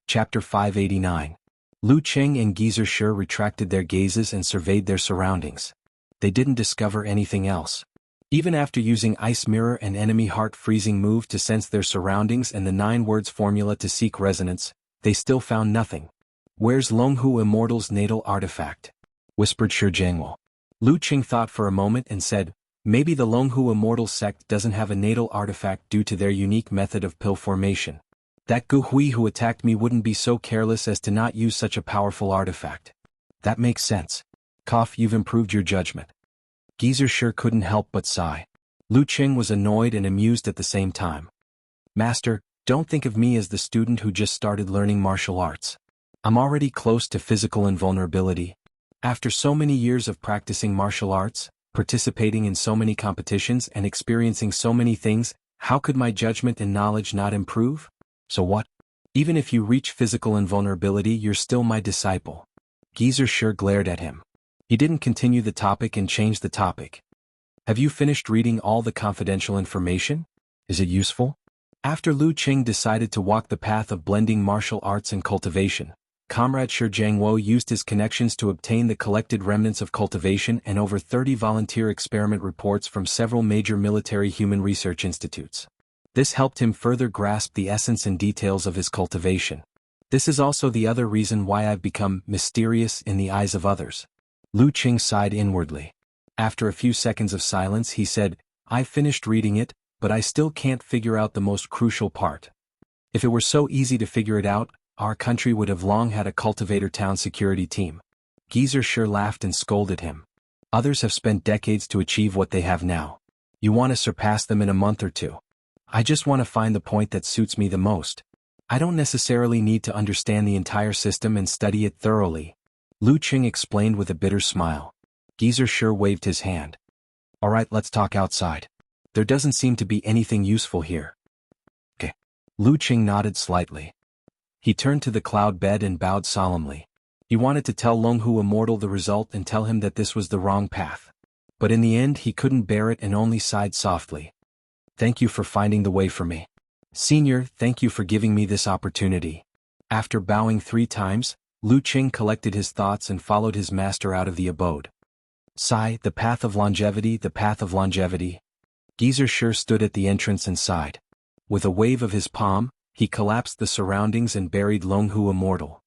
Chapter 589. Lu Cheng and Geezer Sure retracted their gazes and surveyed their surroundings. They didn't discover anything else. Even after using Ice Mirror and Enemy Heart Freezing move to sense their surroundings and the 9 words formula to seek resonance, they still found nothing. "Where's Long Hu Immortal's natal artifact?" whispered Shi Jiangwo. Lu Cheng thought for a moment and said, "Maybe the Long Hu Immortal sect doesn't have a natal artifact due to their unique method of pill formation. That Gu Hui who attacked me wouldn't be so careless as to not use such a powerful artifact. That makes sense. Cough, you've improved your judgment." Geezer sure couldn't help but sigh. Lu Cheng was annoyed and amused at the same time. "Master, don't think of me as the student who just started learning martial arts. I'm already close to physical invulnerability. After so many years of practicing martial arts, participating in so many competitions and experiencing so many things, how could my judgment and knowledge not improve? So what? Even if you reach physical invulnerability, you're still my disciple." Geezer sure glared at him. He didn't continue the topic and change the topic. Have you finished reading all the confidential information? Is it useful? After Lu Qing decided to walk the path of blending martial arts and cultivation, Comrade Shi Jiangwo used his connections to obtain the collected remnants of cultivation and over 30 volunteer experiment reports from several major military human research institutes. This helped him further grasp the essence and details of his cultivation. This is also the other reason why I've become mysterious in the eyes of others. Lu Qing sighed inwardly. After a few seconds of silence he said, I've finished reading it, but I still can't figure out the most crucial part. If it were so easy to figure it out, our country would have long had a cultivator town security team. Geezer sure laughed and scolded him. Others have spent decades to achieve what they have now. You want to surpass them in a month or two. I just want to find the point that suits me the most. I don't necessarily need to understand the entire system and study it thoroughly. Lu Qing explained with a bitter smile. Geezer sure waved his hand. All right, let's talk outside. There doesn't seem to be anything useful here. Okay. Lu Qing nodded slightly. He turned to the cloud bed and bowed solemnly. He wanted to tell Longhu Immortal the result and tell him that this was the wrong path. But in the end he couldn't bear it and only sighed softly. Thank you for finding the way for me. Senior, thank you for giving me this opportunity. After bowing 3 times, Lu Qing collected his thoughts and followed his master out of the abode. Sigh, the path of longevity, the path of longevity. Geezer sure stood at the entrance and sighed. With a wave of his palm, he collapsed the surroundings and buried Longhu Immortal.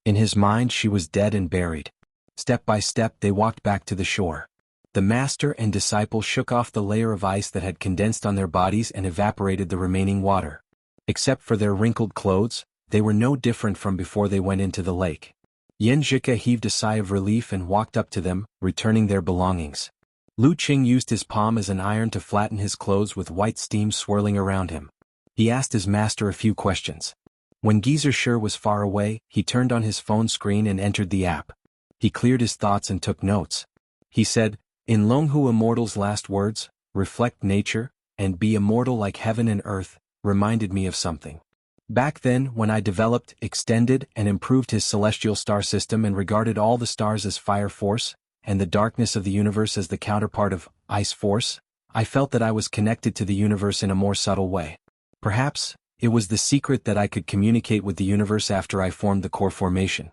In his mind she was dead and buried. Step by step they walked back to the shore. The master and disciple shook off the layer of ice that had condensed on their bodies and evaporated the remaining water. Except for their wrinkled clothes, they were no different from before they went into the lake. Yan Zhika heaved a sigh of relief and walked up to them, returning their belongings. Lu Qing used his palm as an iron to flatten his clothes with white steam swirling around him. He asked his master a few questions. When Geezer sure was far away, he turned on his phone screen and entered the app. He cleared his thoughts and took notes. He said, in Longhu Immortal's last words, reflect nature, and be immortal like heaven and earth, reminded me of something. Back then, when I developed, extended, and improved his celestial star system and regarded all the stars as fire force, and the darkness of the universe as the counterpart of ice force, I felt that I was connected to the universe in a more subtle way. Perhaps, it was the secret that I could communicate with the universe after I formed the core formation.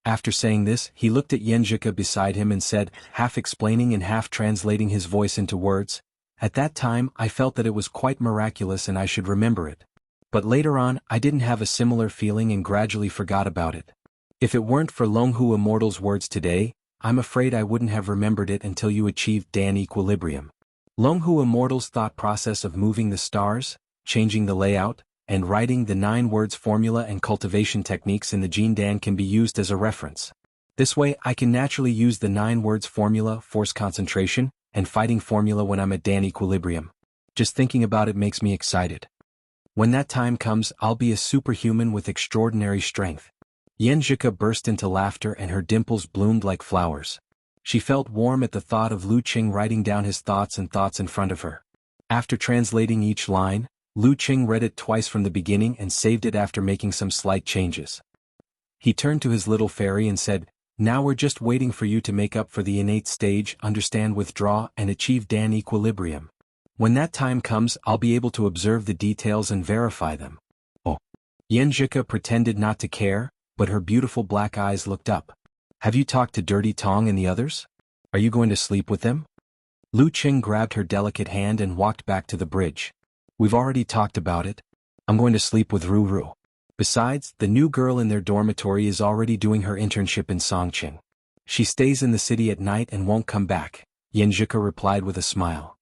After saying this, he looked at Yenjika beside him and said, half explaining and half translating his voice into words, at that time I felt that it was quite miraculous and I should remember it. But later on, I didn't have a similar feeling and gradually forgot about it. If it weren't for Longhu Immortal's words today, I'm afraid I wouldn't have remembered it until you achieved Dan equilibrium. Longhu Immortal's thought process of moving the stars, changing the layout, and writing the 9 words formula and cultivation techniques in the Jin Dan can be used as a reference. This way I can naturally use the 9 words formula, force concentration, and fighting formula when I'm at Dan equilibrium. Just thinking about it makes me excited. When that time comes, I'll be a superhuman with extraordinary strength. Yenjika burst into laughter and her dimples bloomed like flowers. She felt warm at the thought of Lu Qing writing down his thoughts and thoughts in front of her. After translating each line, Lu Qing read it twice from the beginning and saved it after making some slight changes. He turned to his little fairy and said, now we're just waiting for you to make up for the innate stage, understand, withdraw, and achieve Dan equilibrium. When that time comes, I'll be able to observe the details and verify them. Oh. Yenjika pretended not to care, but her beautiful black eyes looked up. Have you talked to Dirty Tong and the others? Are you going to sleep with them? Lu Qing grabbed her delicate hand and walked back to the bridge. We've already talked about it. I'm going to sleep with Ruru. Besides, the new girl in their dormitory is already doing her internship in Songqing. She stays in the city at night and won't come back, Yenjika replied with a smile.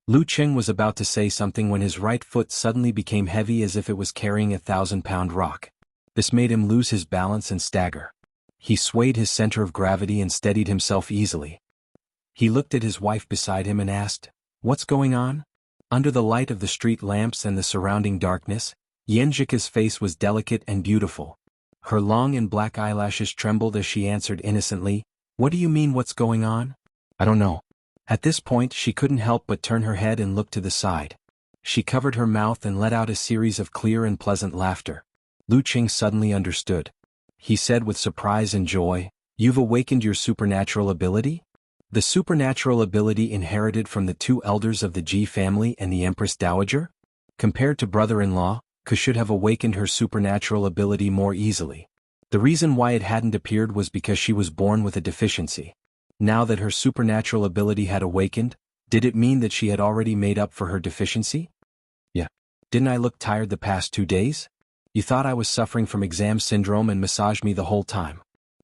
Lu Qing was about to say something when his right foot suddenly became heavy as if it was carrying a 1,000-pound rock. This made him lose his balance and stagger. He swayed his center of gravity and steadied himself easily. He looked at his wife beside him and asked, what's going on? Under the light of the street lamps and the surrounding darkness, Yenjika's face was delicate and beautiful. Her long and black eyelashes trembled as she answered innocently, what do you mean what's going on? I don't know. At this point she couldn't help but turn her head and look to the side. She covered her mouth and let out a series of clear and pleasant laughter. Lu Qing suddenly understood. he said with surprise and joy. You've awakened your supernatural ability? The supernatural ability inherited from the two elders of the Ji family and the Empress Dowager? Compared to brother-in-law, Ku should have awakened her supernatural ability more easily. The reason why it hadn't appeared was because she was born with a deficiency. Now that her supernatural ability had awakened, did it mean that she had already made up for her deficiency? Yeah. Didn't I look tired the past 2 days? You thought I was suffering from exam syndrome and massaged me the whole time.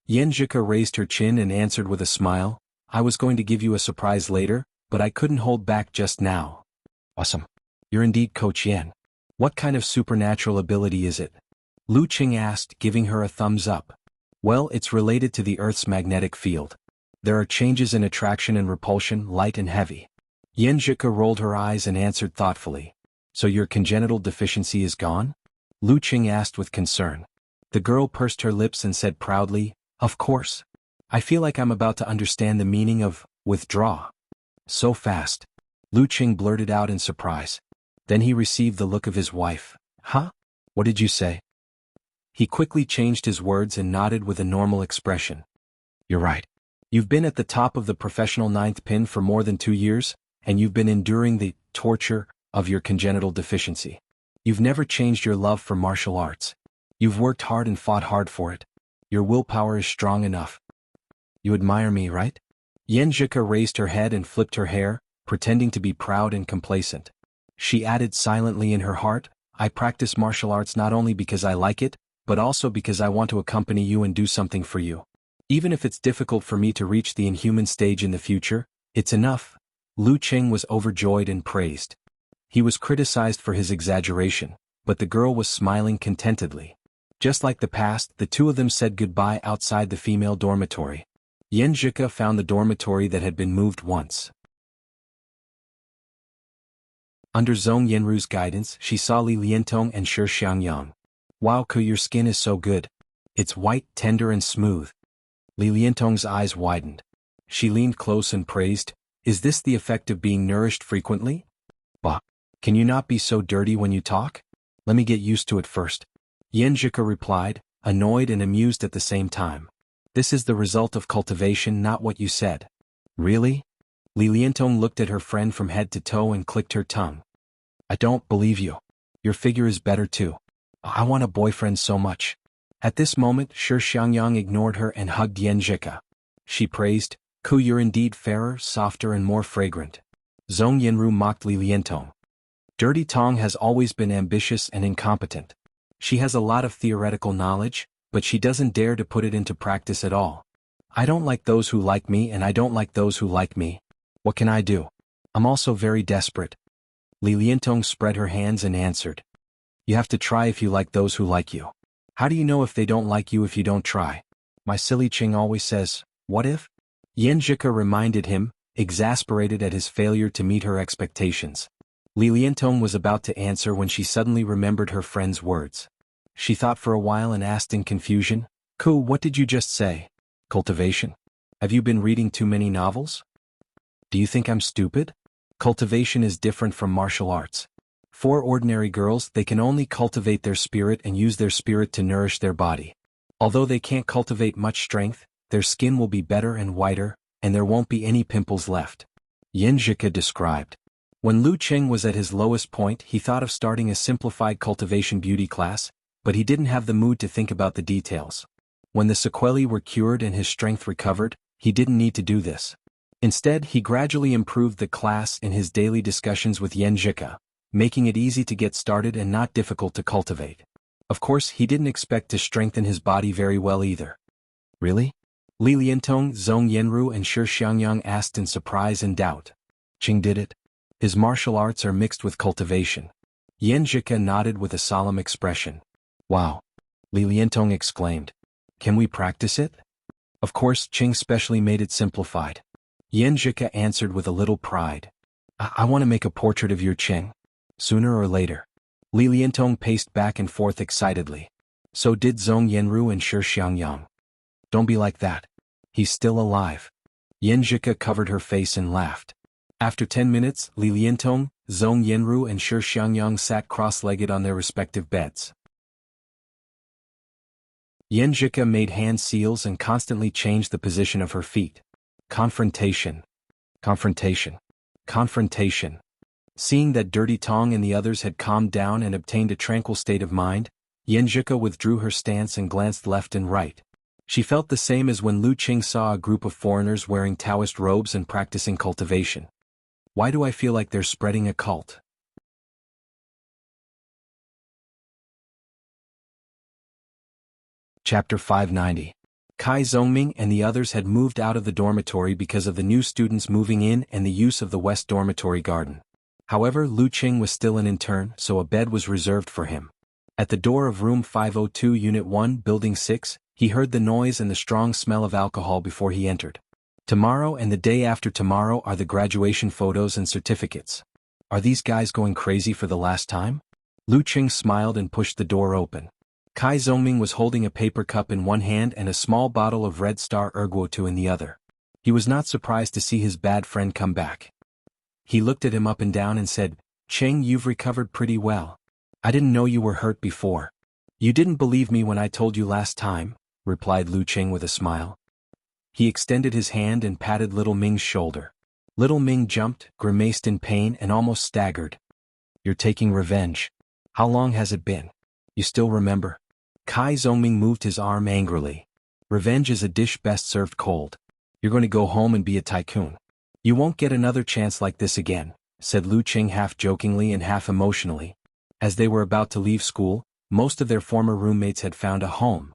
Yanjika raised her chin and answered with a smile, I was going to give you a surprise later, but I couldn't hold back just now. Awesome. You're indeed Coach Yan. What kind of supernatural ability is it? Lu Qing asked, giving her a thumbs up. Well, it's related to the Earth's magnetic field. There are changes in attraction and repulsion, light and heavy. Yanjika rolled her eyes and answered thoughtfully. So your congenital deficiency is gone? Lu Qing asked with concern. The girl pursed her lips and said proudly, Of course. I feel like I'm about to understand the meaning of withdraw. So fast. Lu Qing blurted out in surprise. Then he received the look of his wife. Huh? What did you say? He quickly changed his words and nodded with a normal expression. You're right. You've been at the top of the professional ninth pin for more than 2 years, and you've been enduring the torture of your congenital deficiency. You've never changed your love for martial arts. You've worked hard and fought hard for it. Your willpower is strong enough. You admire me, right? Yanjika raised her head and flipped her hair, pretending to be proud and complacent. She added silently in her heart, I practice martial arts not only because I like it, but also because I want to accompany you and do something for you. Even if it's difficult for me to reach the inhuman stage in the future, it's enough. Lu Qing was overjoyed and praised. He was criticized for his exaggeration, but the girl was smiling contentedly. Just like the past, the two of them said goodbye outside the female dormitory. Yanjika found the dormitory that had been moved once. Under Zhong Yanru's guidance, she saw Li Liantong and Shi Xiangyang. Wow, Ku, your skin is so good. It's white, tender and smooth. Li Liantong's eyes widened. She leaned close and praised, Is this the effect of being nourished frequently? Bah, can you not be so dirty when you talk? Let me get used to it first. Yanjika replied, annoyed and amused at the same time. This is the result of cultivation, not what you said. Really? Li Liantong looked at her friend from head to toe and clicked her tongue. I don't believe you. Your figure is better too. I want a boyfriend so much. At this moment, Shi Xiangyang ignored her and hugged Yanjika. She praised, Ku, you're indeed fairer, softer and more fragrant. Zhong Yanru mocked Li Liantong. Dirty Tong has always been ambitious and incompetent. She has a lot of theoretical knowledge, but she doesn't dare to put it into practice at all. I don't like those who like me and I don't like those who like me. What can I do? I'm also very desperate. Li Liantong spread her hands and answered. You have to try if you like those who like you. How do you know if they don't like you if you don't try? My silly Qing always says, what if? Yanjika reminded him, exasperated at his failure to meet her expectations. Li Liantong was about to answer when she suddenly remembered her friend's words. She thought for a while and asked in confusion, Ku, what did you just say? Cultivation? Have you been reading too many novels? Do you think I'm stupid? Cultivation is different from martial arts. For ordinary girls, they can only cultivate their spirit and use their spirit to nourish their body. Although they can't cultivate much strength, their skin will be better and whiter, and there won't be any pimples left. Yanjika described. When Lu Qing was at his lowest point, he thought of starting a simplified cultivation beauty class, but he didn't have the mood to think about the details. When the sequelae were cured and his strength recovered, he didn't need to do this. Instead, he gradually improved the class in his daily discussions with Yanjika, making it easy to get started and not difficult to cultivate. Of course, he didn't expect to strengthen his body very well either. Really? Li Liantong, Zhong Yanru and Shi Xiangyang asked in surprise and doubt. Qing did it. His martial arts are mixed with cultivation. Yanjika nodded with a solemn expression. Wow! Li Liantong exclaimed. Can we practice it? Of course, Qing specially made it simplified. Yanjika answered with a little pride. I want to make a portrait of your Qing. Sooner or later. Li Liantong paced back and forth excitedly. So did Zhong Yanru and Shi Xiangyang. Don't be like that. He's still alive. Yanjika covered her face and laughed. After 10 minutes, Li Liantong, Zhong Yanru and Shi Xiangyang sat cross-legged on their respective beds. Yenjika made hand seals and constantly changed the position of her feet. Confrontation. Confrontation. Confrontation. Seeing that Dirty Tong and the others had calmed down and obtained a tranquil state of mind, Yenjika withdrew her stance and glanced left and right. She felt the same as when Lu Qing saw a group of foreigners wearing Taoist robes and practicing cultivation. Why do I feel like they're spreading a cult? Chapter 590. Kai Zongming and the others had moved out of the dormitory because of the new students moving in and the use of the West Dormitory garden. However, Lu Qing was still an intern, so a bed was reserved for him. At the door of room 502 Unit 1, Building 6, he heard the noise and the strong smell of alcohol before he entered. Tomorrow and the day after tomorrow are the graduation photos and certificates. Are these guys going crazy for the last time? Lu Qing smiled and pushed the door open. Kai Zongming was holding a paper cup in one hand and a small bottle of Red Star Erguotu in the other. He was not surprised to see his bad friend come back. He looked at him up and down and said, "Cheng, you've recovered pretty well. I didn't know you were hurt before." "You didn't believe me when I told you last time," replied Lu Qing with a smile. He extended his hand and patted Little Ming's shoulder. Little Ming jumped, grimaced in pain and almost staggered. "You're taking revenge. How long has it been? You still remember?" Kai Zongming moved his arm angrily. "Revenge is a dish best served cold. You're going to go home and be a tycoon. You won't get another chance like this again," said Lu Qing half jokingly and half emotionally. As they were about to leave school, most of their former roommates had found a home.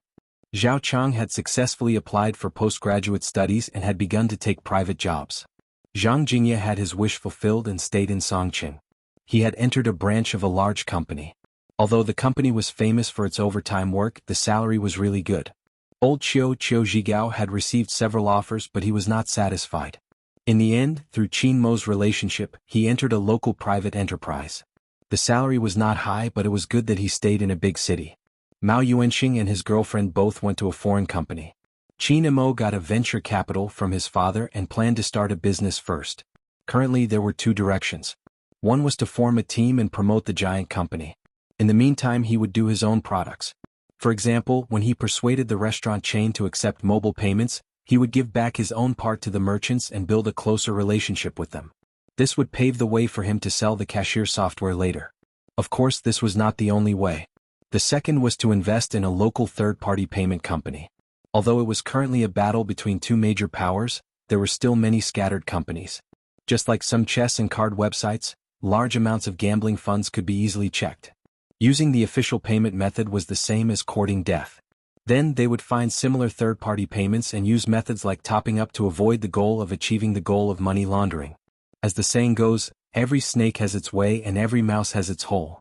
Zhao Chang had successfully applied for postgraduate studies and had begun to take private jobs. Zhang Jingye had his wish fulfilled and stayed in Songqing. He had entered a branch of a large company. Although the company was famous for its overtime work, the salary was really good. Old Qiu Zhigao had received several offers, but he was not satisfied. In the end, through Qin Mo's relationship, he entered a local private enterprise. The salary was not high, but it was good that he stayed in a big city. Mao Yuanxing and his girlfriend both went to a foreign company. Qin Mo got a venture capital from his father and planned to start a business first. Currently there were two directions. One was to form a team and promote the giant company. In the meantime, he would do his own products. For example, when he persuaded the restaurant chain to accept mobile payments, he would give back his own part to the merchants and build a closer relationship with them. This would pave the way for him to sell the cashier software later. Of course, this was not the only way. The second was to invest in a local third-party payment company. Although it was currently a battle between two major powers, there were still many scattered companies. Just like some chess and card websites, large amounts of gambling funds could be easily checked. Using the official payment method was the same as courting death. Then they would find similar third-party payments and use methods like topping up to avoid the goal of achieving the goal of money laundering. As the saying goes, every snake has its way and every mouse has its hole.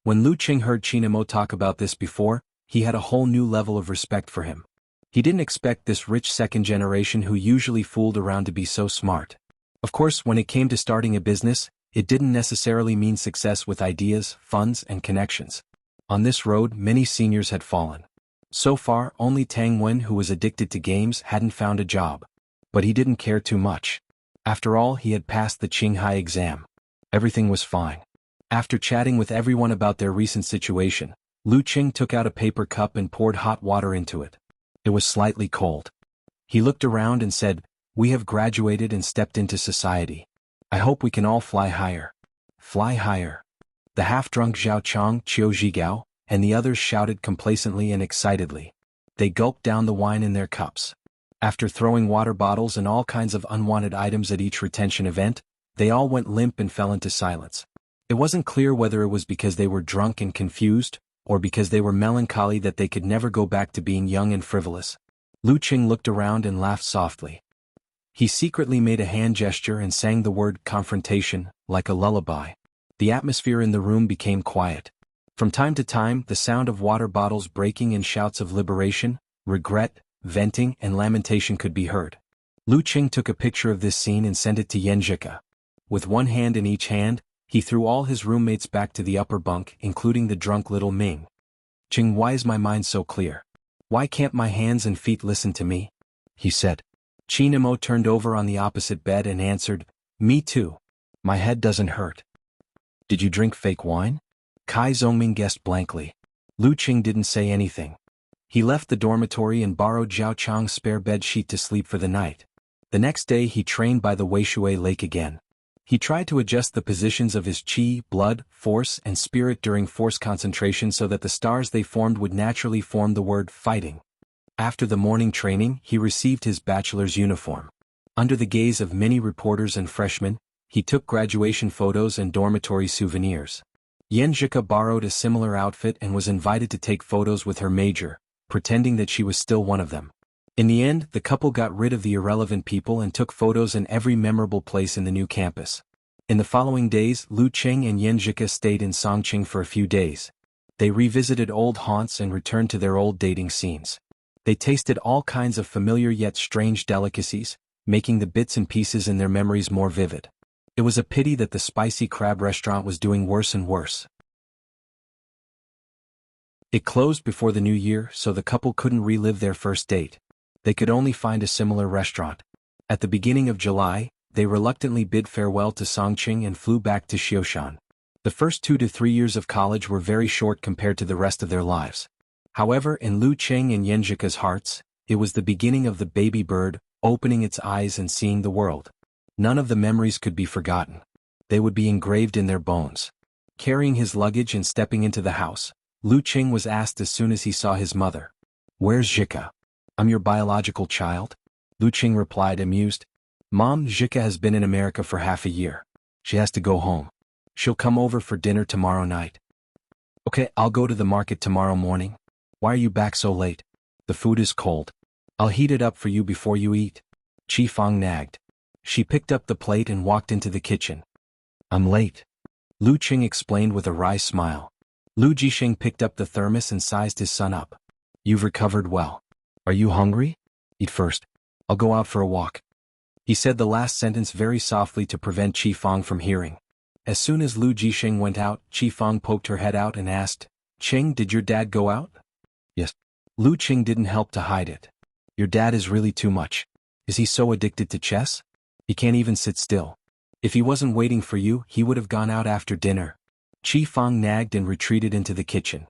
When Lu Qing heard Qin Mo talk about this before, he had a whole new level of respect for him. He didn't expect this rich second generation who usually fooled around to be so smart. Of course, when it came to starting a business, it didn't necessarily mean success with ideas, funds, and connections. On this road, many seniors had fallen. So far, only Tang Wen, who was addicted to games, hadn't found a job. But he didn't care too much. After all, he had passed the Qinghai exam. Everything was fine. After chatting with everyone about their recent situation, Lu Qing took out a paper cup and poured hot water into it. It was slightly cold. He looked around and said, "We have graduated and stepped into society. I hope we can all fly higher." Fly higher. The half-drunk Zhao Chang, Qiu Zhigao, and the others shouted complacently and excitedly. They gulped down the wine in their cups. After throwing water bottles and all kinds of unwanted items at each retention event, they all went limp and fell into silence. It wasn't clear whether it was because they were drunk and confused, or because they were melancholy that they could never go back to being young and frivolous. Lu Qing looked around and laughed softly. He secretly made a hand gesture and sang the word confrontation, like a lullaby. The atmosphere in the room became quiet. From time to time, the sound of water bottles breaking and shouts of liberation, regret, venting, and lamentation could be heard. Lu Qing took a picture of this scene and sent it to Yenjika. With one hand in each hand, he threw all his roommates back to the upper bunk, including the drunk little Ming. "Qing, why is my mind so clear? Why can't my hands and feet listen to me?" he said. Qin Mo turned over on the opposite bed and answered, "Me too. My head doesn't hurt." "Did you drink fake wine?" Kai Zongming guessed blankly. Lu Qing didn't say anything. He left the dormitory and borrowed Zhao Chang's spare bed sheet to sleep for the night. The next day he trained by the Weishui Lake again. He tried to adjust the positions of his qi, blood, force, and spirit during force concentration so that the stars they formed would naturally form the word fighting. After the morning training, he received his bachelor's uniform. Under the gaze of many reporters and freshmen, he took graduation photos and dormitory souvenirs. Yan Zhika borrowed a similar outfit and was invited to take photos with her major, pretending that she was still one of them. In the end, the couple got rid of the irrelevant people and took photos in every memorable place in the new campus. In the following days, Lu Qing and Yan Zhika stayed in Songqing for a few days. They revisited old haunts and returned to their old dating scenes. They tasted all kinds of familiar yet strange delicacies, making the bits and pieces in their memories more vivid. It was a pity that the spicy crab restaurant was doing worse and worse. It closed before the new year, so the couple couldn't relive their first date. They could only find a similar restaurant. At the beginning of July, they reluctantly bid farewell to Songqing and flew back to Xioshan. The first 2 to 3 years of college were very short compared to the rest of their lives. However, in Lu Qing and Yan Zhika's hearts, it was the beginning of the baby bird, opening its eyes and seeing the world. None of the memories could be forgotten. They would be engraved in their bones. Carrying his luggage and stepping into the house, Lu Qing was asked as soon as he saw his mother, "Where's Zhika?" "I'm your biological child?" Lu Qing replied, amused. "Mom, Zhika has been in America for half a year. She has to go home. She'll come over for dinner tomorrow night." "Okay, I'll go to the market tomorrow morning." "Why are you back so late?" "The food is cold. I'll heat it up for you before you eat." Qi Fang nagged. She picked up the plate and walked into the kitchen. "I'm late," Lu Qing explained with a wry smile. Lu Jisheng picked up the thermos and sized his son up. "You've recovered well. Are you hungry? Eat first. I'll go out for a walk." He said the last sentence very softly to prevent Qi Fang from hearing. As soon as Lu Jisheng went out, Qi Fang poked her head out and asked, "Qing, did your dad go out?" "Yes." Lu Qing didn't help to hide it. "Your dad is really too much. Is he so addicted to chess? He can't even sit still. If he wasn't waiting for you, he would have gone out after dinner." Qi Fang nagged and retreated into the kitchen.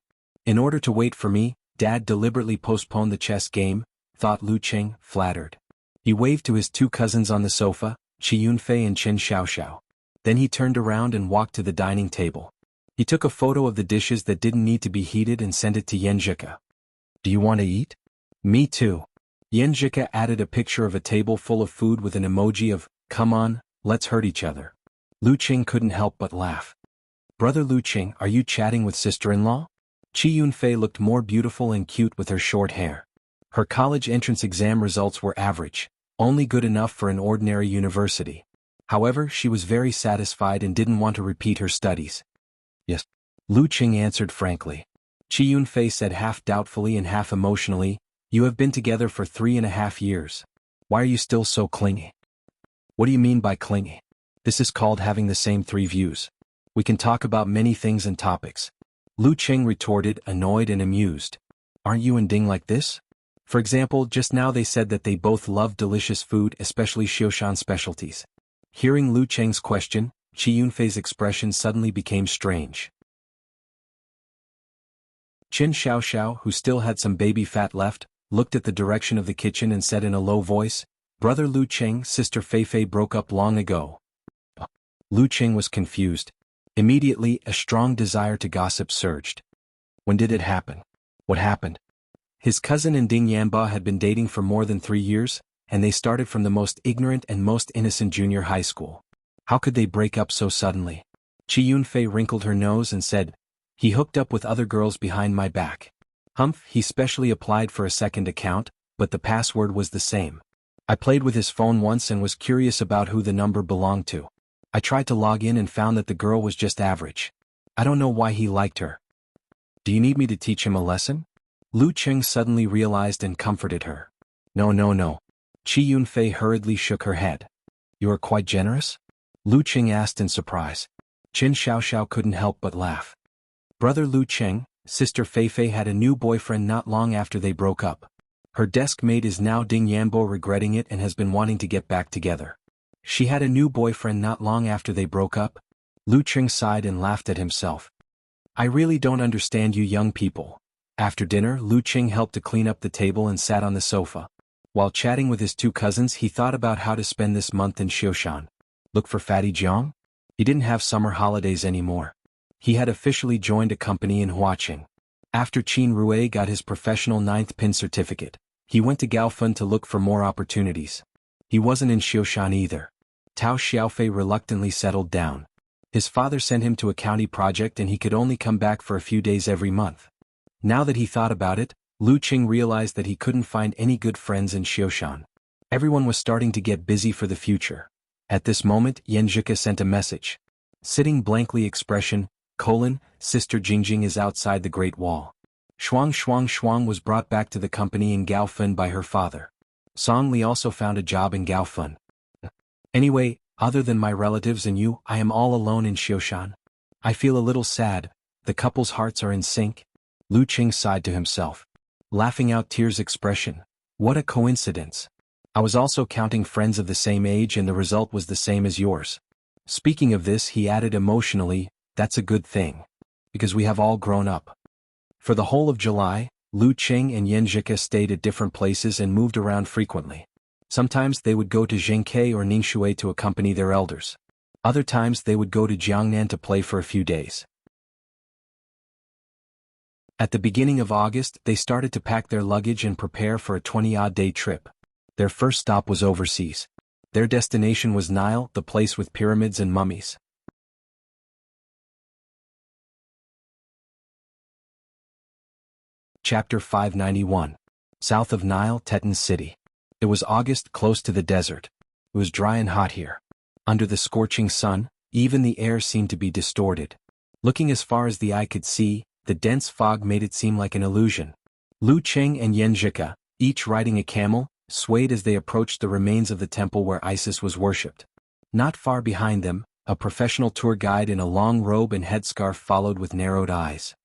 "In order to wait for me, Dad deliberately postponed the chess game," thought Lu Qing, flattered. He waved to his 2 cousins on the sofa, Qi Yunfei and Chen Xiaoxiao. Then he turned around and walked to the dining table. He took a photo of the dishes that didn't need to be heated and sent it to Yan Zhika. "Do you want to eat?" "Me too." Yan Zhika added a picture of a table full of food with an emoji of, "Come on, let's hurt each other." Lu Qing couldn't help but laugh. "Brother Lu Qing, are you chatting with sister-in-law?" Qi Yunfei looked more beautiful and cute with her short hair. Her college entrance exam results were average, only good enough for an ordinary university. However, she was very satisfied and didn't want to repeat her studies. "Yes," Lu Qing answered frankly. Qi Yunfei said half doubtfully and half emotionally, "You have been together for 3.5 years. Why are you still so clingy?" "What do you mean by clingy?" "This is called having the same 3 views. We can talk about many things and topics." Lu Qing retorted, annoyed and amused. "Aren't you and Ding like this? For example, just now they said that they both love delicious food, especially Xioshan specialties." Hearing Lu Qing's question, Qi Yunfei's expression suddenly became strange. Chen Xiaoxiao, who still had some baby fat left, looked at the direction of the kitchen and said in a low voice, "Brother Lu Qing, sister Fei broke up long ago." Lu Qing was confused. Immediately, a strong desire to gossip surged. When did it happen? What happened? His cousin and Ding Yanba had been dating for more than 3 years, and they started from the most ignorant and most innocent junior high school. How could they break up so suddenly? Qi Yunfei wrinkled her nose and said, "He hooked up with other girls behind my back. Humph, he specially applied for a second account, but the password was the same. I played with his phone once and was curious about who the number belonged to. I tried to log in and found that the girl was just average. I don't know why he liked her. Do you need me to teach him a lesson?" Lu Qing suddenly realized and comforted her. No. Qi Yunfei hurriedly shook her head. "You are quite generous?" Lu Qing asked in surprise. Chen Xiaoxiao couldn't help but laugh. Brother Lu Qing, sister Fei had a new boyfriend not long after they broke up. Her desk mate is now Ding Yanbo, regretting it and has been wanting to get back together. She had a new boyfriend not long after they broke up? Lu Qing sighed and laughed at himself. I really don't understand you young people. After dinner, Lu Qing helped to clean up the table and sat on the sofa. While chatting with his two cousins, he thought about how to spend this month in Xioshan. Look for Fatty Jiang? He didn't have summer holidays anymore. He had officially joined a company in Huaqing. After Qin Rue got his professional 9th pin certificate, he went to Gaofeng to look for more opportunities. He wasn't in Xioshan either. Tao Xiaofei reluctantly settled down. His father sent him to a county project and he could only come back for a few days every month. Now that he thought about it, Lu Qing realized that he couldn't find any good friends in Xioshan. Everyone was starting to get busy for the future. At this moment, Yan Zhika sent a message. Sitting blankly expression, Sister Jingjing is outside the Great Wall. Shuang was brought back to the company in Gaofeng by her father. Song Li also found a job in Gaofeng. Anyway, other than my relatives and you, I am all alone in Xioshan. I feel a little sad. The couple's hearts are in sync. Lu Qing sighed to himself, laughing out tears expression. What a coincidence. I was also counting friends of the same age and the result was the same as yours. Speaking of this, he added emotionally, that's a good thing. Because we have all grown up. For the whole of July, Lu Qing and Yan Zhika stayed at different places and moved around frequently. Sometimes they would go to Zhengke or Ningxue to accompany their elders. Other times they would go to Jiangnan to play for a few days. At the beginning of August, they started to pack their luggage and prepare for a 20-odd-day trip. Their first stop was overseas. Their destination was Nile, the place with pyramids and mummies. Chapter 591. South of Nile, Tetan City. It was August, close to the desert. It was dry and hot here. Under the scorching sun, even the air seemed to be distorted. Looking as far as the eye could see, the dense fog made it seem like an illusion. Lu Qing and Yan Zhika, each riding a camel, swayed as they approached the remains of the temple where Isis was worshipped. Not far behind them, a professional tour guide in a long robe and headscarf followed with narrowed eyes.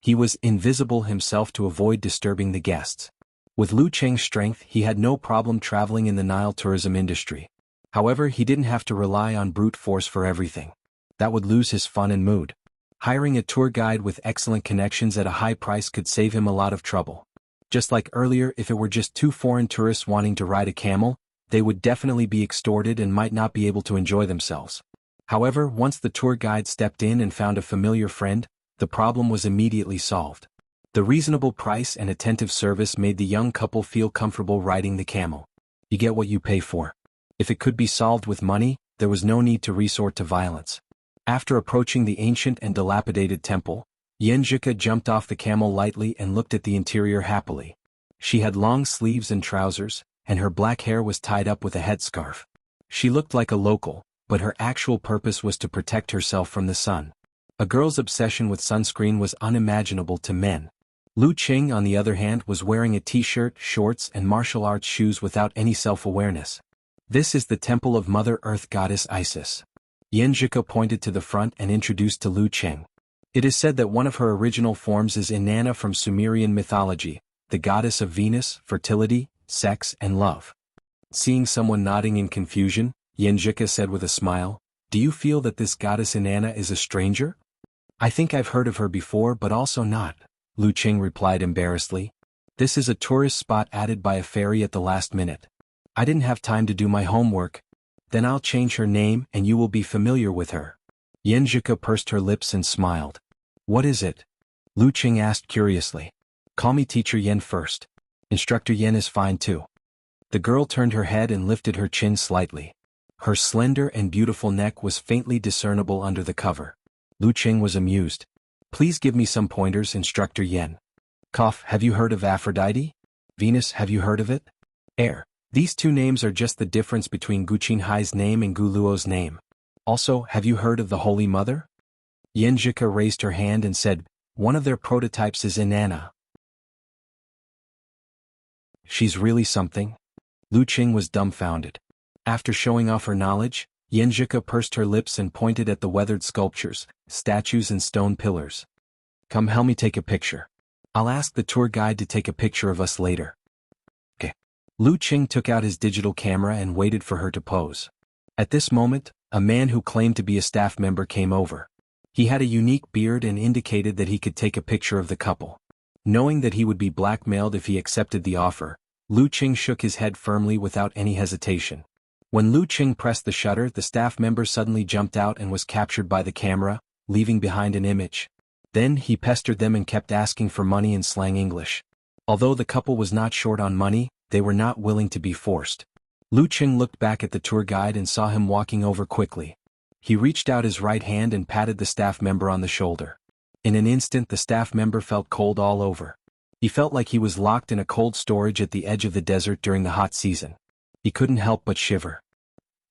He was invisible himself to avoid disturbing the guests. With Lu Qing's strength, he had no problem traveling in the Nile tourism industry. However, he didn't have to rely on brute force for everything. That would lose his fun and mood. Hiring a tour guide with excellent connections at a high price could save him a lot of trouble. Just like earlier, if it were just two foreign tourists wanting to ride a camel, they would definitely be extorted and might not be able to enjoy themselves. However, once the tour guide stepped in and found a familiar friend, the problem was immediately solved. The reasonable price and attentive service made the young couple feel comfortable riding the camel. You get what you pay for. If it could be solved with money, there was no need to resort to violence. After approaching the ancient and dilapidated temple, Yan Zhika jumped off the camel lightly and looked at the interior happily. She had long sleeves and trousers, and her black hair was tied up with a headscarf. She looked like a local, but her actual purpose was to protect herself from the sun. A girl's obsession with sunscreen was unimaginable to men. Lu Qing, on the other hand, was wearing a t-shirt, shorts, and martial arts shoes without any self-awareness. This is the temple of Mother Earth Goddess Isis. Yan Zhika pointed to the front and introduced to Lu Qing. It is said that one of her original forms is Inanna from Sumerian mythology, the goddess of Venus, fertility, sex, and love. Seeing someone nodding in confusion, Yan Zhika said with a smile, "Do you feel that this goddess Inanna is a stranger?" "I think I've heard of her before but also not," Lu Qing replied embarrassedly. "This is a tourist spot added by a fairy at the last minute. I didn't have time to do my homework." "Then I'll change her name and you will be familiar with her." Yan Zhika pursed her lips and smiled. "What is it?" Lu Qing asked curiously. "Call me Teacher Yan first. Instructor Yan is fine too." The girl turned her head and lifted her chin slightly. Her slender and beautiful neck was faintly discernible under the cover. Lu Qing was amused. "Please give me some pointers, Instructor Yan." "Cough, have you heard of Aphrodite? Venus, have you heard of it? Air. These two names are just the difference between Gu Qinghai's name and Gu Luo's name. Also, have you heard of the Holy Mother?" Yan Zhika raised her hand and said, "One of their prototypes is Inanna." "She's really something?" Lu Qing was dumbfounded. After showing off her knowledge, Yan Zhika pursed her lips and pointed at the weathered sculptures, statues and stone pillars. "Come, help me take a picture. I'll ask the tour guide to take a picture of us later." "Okay." Lu Qing took out his digital camera and waited for her to pose. At this moment, a man who claimed to be a staff member came over. He had a unique beard and indicated that he could take a picture of the couple. Knowing that he would be blackmailed if he accepted the offer, Lu Qing shook his head firmly without any hesitation. When Lu Qing pressed the shutter, the staff member suddenly jumped out and was captured by the camera, leaving behind an image. Then he pestered them and kept asking for money in slang English. Although the couple was not short on money, they were not willing to be forced. Lu Qing looked back at the tour guide and saw him walking over quickly. He reached out his right hand and patted the staff member on the shoulder. In an instant the staff member felt cold all over. He felt like he was locked in a cold storage at the edge of the desert during the hot season. He couldn't help but shiver.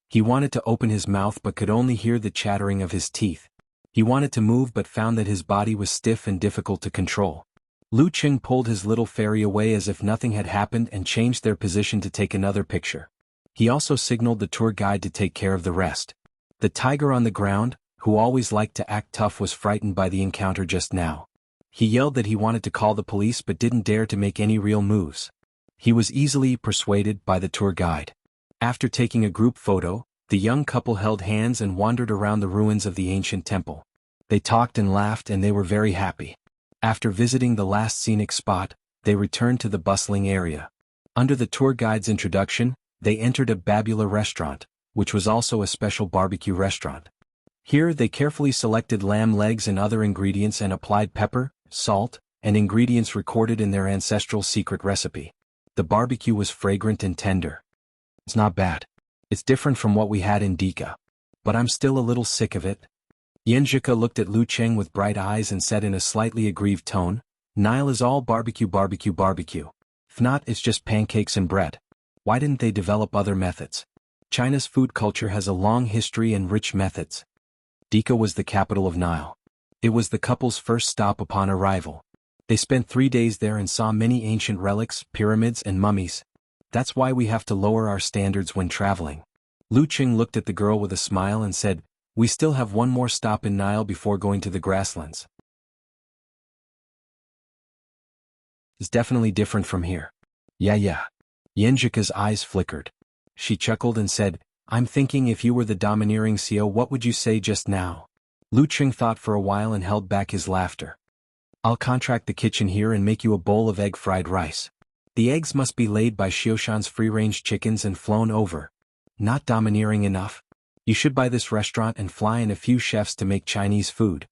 He wanted to open his mouth but could only hear the chattering of his teeth. He wanted to move but found that his body was stiff and difficult to control. Lu Qing pulled his little fairy away as if nothing had happened and changed their position to take another picture. He also signaled the tour guide to take care of the rest. The tiger on the ground, who always liked to act tough, was frightened by the encounter just now. He yelled that he wanted to call the police but didn't dare to make any real moves. He was easily persuaded by the tour guide. After taking a group photo, the young couple held hands and wandered around the ruins of the ancient temple. They talked and laughed and they were very happy. After visiting the last scenic spot, they returned to the bustling area. Under the tour guide's introduction, they entered a Babula restaurant, which was also a special barbecue restaurant. Here they carefully selected lamb legs and other ingredients and applied pepper, salt, and ingredients recorded in their ancestral secret recipe. The barbecue was fragrant and tender. It's not bad. It's different from what we had in Dika. But I'm still a little sick of it. Yanjika looked at Lu Qing with bright eyes and said in a slightly aggrieved tone, Nile is all barbecue barbecue barbecue. If not, it's just pancakes and bread. Why didn't they develop other methods? China's food culture has a long history and rich methods. Dika was the capital of Nile. It was the couple's first stop upon arrival. They spent 3 days there and saw many ancient relics, pyramids and mummies. That's why we have to lower our standards when traveling. Lu Qing looked at the girl with a smile and said, we still have one more stop in Nile before going to the grasslands. It's definitely different from here. Yeah. Yenjika's eyes flickered. She chuckled and said, I'm thinking if you were the domineering CEO, what would you say just now? Lu Qing thought for a while and held back his laughter. I'll contract the kitchen here and make you a bowl of egg fried rice. The eggs must be laid by Xioshan's free-range chickens and flown over. Not domineering enough? You should buy this restaurant and fly in a few chefs to make Chinese food.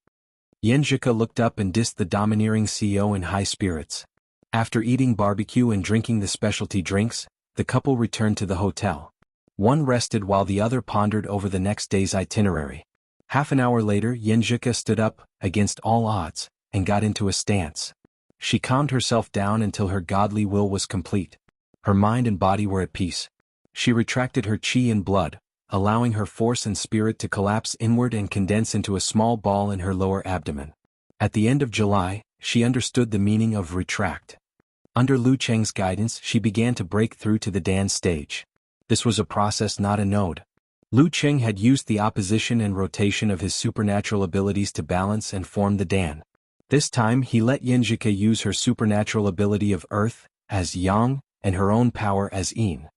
Yenjika looked up and dissed the domineering CEO in high spirits. After eating barbecue and drinking the specialty drinks, the couple returned to the hotel. One rested while the other pondered over the next day's itinerary. Half an hour later, Yenjika stood up, against all odds, and got into a stance. She calmed herself down until her godly will was complete. Her mind and body were at peace. She retracted her chi and blood, allowing her force and spirit to collapse inward and condense into a small ball in her lower abdomen. At the end of July, she understood the meaning of retract. Under Lu Cheng's guidance, she began to break through to the Dan stage. This was a process, not a node. Lu Cheng had used the opposition and rotation of his supernatural abilities to balance and form the Dan. This time he let Yenjika use her supernatural ability of earth, as yang, and her own power as yin.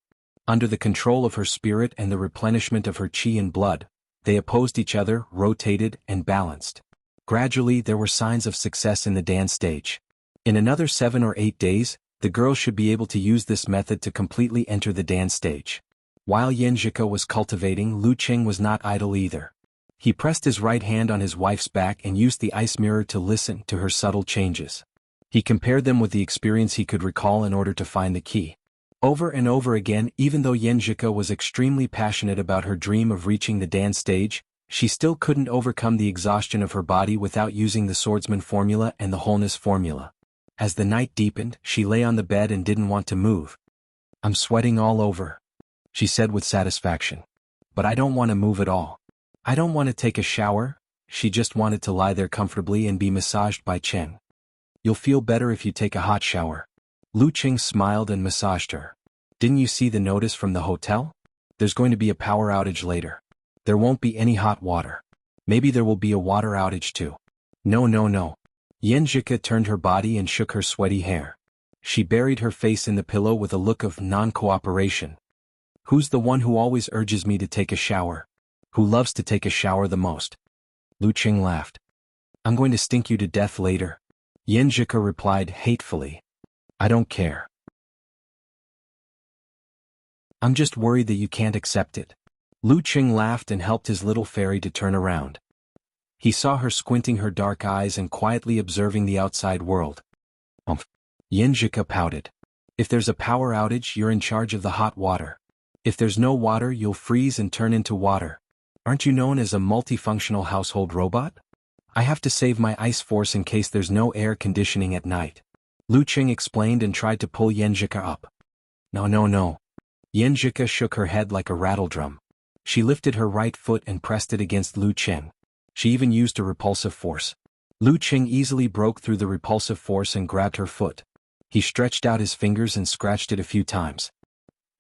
Under the control of her spirit and the replenishment of her chi and blood, they opposed each other, rotated, and balanced. Gradually there were signs of success in the Dan stage. In another 7 or 8 days, the girl should be able to use this method to completely enter the Dan stage. While Yenjika was cultivating, Lu Cheng was not idle either. He pressed his right hand on his wife's back and used the ice mirror to listen to her subtle changes. He compared them with the experience he could recall in order to find the key. Over and over again, even though Yenjika was extremely passionate about her dream of reaching the Dan stage, she still couldn't overcome the exhaustion of her body without using the swordsman formula and the wholeness formula. As the night deepened, she lay on the bed and didn't want to move. I'm sweating all over, she said with satisfaction. But I don't want to move at all. I don't want to take a shower. She just wanted to lie there comfortably and be massaged by Chen. You'll feel better if you take a hot shower. Lu Qing smiled and massaged her. Didn't you see the notice from the hotel? There's going to be a power outage later. There won't be any hot water. Maybe there will be a water outage too. No. Yenjika turned her body and shook her sweaty hair. She buried her face in the pillow with a look of non-cooperation. Who's the one who always urges me to take a shower? Who loves to take a shower the most? Lu Qing laughed. I'm going to stink you to death later. Yenjika replied hatefully. I don't care. I'm just worried that you can't accept it. Lu Qing laughed and helped his little fairy to turn around. He saw her squinting her dark eyes and quietly observing the outside world. Yenjika pouted. If there's a power outage, you're in charge of the hot water. If there's no water, you'll freeze and turn into water. Aren't you known as a multifunctional household robot? I have to save my ice force in case there's no air conditioning at night. Lu Qing explained and tried to pull Yenjika up. No. Yenjika shook her head like a rattledrum. She lifted her right foot and pressed it against Lu Qing. She even used a repulsive force. Lu Qing easily broke through the repulsive force and grabbed her foot. He stretched out his fingers and scratched it a few times.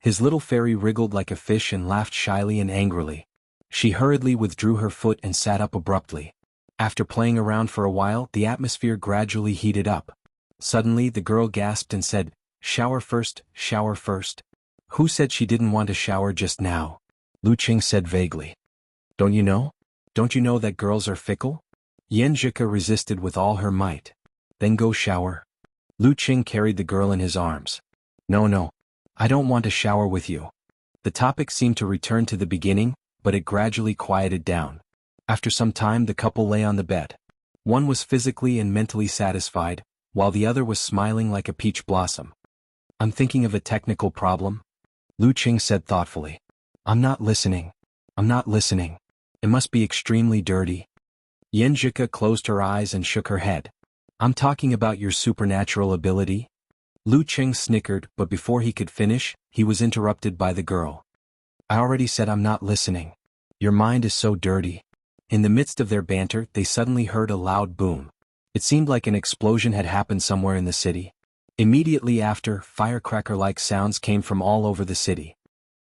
His little fairy wriggled like a fish and laughed shyly and angrily. She hurriedly withdrew her foot and sat up abruptly. After playing around for a while, the atmosphere gradually heated up. Suddenly, the girl gasped and said, shower first, shower first. Who said she didn't want a shower just now? Lu Qing said vaguely. Don't you know? Don't you know that girls are fickle? Yenjika resisted with all her might. Then go shower. Lu Qing carried the girl in his arms. No. I don't want to shower with you. The topic seemed to return to the beginning, but it gradually quieted down. After some time, the couple lay on the bed. One was physically and mentally satisfied, while the other was smiling like a peach blossom. I'm thinking of a technical problem, Lu Qing said thoughtfully. I'm not listening. It must be extremely dirty. Yenjika closed her eyes and shook her head. I'm talking about your supernatural ability. Lu Qing snickered, but before he could finish, he was interrupted by the girl. I already said I'm not listening. Your mind is so dirty. In the midst of their banter, they suddenly heard a loud boom. It seemed like an explosion had happened somewhere in the city. Immediately after, firecracker-like sounds came from all over the city.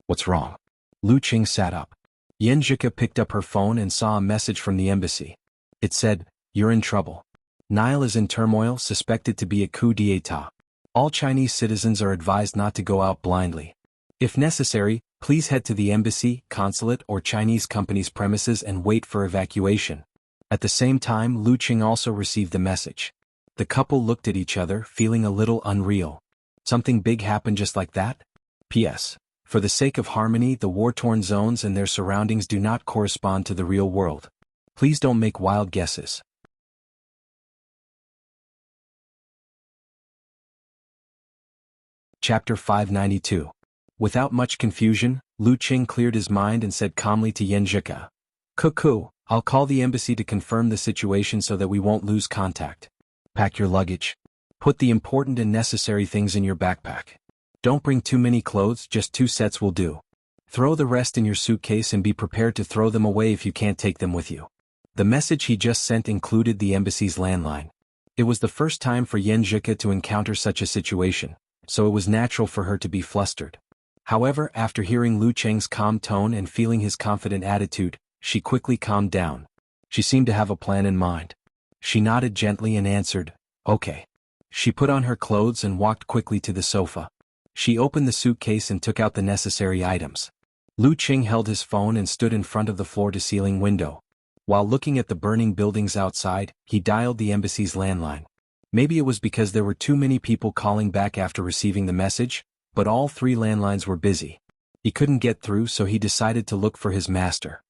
What's wrong? Lu Qing sat up. Yenjika picked up her phone and saw a message from the embassy. It said, you're in trouble. Nile is in turmoil, suspected to be a coup d'état. All Chinese citizens are advised not to go out blindly. If necessary, please head to the embassy, consulate, or Chinese company's premises and wait for evacuation. At the same time, Lu Qing also received the message. The couple looked at each other, feeling a little unreal. Something big happened just like that? P.S. For the sake of harmony, the war-torn zones and their surroundings do not correspond to the real world. Please don't make wild guesses. Chapter 592. Without much confusion, Lu Qing cleared his mind and said calmly to Yenjika, Cuckoo, I'll call the embassy to confirm the situation so that we won't lose contact. Pack your luggage. Put the important and necessary things in your backpack. Don't bring too many clothes, just 2 sets will do. Throw the rest in your suitcase and be prepared to throw them away if you can't take them with you. The message he just sent included the embassy's landline. It was the first time for Yenjika to encounter such a situation, so it was natural for her to be flustered. However, after hearing Lu Qing's calm tone and feeling his confident attitude, she quickly calmed down. She seemed to have a plan in mind. She nodded gently and answered, okay. She put on her clothes and walked quickly to the sofa. She opened the suitcase and took out the necessary items. Lu Qing held his phone and stood in front of the floor-to-ceiling window. While looking at the burning buildings outside, he dialed the embassy's landline. Maybe it was because there were too many people calling back after receiving the message, but all 3 landlines were busy. He couldn't get through, so he decided to look for his master.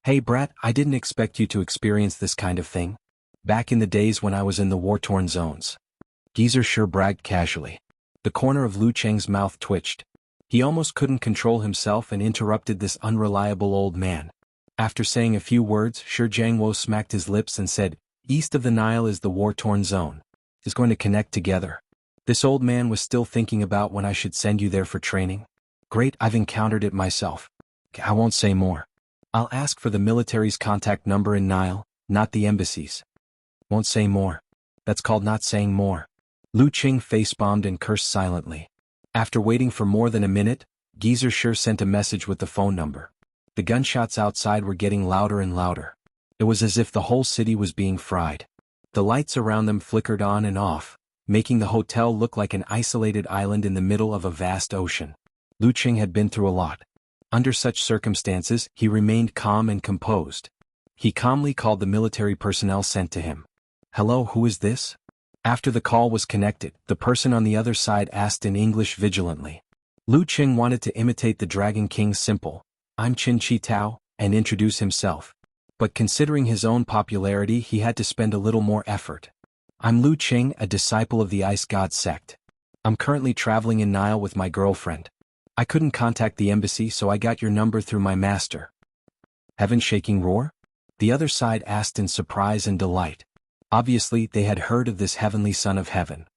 Hey brat, I didn't expect you to experience this kind of thing. Back in the days when I was in the war-torn zones. Geezer sure bragged casually. The corner of Lu Qing's mouth twitched. He almost couldn't control himself and interrupted this unreliable old man. After saying a few words, Shi Jiangwo smacked his lips and said, East of the Nile is the war-torn zone. It's going to connect together. This old man was still thinking about when I should send you there for training. Great, I've encountered it myself. I won't say more. I'll ask for the military's contact number in Nile, not the embassy's. Won't say more. That's called not saying more. Lu Qing face-bombed and cursed silently. After waiting for more than a minute, Geezer sure sent a message with the phone number. The gunshots outside were getting louder and louder. It was as if the whole city was being fried. The lights around them flickered on and off, making the hotel look like an isolated island in the middle of a vast ocean. Lu Qing had been through a lot. Under such circumstances, he remained calm and composed. He calmly called the military personnel sent to him. "Hello, who is this?" After the call was connected, the person on the other side asked in English vigilantly. Lu Qing wanted to imitate the Dragon King's simple, "I'm Qin Chi Tao," and introduce himself. But considering his own popularity, he had to spend a little more effort. "I'm Lu Qing, a disciple of the Ice God sect. I'm currently traveling in Nile with my girlfriend. I couldn't contact the embassy, so I got your number through my master." "Heaven shaking roar?" the other side asked in surprise and delight. Obviously, they had heard of this heavenly son of heaven.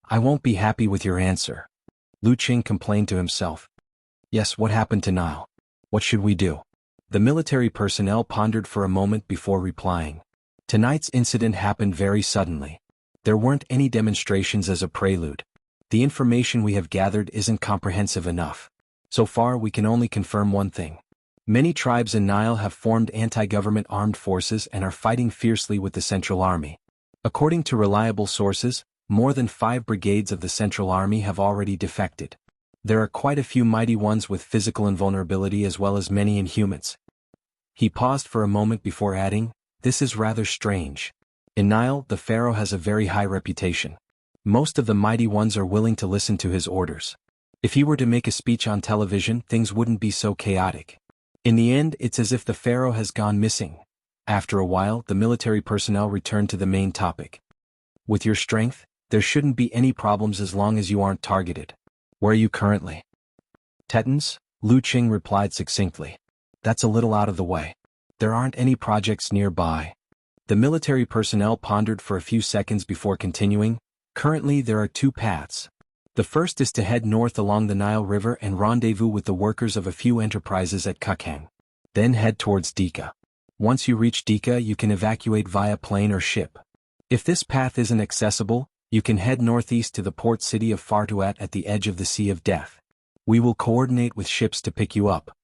"I won't be happy with your answer," Lu Qing complained to himself. "Yes, what happened to Nile? What should we do?" The military personnel pondered for a moment before replying. Tonight's incident happened very suddenly. There weren't any demonstrations as a prelude. The information we have gathered isn't comprehensive enough. So far, we can only confirm one thing. Many tribes in Nile have formed anti-government armed forces and are fighting fiercely with the Central Army. According to reliable sources, more than 5 brigades of the Central Army have already defected. There are quite a few mighty ones with physical invulnerability as well as many inhumans. He paused for a moment before adding, "This is rather strange. In Nile, the pharaoh has a very high reputation. Most of the mighty ones are willing to listen to his orders. If he were to make a speech on television, things wouldn't be so chaotic. In the end, it's as if the pharaoh has gone missing." After a while, the military personnel returned to the main topic. "With your strength, there shouldn't be any problems as long as you aren't targeted. Where are you currently?" "Tetons," Lu Qing replied succinctly. "That's a little out of the way. There aren't any projects nearby." The military personnel pondered for a few seconds before continuing. "Currently, there are 2 paths. The first is to head north along the Nile River and rendezvous with the workers of a few enterprises at Kukhang. Then head towards Dika. Once you reach Dika, you can evacuate via plane or ship. If this path isn't accessible, you can head northeast to the port city of Fartuat at the edge of the Sea of Death. We will coordinate with ships to pick you up.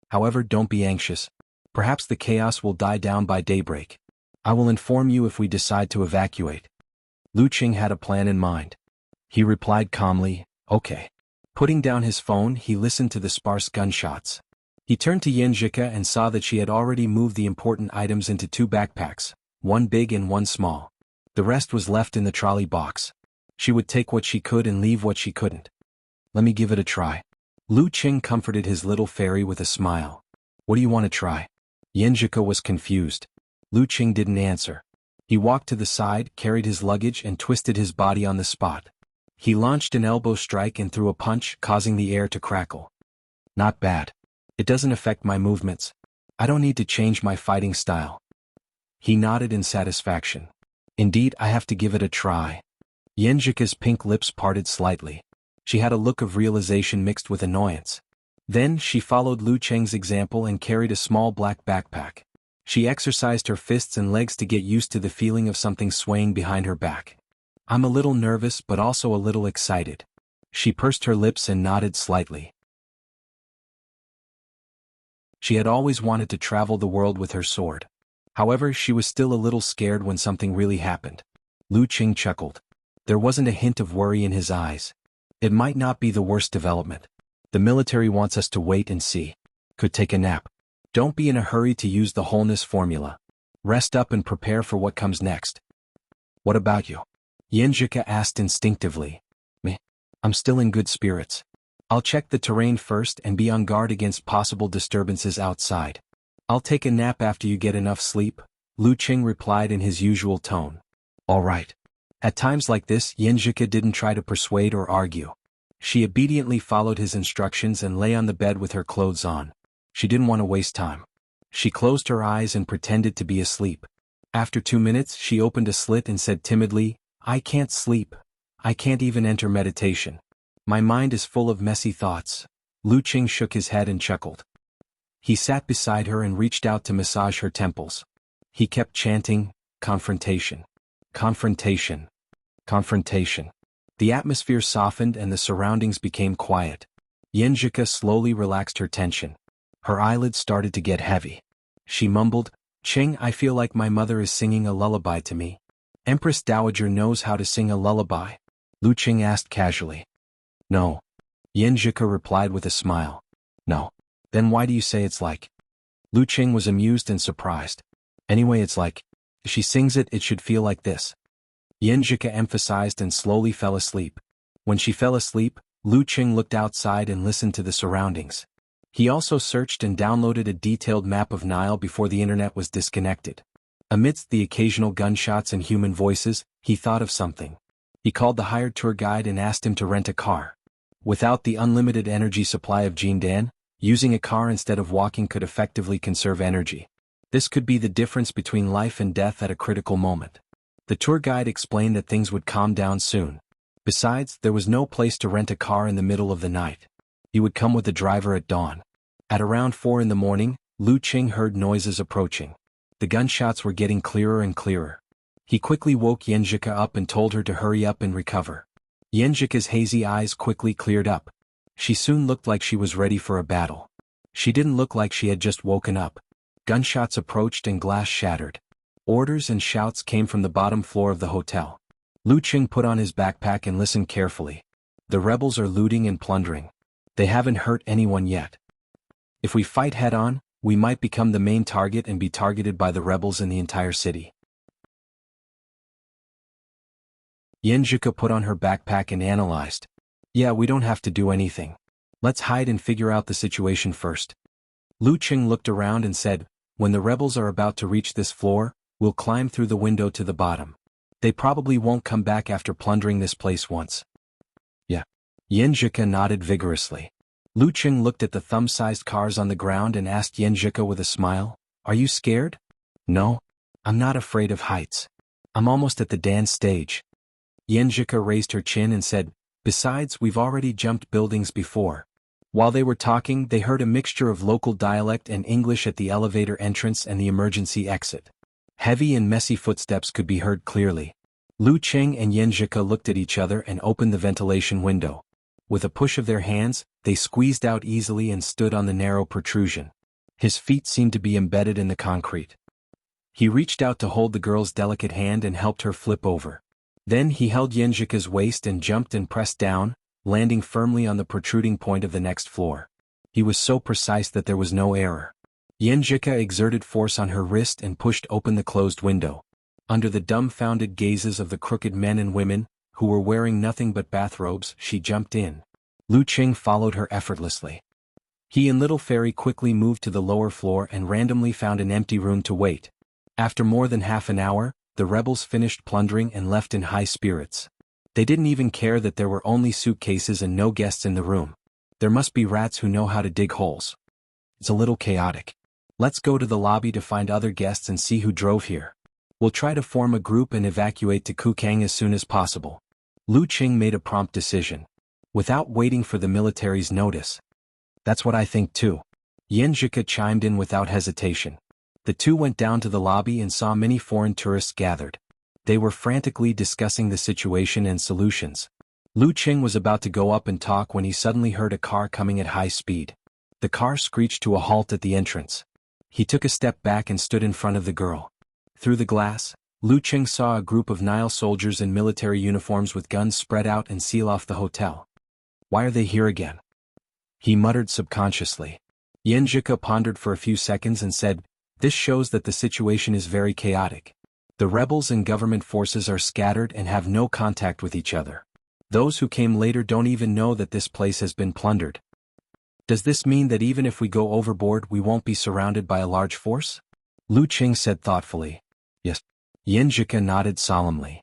However, don't be anxious. Perhaps the chaos will die down by daybreak. I will inform you if we decide to evacuate." Lu Qing had a plan in mind. He replied calmly, "Okay." Putting down his phone, he listened to the sparse gunshots. He turned to Yanjika and saw that she had already moved the important items into 2 backpacks, one big and one small. The rest was left in the trolley box. She would take what she could and leave what she couldn't. "Let me give it a try." Lu Qing comforted his little fairy with a smile. "What do you want to try?" Yanjika was confused. Lu Qing didn't answer. He walked to the side, carried his luggage and twisted his body on the spot. He launched an elbow strike and threw a punch, causing the air to crackle. "Not bad. It doesn't affect my movements. I don't need to change my fighting style." He nodded in satisfaction. "Indeed, I have to give it a try." Yenjika's pink lips parted slightly. She had a look of realization mixed with annoyance. Then she followed Lu Cheng's example and carried a small black backpack. She exercised her fists and legs to get used to the feeling of something swaying behind her back. "I'm a little nervous but also a little excited." She pursed her lips and nodded slightly. She had always wanted to travel the world with her sword. However, she was still a little scared when something really happened. Lu Qing chuckled. There wasn't a hint of worry in his eyes. "It might not be the worst development. The military wants us to wait and see. Could take a nap. Don't be in a hurry to use the wholeness formula. Rest up and prepare for what comes next." "What about you?" Yenjika asked instinctively. "Me? I'm still in good spirits. I'll check the terrain first and be on guard against possible disturbances outside. I'll take a nap after you get enough sleep," Lu Qing replied in his usual tone. "All right." At times like this, Yenjika didn't try to persuade or argue. She obediently followed his instructions and lay on the bed with her clothes on. She didn't want to waste time. She closed her eyes and pretended to be asleep. After 2 minutes, she opened a slit and said timidly, "I can't sleep. I can't even enter meditation. My mind is full of messy thoughts." Lu Qing shook his head and chuckled. He sat beside her and reached out to massage her temples. He kept chanting, "Confrontation. Confrontation. Confrontation." The atmosphere softened and the surroundings became quiet. Yenjika slowly relaxed her tension. Her eyelids started to get heavy. She mumbled, "Qing, I feel like my mother is singing a lullaby to me." "Empress Dowager knows how to sing a lullaby?" Lu Qing asked casually. "No." Yenjika replied with a smile. "No. Then why do you say it's like?" Lu Qing was amused and surprised. Anyway, it's like, she sings it should feel like this. Yin Zhika emphasized and slowly fell asleep. When she fell asleep, Lu Qing looked outside and listened to the surroundings. He also searched and downloaded a detailed map of Nile before the internet was disconnected. Amidst the occasional gunshots and human voices, he thought of something. He called the hired tour guide and asked him to rent a car. Without the unlimited energy supply of Jindan, using a car instead of walking could effectively conserve energy. This could be the difference between life and death at a critical moment. The tour guide explained that things would calm down soon. Besides, there was no place to rent a car in the middle of the night. He would come with the driver at dawn. At around 4 in the morning, Lu Qing heard noises approaching. The gunshots were getting clearer and clearer. He quickly woke Yenjika up and told her to hurry up and recover. Yenjika's hazy eyes quickly cleared up. She soon looked like she was ready for a battle. She didn't look like she had just woken up. Gunshots approached and glass shattered. Orders and shouts came from the bottom floor of the hotel. Lu Qing put on his backpack and listened carefully. The rebels are looting and plundering. They haven't hurt anyone yet. If we fight head-on, we might become the main target and be targeted by the rebels in the entire city. Yenjika put on her backpack and analyzed. Yeah, we don't have to do anything. Let's hide and figure out the situation first. Lu Qing looked around and said, when the rebels are about to reach this floor, we'll climb through the window to the bottom. They probably won't come back after plundering this place once. Yeah. Yenjika nodded vigorously. Lu Qing looked at the thumb-sized cars on the ground and asked Yenjika with a smile, are you scared? No. I'm not afraid of heights. I'm almost at the dance stage. Yenjika raised her chin and said, besides, we've already jumped buildings before. While they were talking, they heard a mixture of local dialect and English at the elevator entrance and the emergency exit. Heavy and messy footsteps could be heard clearly. Lu Qing and Yenjika looked at each other and opened the ventilation window. With a push of their hands, they squeezed out easily and stood on the narrow protrusion. His feet seemed to be embedded in the concrete. He reached out to hold the girl's delicate hand and helped her flip over. Then he held Yenjika's waist and jumped and pressed down, landing firmly on the protruding point of the next floor. He was so precise that there was no error. Yenjika exerted force on her wrist and pushed open the closed window. Under the dumbfounded gazes of the crooked men and women, who were wearing nothing but bathrobes, she jumped in. Lu Qing followed her effortlessly. He and Little Fairy quickly moved to the lower floor and randomly found an empty room to wait. After more than half an hour, the rebels finished plundering and left in high spirits. They didn't even care that there were only suitcases and no guests in the room. There must be rats who know how to dig holes. It's a little chaotic. Let's go to the lobby to find other guests and see who drove here. We'll try to form a group and evacuate to Kukang as soon as possible. Lu Qing made a prompt decision. Without waiting for the military's notice. That's what I think too. Yenjika chimed in without hesitation. The two went down to the lobby and saw many foreign tourists gathered. They were frantically discussing the situation and solutions. Lu Qing was about to go up and talk when he suddenly heard a car coming at high speed. The car screeched to a halt at the entrance. He took a step back and stood in front of the girl. Through the glass, Lu Qing saw a group of Nile soldiers in military uniforms with guns spread out and seal off the hotel. Why are they here again? He muttered subconsciously. Yenjika pondered for a few seconds and said, this shows that the situation is very chaotic. The rebels and government forces are scattered and have no contact with each other. Those who came later don't even know that this place has been plundered. Does this mean that even if we go overboard we won't be surrounded by a large force? Lu Qing said thoughtfully. Yes. Yenjika nodded solemnly.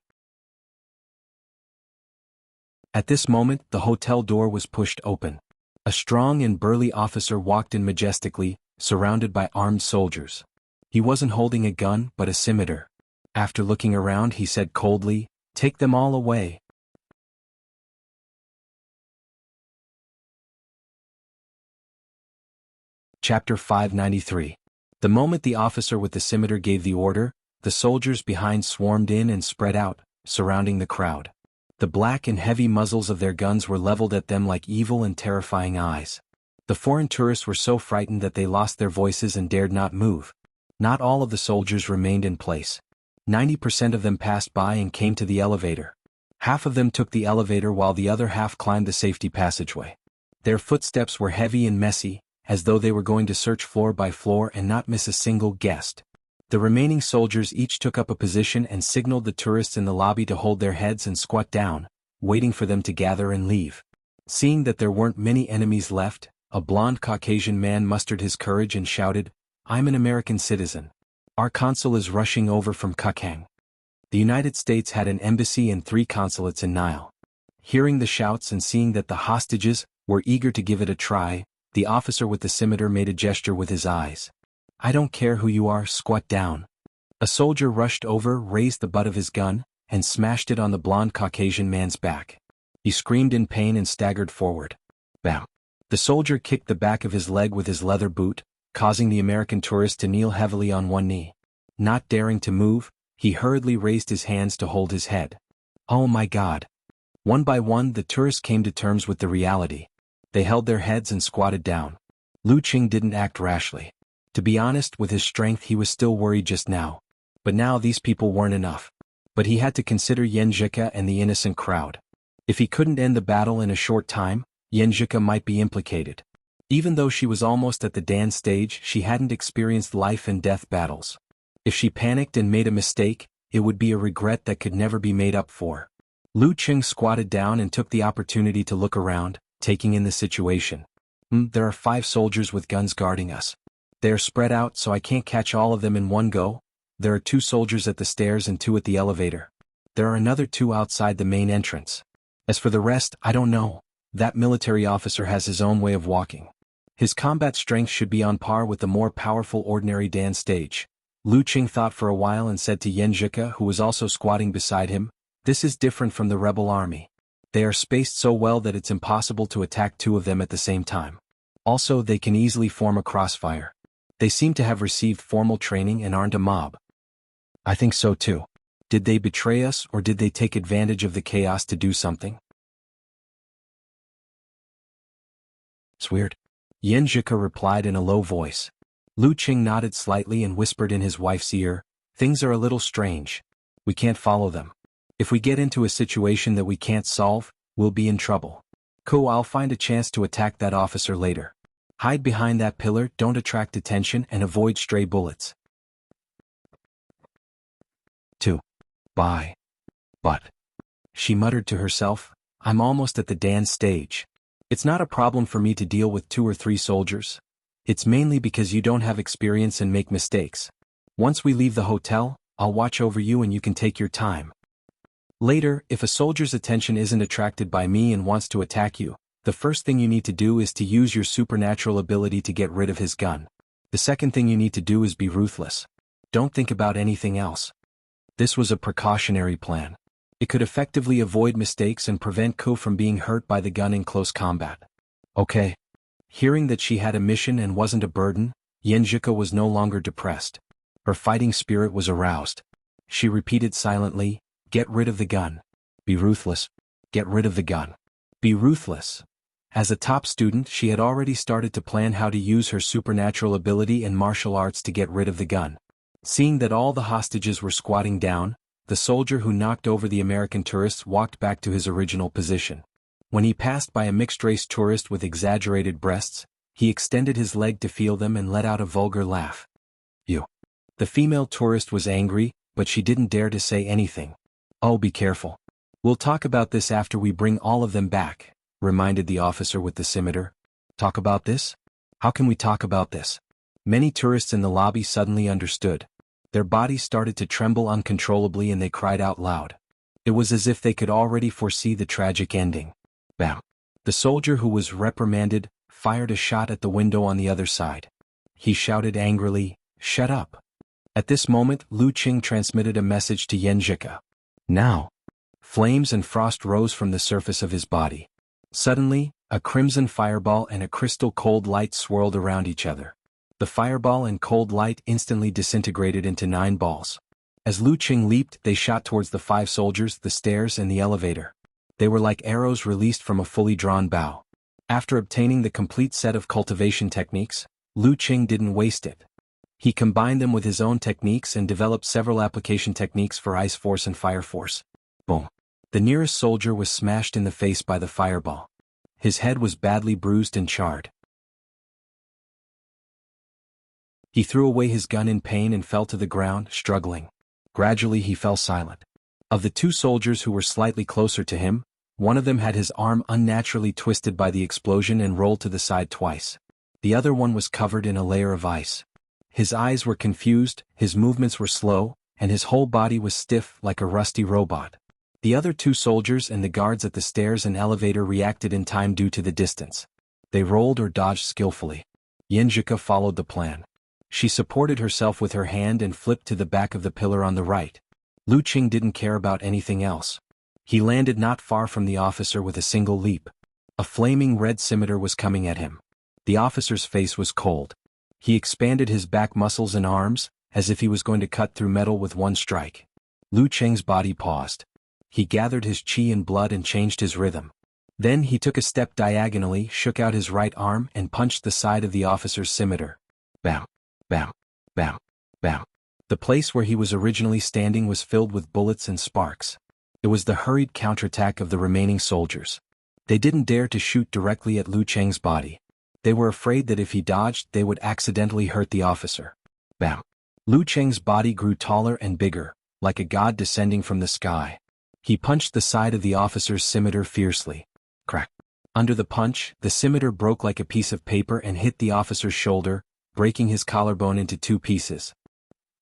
At this moment, the hotel door was pushed open. A strong and burly officer walked in majestically, surrounded by armed soldiers. He wasn't holding a gun but a scimitar. After looking around he said coldly, take them all away. Chapter 593. The moment the officer with the scimitar gave the order, the soldiers behind swarmed in and spread out, surrounding the crowd. The black and heavy muzzles of their guns were leveled at them like evil and terrifying eyes. The foreign tourists were so frightened that they lost their voices and dared not move. Not all of the soldiers remained in place. 90% of them passed by and came to the elevator. Half of them took the elevator while the other half climbed the safety passageway. Their footsteps were heavy and messy, as though they were going to search floor by floor and not miss a single guest. The remaining soldiers each took up a position and signaled the tourists in the lobby to hold their heads and squat down, waiting for them to gather and leave. Seeing that there weren't many enemies left, a blond Caucasian man mustered his courage and shouted, "I'm an American citizen. Our consul is rushing over from Kakang." The United States had an embassy and 3 consulates in Nile. Hearing the shouts and seeing that the hostages were eager to give it a try, the officer with the scimitar made a gesture with his eyes. "I don't care who you are, squat down." A soldier rushed over, raised the butt of his gun, and smashed it on the blond Caucasian man's back. He screamed in pain and staggered forward. Bam! The soldier kicked the back of his leg with his leather boot, causing the American tourist to kneel heavily on one knee. Not daring to move, he hurriedly raised his hands to hold his head. Oh my God! One by one the tourists came to terms with the reality. They held their heads and squatted down. Lu Qing didn't act rashly. To be honest, with his strength he was still worried just now. But now these people weren't enough. But he had to consider Yanjika and the innocent crowd. If he couldn't end the battle in a short time, Yanjika might be implicated. Even though she was almost at the dance stage, she hadn't experienced life and death battles. If she panicked and made a mistake, it would be a regret that could never be made up for. Lu Qing squatted down and took the opportunity to look around, taking in the situation. There are 5 soldiers with guns guarding us. They are spread out so I can't catch all of them in one go. There are 2 soldiers at the stairs and 2 at the elevator. There are another 2 outside the main entrance. As for the rest, I don't know. That military officer has his own way of walking. His combat strength should be on par with the more powerful ordinary dance stage. Lu Qing thought for a while and said to Yanjika, who was also squatting beside him, "This is different from the rebel army. They are spaced so well that it's impossible to attack 2 of them at the same time. Also, they can easily form a crossfire. They seem to have received formal training and aren't a mob." "I think so too. Did they betray us or did they take advantage of the chaos to do something?" "It's weird," Yanjika replied in a low voice. Lu Qing nodded slightly and whispered in his wife's ear, "Things are a little strange. We can't follow them. If we get into a situation that we can't solve, we'll be in trouble. I'll find a chance to attack that officer later. Hide behind that pillar, don't attract attention, and avoid stray bullets." 2. Bye. But, she muttered to herself, "I'm almost at the dance stage. It's not a problem for me to deal with 2 or 3 soldiers. It's mainly because you don't have experience and make mistakes. Once we leave the hotel, I'll watch over you and you can take your time. Later, if a soldier's attention isn't attracted by me and wants to attack you, the first thing you need to do is to use your supernatural ability to get rid of his gun. The second thing you need to do is be ruthless. Don't think about anything else." This was a precautionary plan. It could effectively avoid mistakes and prevent Ko from being hurt by the gun in close combat. Okay. Hearing that she had a mission and wasn't a burden, Yanjika was no longer depressed. Her fighting spirit was aroused. She repeated silently, "Get rid of the gun. Be ruthless. Get rid of the gun. Be ruthless." As a top student, she had already started to plan how to use her supernatural ability and martial arts to get rid of the gun. Seeing that all the hostages were squatting down, the soldier who knocked over the American tourists walked back to his original position. When he passed by a mixed-race tourist with exaggerated breasts, he extended his leg to feel them and let out a vulgar laugh. "You." The female tourist was angry, but she didn't dare to say anything. "Oh, be careful. We'll talk about this after we bring all of them back," reminded the officer with the scimitar. "Talk about this? How can we talk about this?" Many tourists in the lobby suddenly understood. Their bodies started to tremble uncontrollably and they cried out loud. It was as if they could already foresee the tragic ending. Bam! The soldier who was reprimanded fired a shot at the window on the other side. He shouted angrily, "Shut up!" At this moment, Lu Qing transmitted a message to Yanjika. Now, flames and frost rose from the surface of his body. Suddenly, a crimson fireball and a crystal cold light swirled around each other. The fireball and cold light instantly disintegrated into 9 balls. As Lu Qing leaped, they shot towards the 5 soldiers, the stairs and the elevator. They were like arrows released from a fully drawn bow. After obtaining the complete set of cultivation techniques, Lu Qing didn't waste it. He combined them with his own techniques and developed several application techniques for Ice Force and Fire Force. Boom! The nearest soldier was smashed in the face by the fireball. His head was badly bruised and charred. He threw away his gun in pain and fell to the ground, struggling. Gradually he fell silent. Of the two soldiers who were slightly closer to him, one of them had his arm unnaturally twisted by the explosion and rolled to the side twice. The other one was covered in a layer of ice. His eyes were confused, his movements were slow, and his whole body was stiff like a rusty robot. The other two soldiers and the guards at the stairs and elevator reacted in time due to the distance. They rolled or dodged skillfully. Yenjika followed the plan. She supported herself with her hand and flipped to the back of the pillar on the right. Lu Qing didn't care about anything else. He landed not far from the officer with a single leap. A flaming red scimitar was coming at him. The officer's face was cold. He expanded his back muscles and arms, as if he was going to cut through metal with one strike. Lu Qing's body paused. He gathered his qi and blood and changed his rhythm. Then he took a step diagonally, shook out his right arm and punched the side of the officer's scimitar. Bam, bam, bam, bam. The place where he was originally standing was filled with bullets and sparks. It was the hurried counterattack of the remaining soldiers. They didn't dare to shoot directly at Lu Qing's body. They were afraid that if he dodged, they would accidentally hurt the officer. Bam. Lu Qing's body grew taller and bigger, like a god descending from the sky. He punched the side of the officer's scimitar fiercely. Crack. Under the punch, the scimitar broke like a piece of paper and hit the officer's shoulder, breaking his collarbone into two pieces.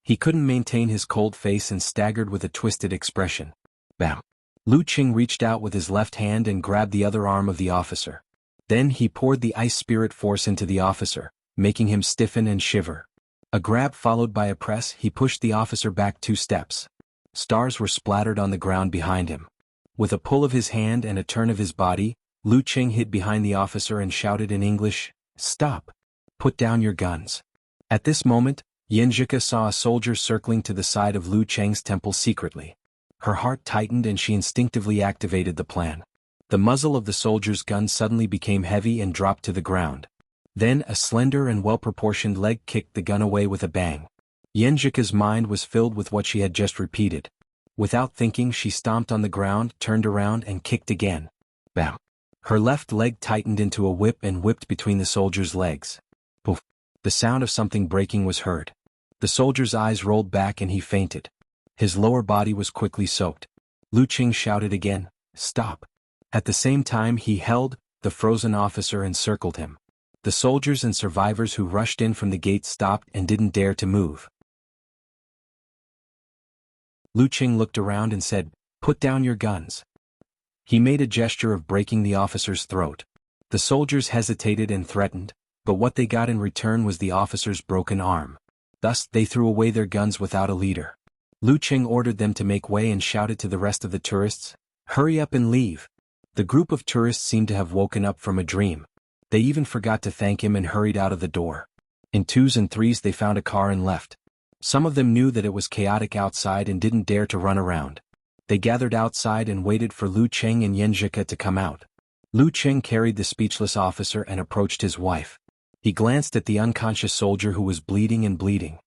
He couldn't maintain his cold face and staggered with a twisted expression. Bam. Lu Qing reached out with his left hand and grabbed the other arm of the officer. Then he poured the ice spirit force into the officer, making him stiffen and shiver. A grab followed by a press, he pushed the officer back 2 steps. Stars were splattered on the ground behind him. With a pull of his hand and a turn of his body, Lu Qing hid behind the officer and shouted in English, "Stop! Put down your guns." At this moment, Yenjika saw a soldier circling to the side of Lu Qing's temple secretly. Her heart tightened and she instinctively activated the plan. The muzzle of the soldier's gun suddenly became heavy and dropped to the ground. Then a slender and well-proportioned leg kicked the gun away with a bang. Yenjika's mind was filled with what she had just repeated. Without thinking, she stomped on the ground, turned around and kicked again. Bam! Her left leg tightened into a whip and whipped between the soldier's legs. Poof! The sound of something breaking was heard. The soldier's eyes rolled back and he fainted. His lower body was quickly soaked. Lu Qing shouted again, "Stop!" At the same time he held the frozen officer and circled him. The soldiers and survivors who rushed in from the gate stopped and didn't dare to move. Lu Qing looked around and said, "Put down your guns." He made a gesture of breaking the officer's throat. The soldiers hesitated and threatened, but what they got in return was the officer's broken arm. Thus, they threw away their guns without a leader. Lu Qing ordered them to make way and shouted to the rest of the tourists, "Hurry up and leave." The group of tourists seemed to have woken up from a dream. They even forgot to thank him and hurried out of the door. In 2s and 3s they found a car and left. Some of them knew that it was chaotic outside and didn't dare to run around. They gathered outside and waited for Lu Qing and Yenjika to come out. Lu Qing carried the speechless officer and approached his wife. He glanced at the unconscious soldier who was bleeding and bleeding.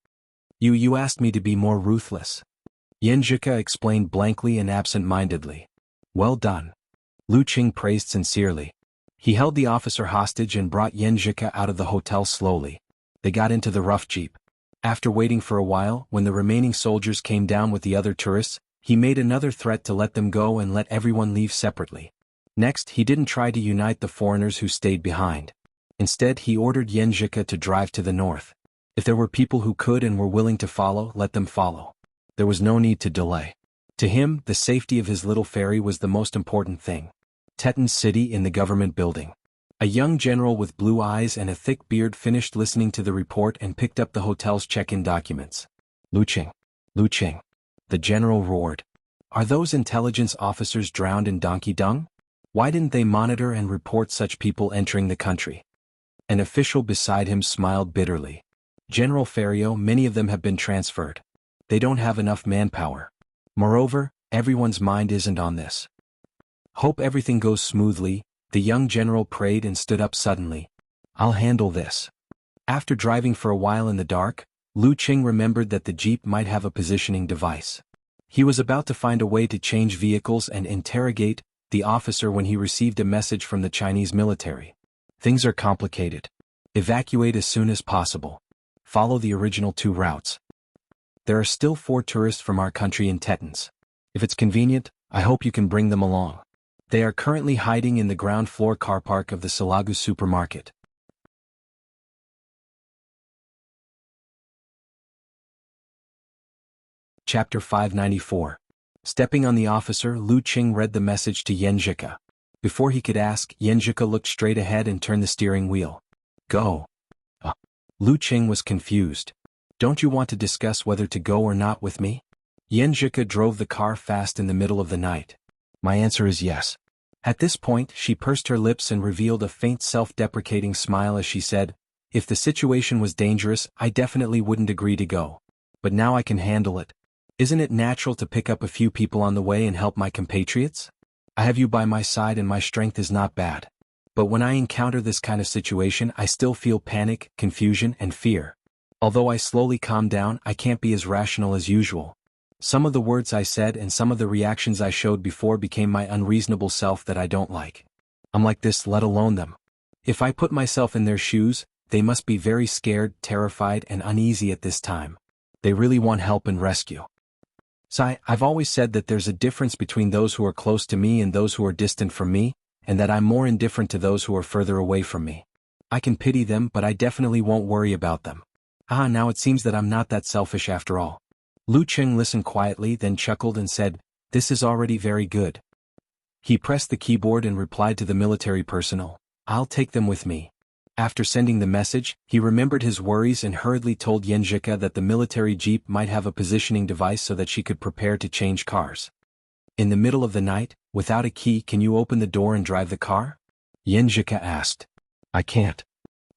You asked me to be more ruthless." Yenjika explained blankly and absent-mindedly. "Well done." Lu Qing praised sincerely. He held the officer hostage and brought Yenjika out of the hotel slowly. They got into the rough jeep. After waiting for a while, when the remaining soldiers came down with the other tourists, he made another threat to let them go and let everyone leave separately. Next, he didn't try to unite the foreigners who stayed behind. Instead, he ordered Yenjika to drive to the north. If there were people who could and were willing to follow, let them follow. There was no need to delay. To him, the safety of his little ferry was the most important thing. Teton City in the government building. A young general with blue eyes and a thick beard finished listening to the report and picked up the hotel's check-in documents. "Lu Qing! Lu Qing!" The general roared. "Are those intelligence officers drowned in donkey dung? Why didn't they monitor and report such people entering the country?" An official beside him smiled bitterly. "General Ferrio, many of them have been transferred. They don't have enough manpower. Moreover, everyone's mind isn't on this." "Hope everything goes smoothly," the young general prayed and stood up suddenly. "I'll handle this." After driving for a while in the dark, Lu Qing remembered that the jeep might have a positioning device. He was about to find a way to change vehicles and interrogate the officer when he received a message from the Chinese military. "Things are complicated. Evacuate as soon as possible. follow the original 2 routes. There are still 4 tourists from our country in Tettans. If it's convenient, I hope you can bring them along. They are currently hiding in the ground floor car park of the Silagu supermarket. Chapter 594. Stepping on the officer, Lu Qing read the message to Yenjika. Before he could ask, Yenjika looked straight ahead and turned the steering wheel. Go. Lu Qing was confused. Don't you want to discuss whether to go or not with me? Yenjika drove the car fast in the middle of the night. My answer is yes. At this point, she pursed her lips and revealed a faint self-deprecating smile as she said, if the situation was dangerous, I definitely wouldn't agree to go. But now I can handle it. Isn't it natural to pick up a few people on the way and help my compatriots? I have you by my side and my strength is not bad. But when I encounter this kind of situation, I still feel panic, confusion, and fear. Although I slowly calm down, I can't be as rational as usual. Some of the words I said and some of the reactions I showed before became my unreasonable self that I don't like. I'm like this, let alone them. If I put myself in their shoes, they must be very scared, terrified, and uneasy at this time. They really want help and rescue. I've always said that there's a difference between those who are close to me and those who are distant from me, and that I'm more indifferent to those who are further away from me. I can pity them, but I definitely won't worry about them. Now it seems that I'm not that selfish after all. Lu Qing listened quietly, then chuckled and said, this is already very good. He pressed the keyboard and replied to the military personnel, I'll take them with me. After sending the message, he remembered his worries and hurriedly told Yenjika that the military jeep might have a positioning device so that she could prepare to change cars. In the middle of the night, without a key, can you open the door and drive the car? Yenjika asked. I can't.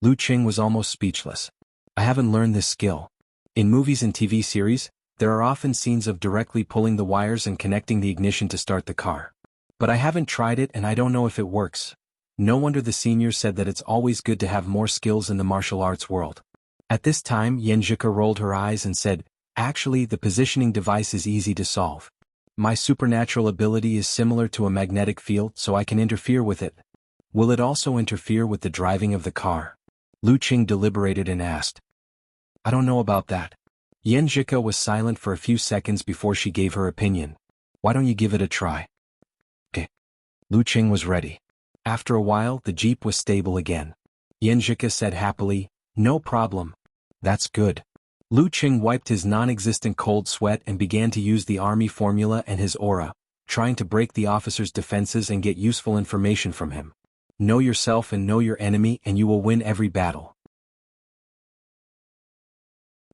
Lu Qing was almost speechless. I haven't learned this skill. In movies and TV series, there are often scenes of directly pulling the wires and connecting the ignition to start the car. But I haven't tried it and I don't know if it works. No wonder the seniors said that it's always good to have more skills in the martial arts world. At this time, Yenjika rolled her eyes and said, actually, the positioning device is easy to solve. My supernatural ability is similar to a magnetic field, so I can interfere with it. Will it also interfere with the driving of the car? Lu Qing deliberated and asked. I don't know about that. Yenjika was silent for a few seconds before she gave her opinion. Why don't you give it a try? Okay. Lu Qing was ready. After a while, the jeep was stable again. Yenjika said happily, no problem. That's good. Lu Qing wiped his non-existent cold sweat and began to use the army formula and his aura, trying to break the officer's defenses and get useful information from him. Know yourself and know your enemy and you will win every battle.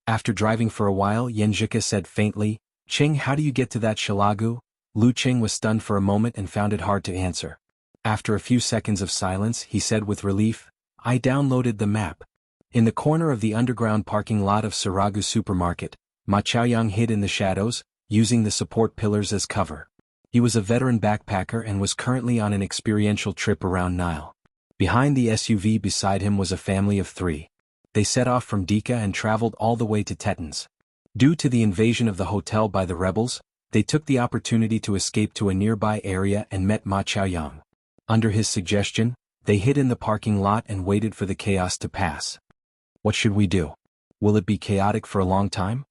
After driving for a while, Yenjika said faintly, Qing, how do you get to that Silagu? Lu Qing was stunned for a moment and found it hard to answer. After a few seconds of silence, he said with relief, I downloaded the map. In the corner of the underground parking lot of Silagu supermarket, Ma Chaoyang hid in the shadows, using the support pillars as cover. He was a veteran backpacker and was currently on an experiential trip around Nile. Behind the SUV beside him was a family of 3. They set off from Dika and traveled all the way to Tettans. Due to the invasion of the hotel by the rebels, they took the opportunity to escape to a nearby area and met Ma Chaoyang. Under his suggestion, they hid in the parking lot and waited for the chaos to pass. What should we do? Will it be chaotic for a long time?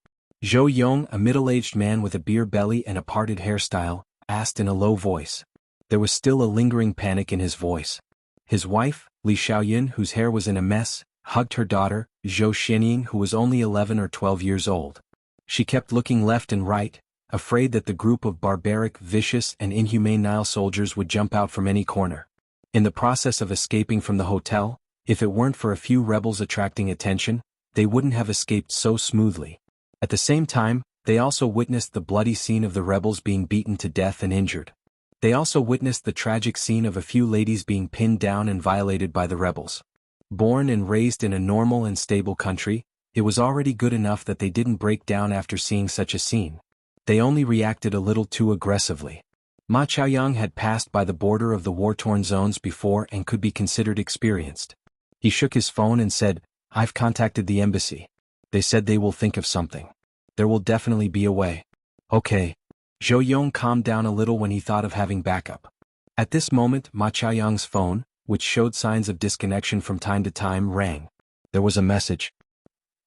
Zhou Yong, a middle-aged man with a beer belly and a parted hairstyle, asked in a low voice. There was still a lingering panic in his voice. His wife, Li Xiaoyin, whose hair was in a mess, hugged her daughter, Zhou Xianying, who was only 11 or 12 years old. She kept looking left and right, afraid that the group of barbaric, vicious, and inhumane Nile soldiers would jump out from any corner. In the process of escaping from the hotel, if it weren't for a few rebels attracting attention, they wouldn't have escaped so smoothly. At the same time, they also witnessed the bloody scene of the rebels being beaten to death and injured. They also witnessed the tragic scene of a few ladies being pinned down and violated by the rebels. Born and raised in a normal and stable country, it was already good enough that they didn't break down after seeing such a scene. They only reacted a little too aggressively. Ma Chaoyang had passed by the border of the war-torn zones before and could be considered experienced. He shook his phone and said, I've contacted the embassy. They said they will think of something. There will definitely be a way. Okay. Zhou Yong calmed down a little when he thought of having backup. At this moment, Ma Chaoyang's phone, which showed signs of disconnection from time to time, rang. There was a message.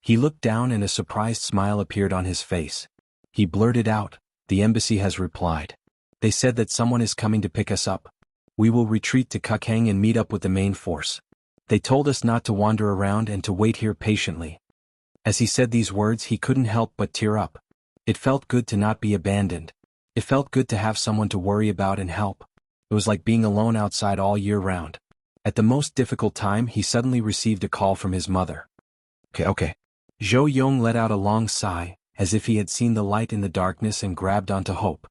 He looked down and a surprised smile appeared on his face. He blurted out, "The embassy has replied. They said that someone is coming to pick us up. We will retreat to Kukang and meet up with the main force. They told us not to wander around and to wait here patiently." As he said these words, he couldn't help but tear up. It felt good to not be abandoned. It felt good to have someone to worry about and help. It was like being alone outside all year round. At the most difficult time, he suddenly received a call from his mother. Okay. Zhou Yong let out a long sigh, as if he had seen the light in the darkness and grabbed onto hope.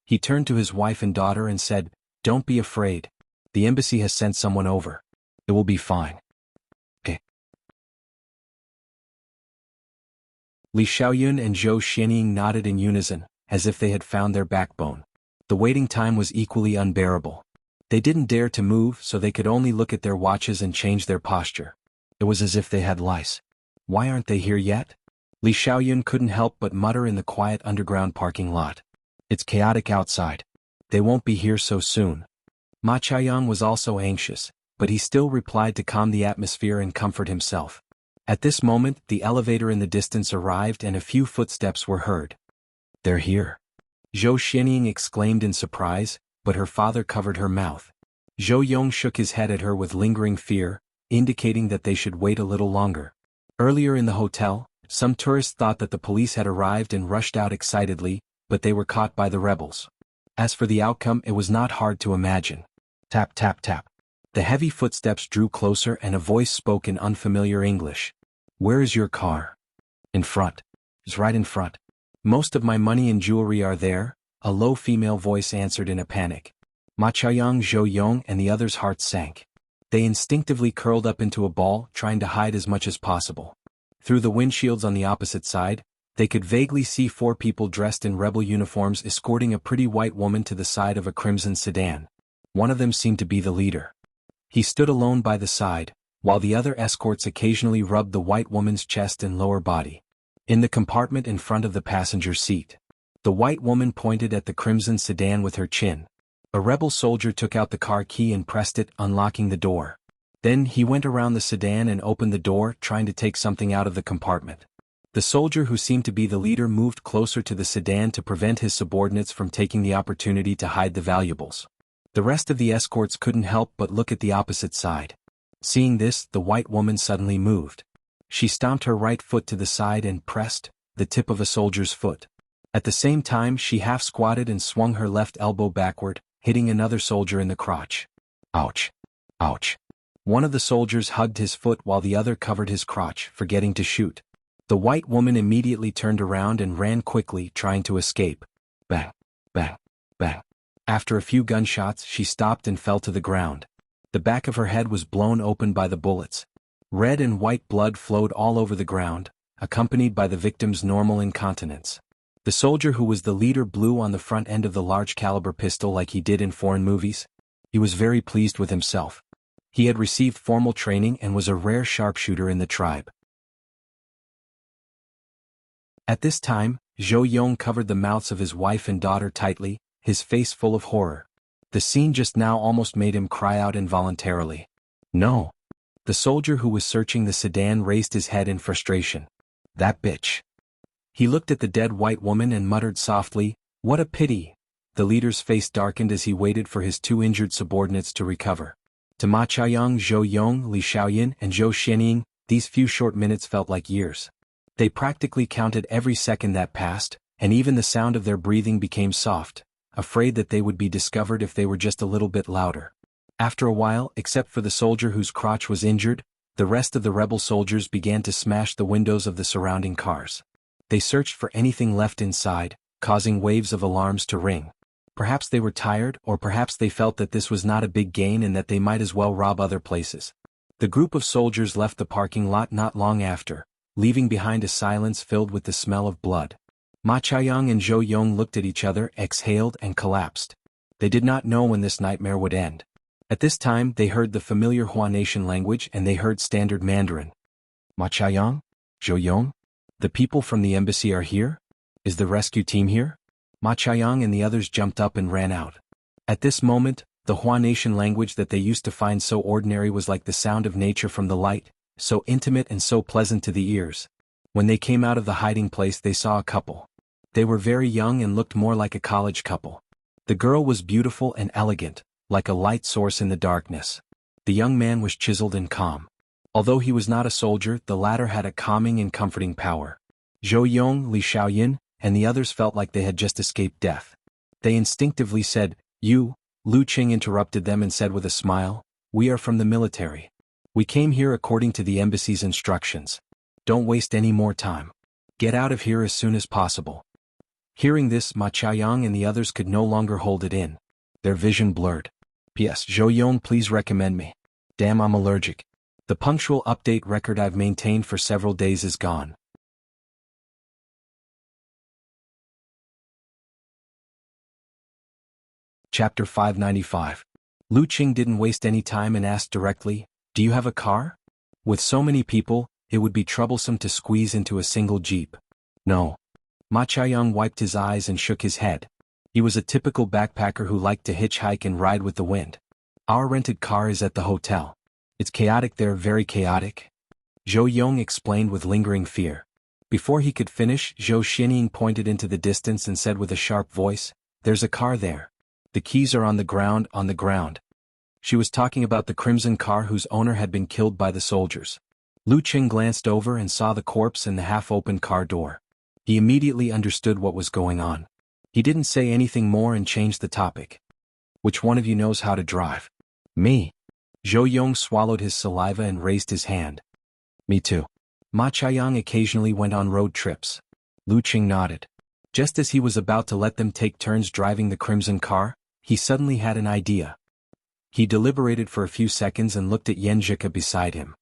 He turned to his wife and daughter and said, "Don't be afraid. The embassy has sent someone over. It will be fine." Okay. Li Xiaoyun and Zhou Xianying nodded in unison, as if they had found their backbone. The waiting time was equally unbearable. They didn't dare to move, so they could only look at their watches and change their posture. It was as if they had lice. Why aren't they here yet? Li Xiaoyun couldn't help but mutter in the quiet underground parking lot. It's chaotic outside. They won't be here so soon. Ma Chaoyang was also anxious, but he still replied to calm the atmosphere and comfort himself. At this moment, the elevator in the distance arrived and a few footsteps were heard. "They're here." Zhou Xianying exclaimed in surprise, but her father covered her mouth. Zhou Yong shook his head at her with lingering fear, indicating that they should wait a little longer. Earlier in the hotel, some tourists thought that the police had arrived and rushed out excitedly, but they were caught by the rebels. As for the outcome, it was not hard to imagine. Tap tap tap. The heavy footsteps drew closer and a voice spoke in unfamiliar English. "Where is your car?" "In front." "It's right in front." "Most of my money and jewelry are there," a low female voice answered in a panic. Ma Chaoyang, Zhou Yong and the others' hearts sank. They instinctively curled up into a ball, trying to hide as much as possible. Through the windshields on the opposite side, they could vaguely see 4 people dressed in rebel uniforms escorting a pretty white woman to the side of a crimson sedan. One of them seemed to be the leader. He stood alone by the side, while the other escorts occasionally rubbed the white woman's chest and lower body. In the compartment in front of the passenger seat, the white woman pointed at the crimson sedan with her chin. A rebel soldier took out the car key and pressed it, unlocking the door. Then he went around the sedan and opened the door, trying to take something out of the compartment. The soldier who seemed to be the leader moved closer to the sedan to prevent his subordinates from taking the opportunity to hide the valuables. The rest of the escorts couldn't help but look at the opposite side. Seeing this, the white woman suddenly moved. She stomped her right foot to the side and pressed the tip of a soldier's foot. At the same time, she half squatted and swung her left elbow backward, hitting another soldier in the crotch. Ouch. Ouch. One of the soldiers hugged his foot while the other covered his crotch, forgetting to shoot. The white woman immediately turned around and ran quickly, trying to escape. Bang, bang, bang. After a few gunshots, she stopped and fell to the ground. The back of her head was blown open by the bullets. Red and white blood flowed all over the ground, accompanied by the victim's normal incontinence. The soldier who was the leader blew on the front end of the large-caliber pistol like he did in foreign movies. He was very pleased with himself. He had received formal training and was a rare sharpshooter in the tribe. At this time, Zhou Yong covered the mouths of his wife and daughter tightly, his face full of horror. The scene just now almost made him cry out involuntarily. "No." The soldier who was searching the sedan raised his head in frustration. "That bitch." He looked at the dead white woman and muttered softly, "What a pity." The leader's face darkened as he waited for his 2 injured subordinates to recover. To Ma Chaoyang, Zhou Yong, Li Xiaoyin, and Zhou Xianying, these few short minutes felt like years. They practically counted every second that passed, and even the sound of their breathing became soft, afraid that they would be discovered if they were just a little bit louder. After a while, except for the soldier whose crotch was injured, the rest of the rebel soldiers began to smash the windows of the surrounding cars. They searched for anything left inside, causing waves of alarms to ring. Perhaps they were tired, or perhaps they felt that this was not a big gain and that they might as well rob other places. The group of soldiers left the parking lot not long after, leaving behind a silence filled with the smell of blood. Ma Chaoyang and Zhou Yong looked at each other, exhaled and collapsed. They did not know when this nightmare would end. At this time, they heard the familiar Hua Nation language and they heard standard Mandarin. "Ma Chaoyang? Zhou Yong? The people from the embassy are here? Is the rescue team here?" Ma Chaoyang and the others jumped up and ran out. At this moment, the Hua Nation language that they used to find so ordinary was like the sound of nature from the light, so intimate and so pleasant to the ears. When they came out of the hiding place they saw a couple. They were very young and looked more like a college couple. The girl was beautiful and elegant, like a light source in the darkness. The young man was chiseled and calm. Although he was not a soldier, the latter had a calming and comforting power. Zhou Yong, Li Xiaoyin, and the others felt like they had just escaped death. They instinctively said, "You." Lu Qing interrupted them and said with a smile, "We are from the military. We came here according to the embassy's instructions. Don't waste any more time. Get out of here as soon as possible." Hearing this, Ma Qiaoyang and the others could no longer hold it in. Their vision blurred. "P.S. Zhou Yong, please recommend me. Damn, I'm allergic. The punctual update record I've maintained for several days is gone." Chapter 595. Lu Qing didn't waste any time and asked directly, "Do you have a car?" With so many people, it would be troublesome to squeeze into a single jeep. "No." Ma Qiaoyang wiped his eyes and shook his head. He was a typical backpacker who liked to hitchhike and ride with the wind. "Our rented car is at the hotel. It's chaotic there, very chaotic." Zhou Yong explained with lingering fear. Before he could finish, Zhou Xinying pointed into the distance and said with a sharp voice, "There's a car there. The keys are on the ground, on the ground." She was talking about the crimson car whose owner had been killed by the soldiers. Lu Qing glanced over and saw the corpse in the half-open car door. He immediately understood what was going on. He didn't say anything more and changed the topic. "Which one of you knows how to drive?" "Me." Zhou Yong swallowed his saliva and raised his hand. "Me too." Ma Qiaoyang occasionally went on road trips. Lu Qing nodded. Just as he was about to let them take turns driving the crimson car, he suddenly had an idea. He deliberated for a few seconds and looked at Yan Zhika beside him.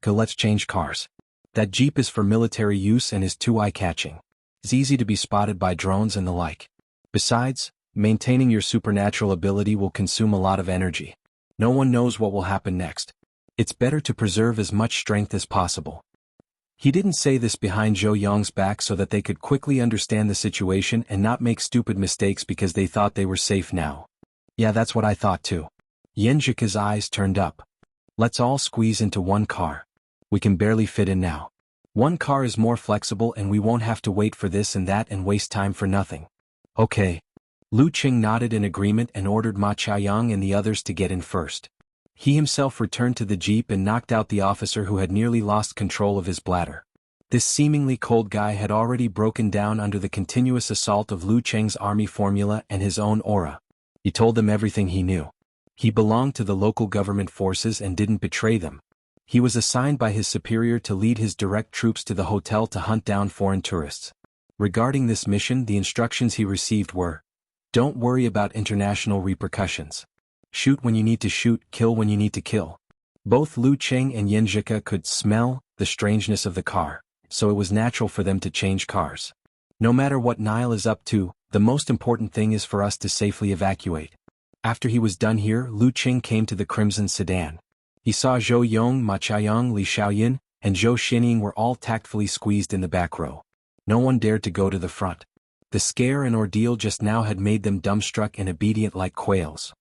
"Let's change cars. That jeep is for military use and is too eye-catching. It's easy to be spotted by drones and the like. Besides, maintaining your supernatural ability will consume a lot of energy. No one knows what will happen next. It's better to preserve as much strength as possible." He didn't say this behind Zhou Yong's back so that they could quickly understand the situation and not make stupid mistakes because they thought they were safe now. "Yeah, that's what I thought too." Yan Zhika's eyes turned up. "Let's all squeeze into one car. We can barely fit in now. One car is more flexible and we won't have to wait for this and that and waste time for nothing." "Okay." Lu Qing nodded in agreement and ordered Ma Qiaoyang and the others to get in first. He himself returned to the jeep and knocked out the officer who had nearly lost control of his bladder. This seemingly cold guy had already broken down under the continuous assault of Lu Qing's army formula and his own aura. He told them everything he knew. He belonged to the local government forces and didn't betray them. He was assigned by his superior to lead his direct troops to the hotel to hunt down foreign tourists. Regarding this mission, the instructions he received were, "Don't worry about international repercussions. Shoot when you need to shoot, kill when you need to kill." Both Lu Qing and Yan Zhika could smell the strangeness of the car, so it was natural for them to change cars. "No matter what Nile is up to, the most important thing is for us to safely evacuate." After he was done here, Lu Qing came to the crimson sedan. He saw Zhou Yong, Ma Qiaoyang, Li Xiaoyin, and Zhou Xinying were all tactfully squeezed in the back row. No one dared to go to the front. The scare and ordeal just now had made them dumbstruck and obedient like quails.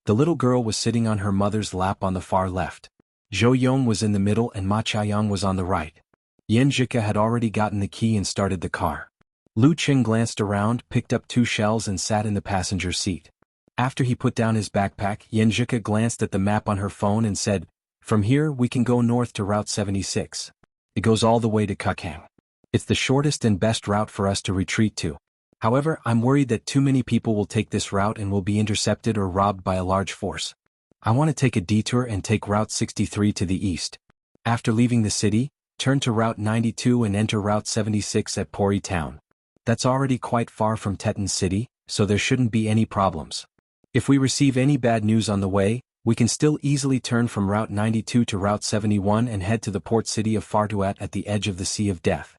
The little girl was sitting on her mother's lap on the far left. Zhou Yong was in the middle and Ma Qiaoyang was on the right. Yan Zhika had already gotten the key and started the car. Lu Qing glanced around, picked up 2 shells and sat in the passenger seat. After he put down his backpack, Yan Zhika glanced at the map on her phone and said, "From here we can go north to Route 76. It goes all the way to Kukhang. It's the shortest and best route for us to retreat to. However, I'm worried that too many people will take this route and will be intercepted or robbed by a large force. I want to take a detour and take Route 63 to the east. After leaving the city, turn to Route 92 and enter Route 76 at Pori town. That's already quite far from Teton City, so there shouldn't be any problems. If we receive any bad news on the way, we can still easily turn from Route 92 to Route 71 and head to the port city of Fartuat at the edge of the Sea of Death."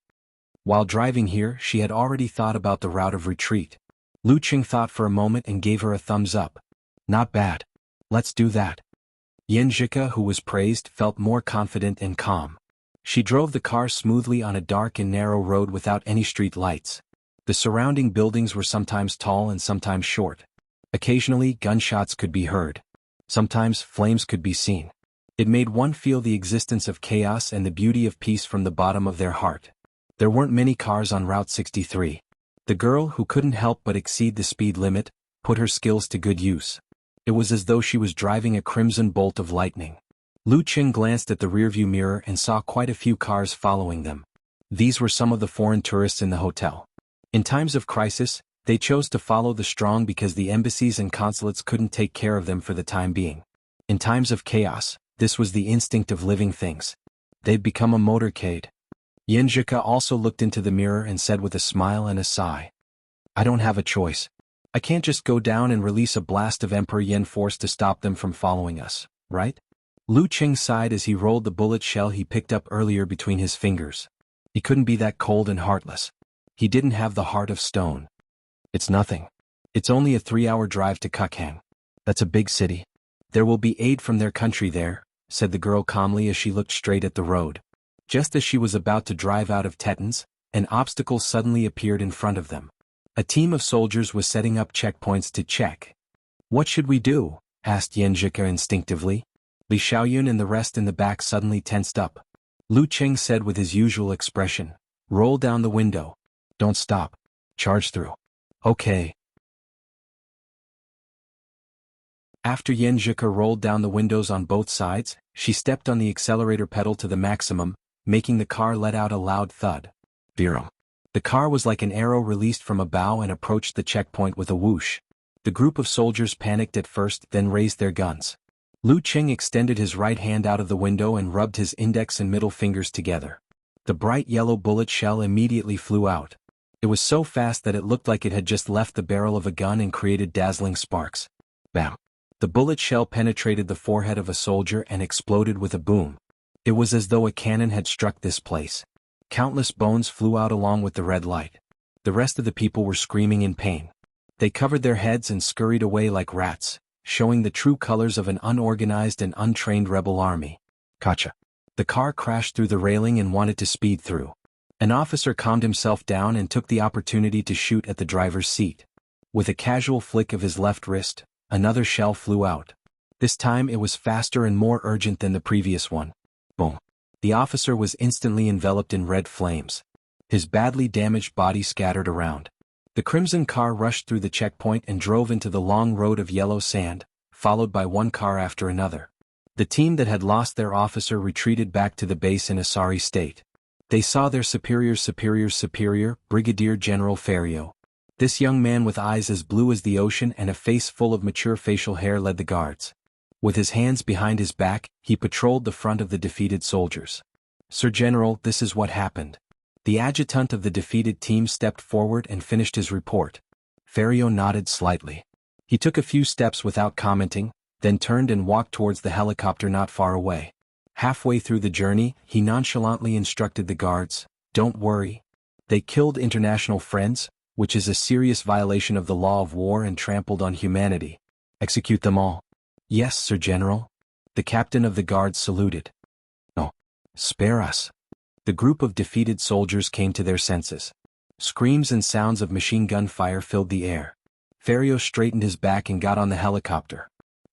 While driving here, she had already thought about the route of retreat. Lu Qing thought for a moment and gave her a thumbs up. "Not bad. Let's do that." Yan Zhika, who was praised, felt more confident and calm. She drove the car smoothly on a dark and narrow road without any street lights. The surrounding buildings were sometimes tall and sometimes short. Occasionally, gunshots could be heard. Sometimes, flames could be seen. It made one feel the existence of chaos and the beauty of peace from the bottom of their heart. There weren't many cars on Route 63. The girl, who couldn't help but exceed the speed limit, put her skills to good use. It was as though she was driving a crimson bolt of lightning. Lu Qing glanced at the rearview mirror and saw quite a few cars following them. These were some of the foreign tourists in the hotel. In times of crisis, they chose to follow the strong because the embassies and consulates couldn't take care of them for the time being. In times of chaos, this was the instinct of living things. They'd become a motorcade. Yanjika also looked into the mirror and said with a smile and a sigh, "I don't have a choice. I can't just go down and release a blast of Emperor Yen force to stop them from following us, right?" Lu Qing sighed as he rolled the bullet shell he picked up earlier between his fingers. He couldn't be that cold and heartless. He didn't have the heart of stone. "It's nothing. It's only a 3-hour drive to Kukhang. That's a big city. There will be aid from their country there," said the girl calmly as she looked straight at the road. Just as she was about to drive out of Tetons, an obstacle suddenly appeared in front of them. A team of soldiers was setting up checkpoints to check. "What should we do?" asked Yanjika instinctively. Li Xiaoyun and the rest in the back suddenly tensed up. Lu Qing said with his usual expression, "Roll down the window. Don't stop. Charge through." "Okay." After Yanjika rolled down the windows on both sides, she stepped on the accelerator pedal to the maximum, making the car let out a loud thud. Virum. The car was like an arrow released from a bow and approached the checkpoint with a whoosh. The group of soldiers panicked at first, then raised their guns. Lu Qing extended his right hand out of the window and rubbed his index and middle fingers together. The bright yellow bullet shell immediately flew out. It was so fast that it looked like it had just left the barrel of a gun and created dazzling sparks. Bam! The bullet shell penetrated the forehead of a soldier and exploded with a boom. It was as though a cannon had struck this place. Countless bones flew out along with the red light. The rest of the people were screaming in pain. They covered their heads and scurried away like rats, showing the true colors of an unorganized and untrained rebel army. Kacha. The car crashed through the railing and wanted to speed through. An officer calmed himself down and took the opportunity to shoot at the driver's seat. With a casual flick of his left wrist, another shell flew out. This time it was faster and more urgent than the previous one. Boom. The officer was instantly enveloped in red flames. His badly damaged body scattered around. The crimson car rushed through the checkpoint and drove into the long road of yellow sand, followed by one car after another. The team that had lost their officer retreated back to the base in a sorry state. They saw their superior, Brigadier General Ferrio. This young man with eyes as blue as the ocean and a face full of mature facial hair led the guards. With his hands behind his back, he patrolled the front of the defeated soldiers. "Sir General, this is what happened." The adjutant of the defeated team stepped forward and finished his report. Ferrio nodded slightly. He took a few steps without commenting, then turned and walked towards the helicopter not far away. Halfway through the journey, he nonchalantly instructed the guards, "Don't worry. They killed international friends, which is a serious violation of the law of war and trampled on humanity. Execute them all." "Yes, Sir General." The captain of the guards saluted. "No. Spare us." The group of defeated soldiers came to their senses. Screams and sounds of machine gun fire filled the air. Ferrio straightened his back and got on the helicopter.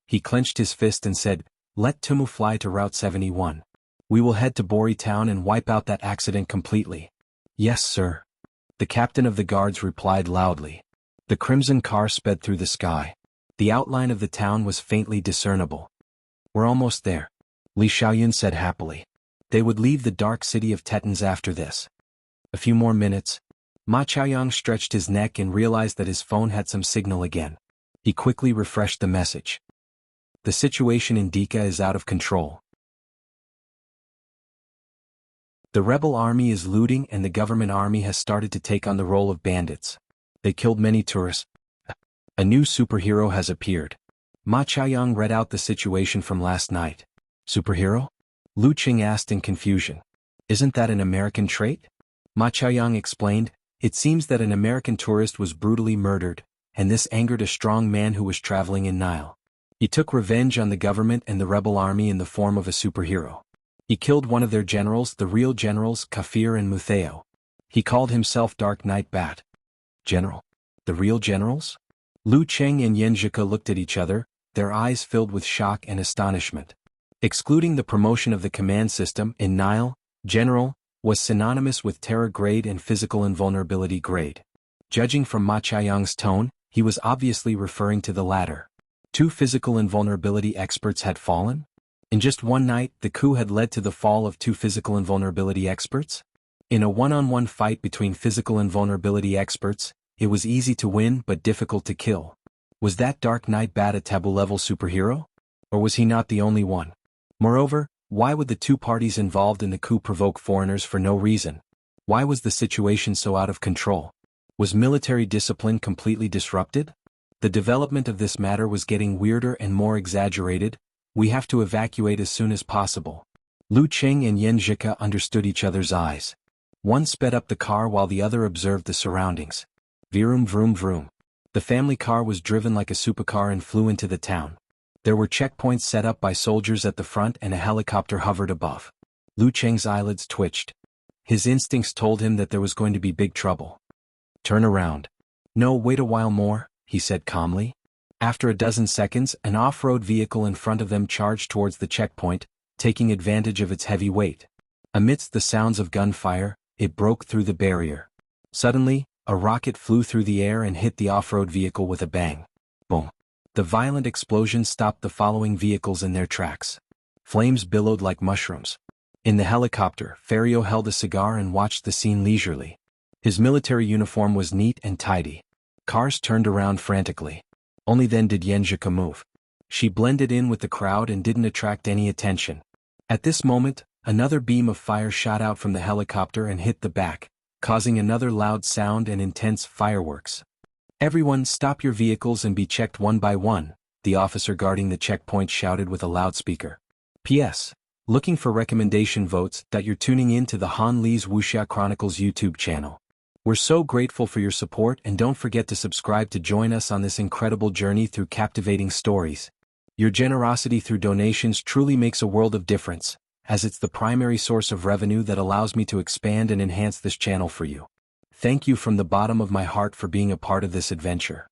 He clenched his fist and said, "Let Tumu fly to Route 71. We will head to Bori Town and wipe out that accident completely." "Yes, sir." The captain of the guards replied loudly. The crimson car sped through the sky. The outline of the town was faintly discernible. "We're almost there," Li Xiaoyun said happily. They would leave the dark city of Tetons after this. A few more minutes. Ma Chaoyang stretched his neck and realized that his phone had some signal again. He quickly refreshed the message. "The situation in Dika is out of control. The rebel army is looting and the government army has started to take on the role of bandits. They killed many tourists. A new superhero has appeared." Ma Chaoyang read out the situation from last night. "Superhero?" Lu Qing asked in confusion. "Isn't that an American trait?" Ma Chaoyang explained, "It seems that an American tourist was brutally murdered, and this angered a strong man who was traveling in Nile. He took revenge on the government and the rebel army in the form of a superhero. He killed one of their generals, the real generals, Kafir and Mutheo. He called himself Dark Knight Bat." "General? The real generals?" Lu Qing and Yanjika looked at each other, their eyes filled with shock and astonishment. Excluding the promotion of the command system in Nile, General, was synonymous with terror grade and physical invulnerability grade. Judging from Ma Chaiyang's tone, he was obviously referring to the latter. 2 physical invulnerability experts had fallen? In just one night, the coup had led to the fall of 2 physical invulnerability experts? In a one-on-one fight between physical invulnerability experts, it was easy to win but difficult to kill. Was that Dark Knight Bat a taboo-level superhero? Or was he not the only one? Moreover, why would the 2 parties involved in the coup provoke foreigners for no reason? Why was the situation so out of control? Was military discipline completely disrupted? The development of this matter was getting weirder and more exaggerated. We have to evacuate as soon as possible. Lu Cheng and Yen Zhika understood each other's eyes. One sped up the car while the other observed the surroundings. Vroom vroom vroom. The family car was driven like a supercar and flew into the town. There were checkpoints set up by soldiers at the front and a helicopter hovered above. Lu Cheng's eyelids twitched. His instincts told him that there was going to be big trouble. Turn around. No, wait a while more, he said calmly. After a dozen seconds, an off-road vehicle in front of them charged towards the checkpoint, taking advantage of its heavy weight. Amidst the sounds of gunfire, it broke through the barrier. Suddenly, a rocket flew through the air and hit the off-road vehicle with a bang. Boom. The violent explosion stopped the following vehicles in their tracks. Flames billowed like mushrooms. In the helicopter, Ferrio held a cigar and watched the scene leisurely. His military uniform was neat and tidy. Cars turned around frantically. Only then did Yen Zhika move. She blended in with the crowd and didn't attract any attention. At this moment, another beam of fire shot out from the helicopter and hit the back, causing another loud sound and intense fireworks. Everyone stop your vehicles and be checked one by one, the officer guarding the checkpoint shouted with a loudspeaker. P.S. Looking for recommendation votes that you're tuning in to the Han Lee's Wuxia Chronicles YouTube channel. We're so grateful for your support and don't forget to subscribe to join us on this incredible journey through captivating stories. Your generosity through donations truly makes a world of difference, as it's the primary source of revenue that allows me to expand and enhance this channel for you. Thank you from the bottom of my heart for being a part of this adventure.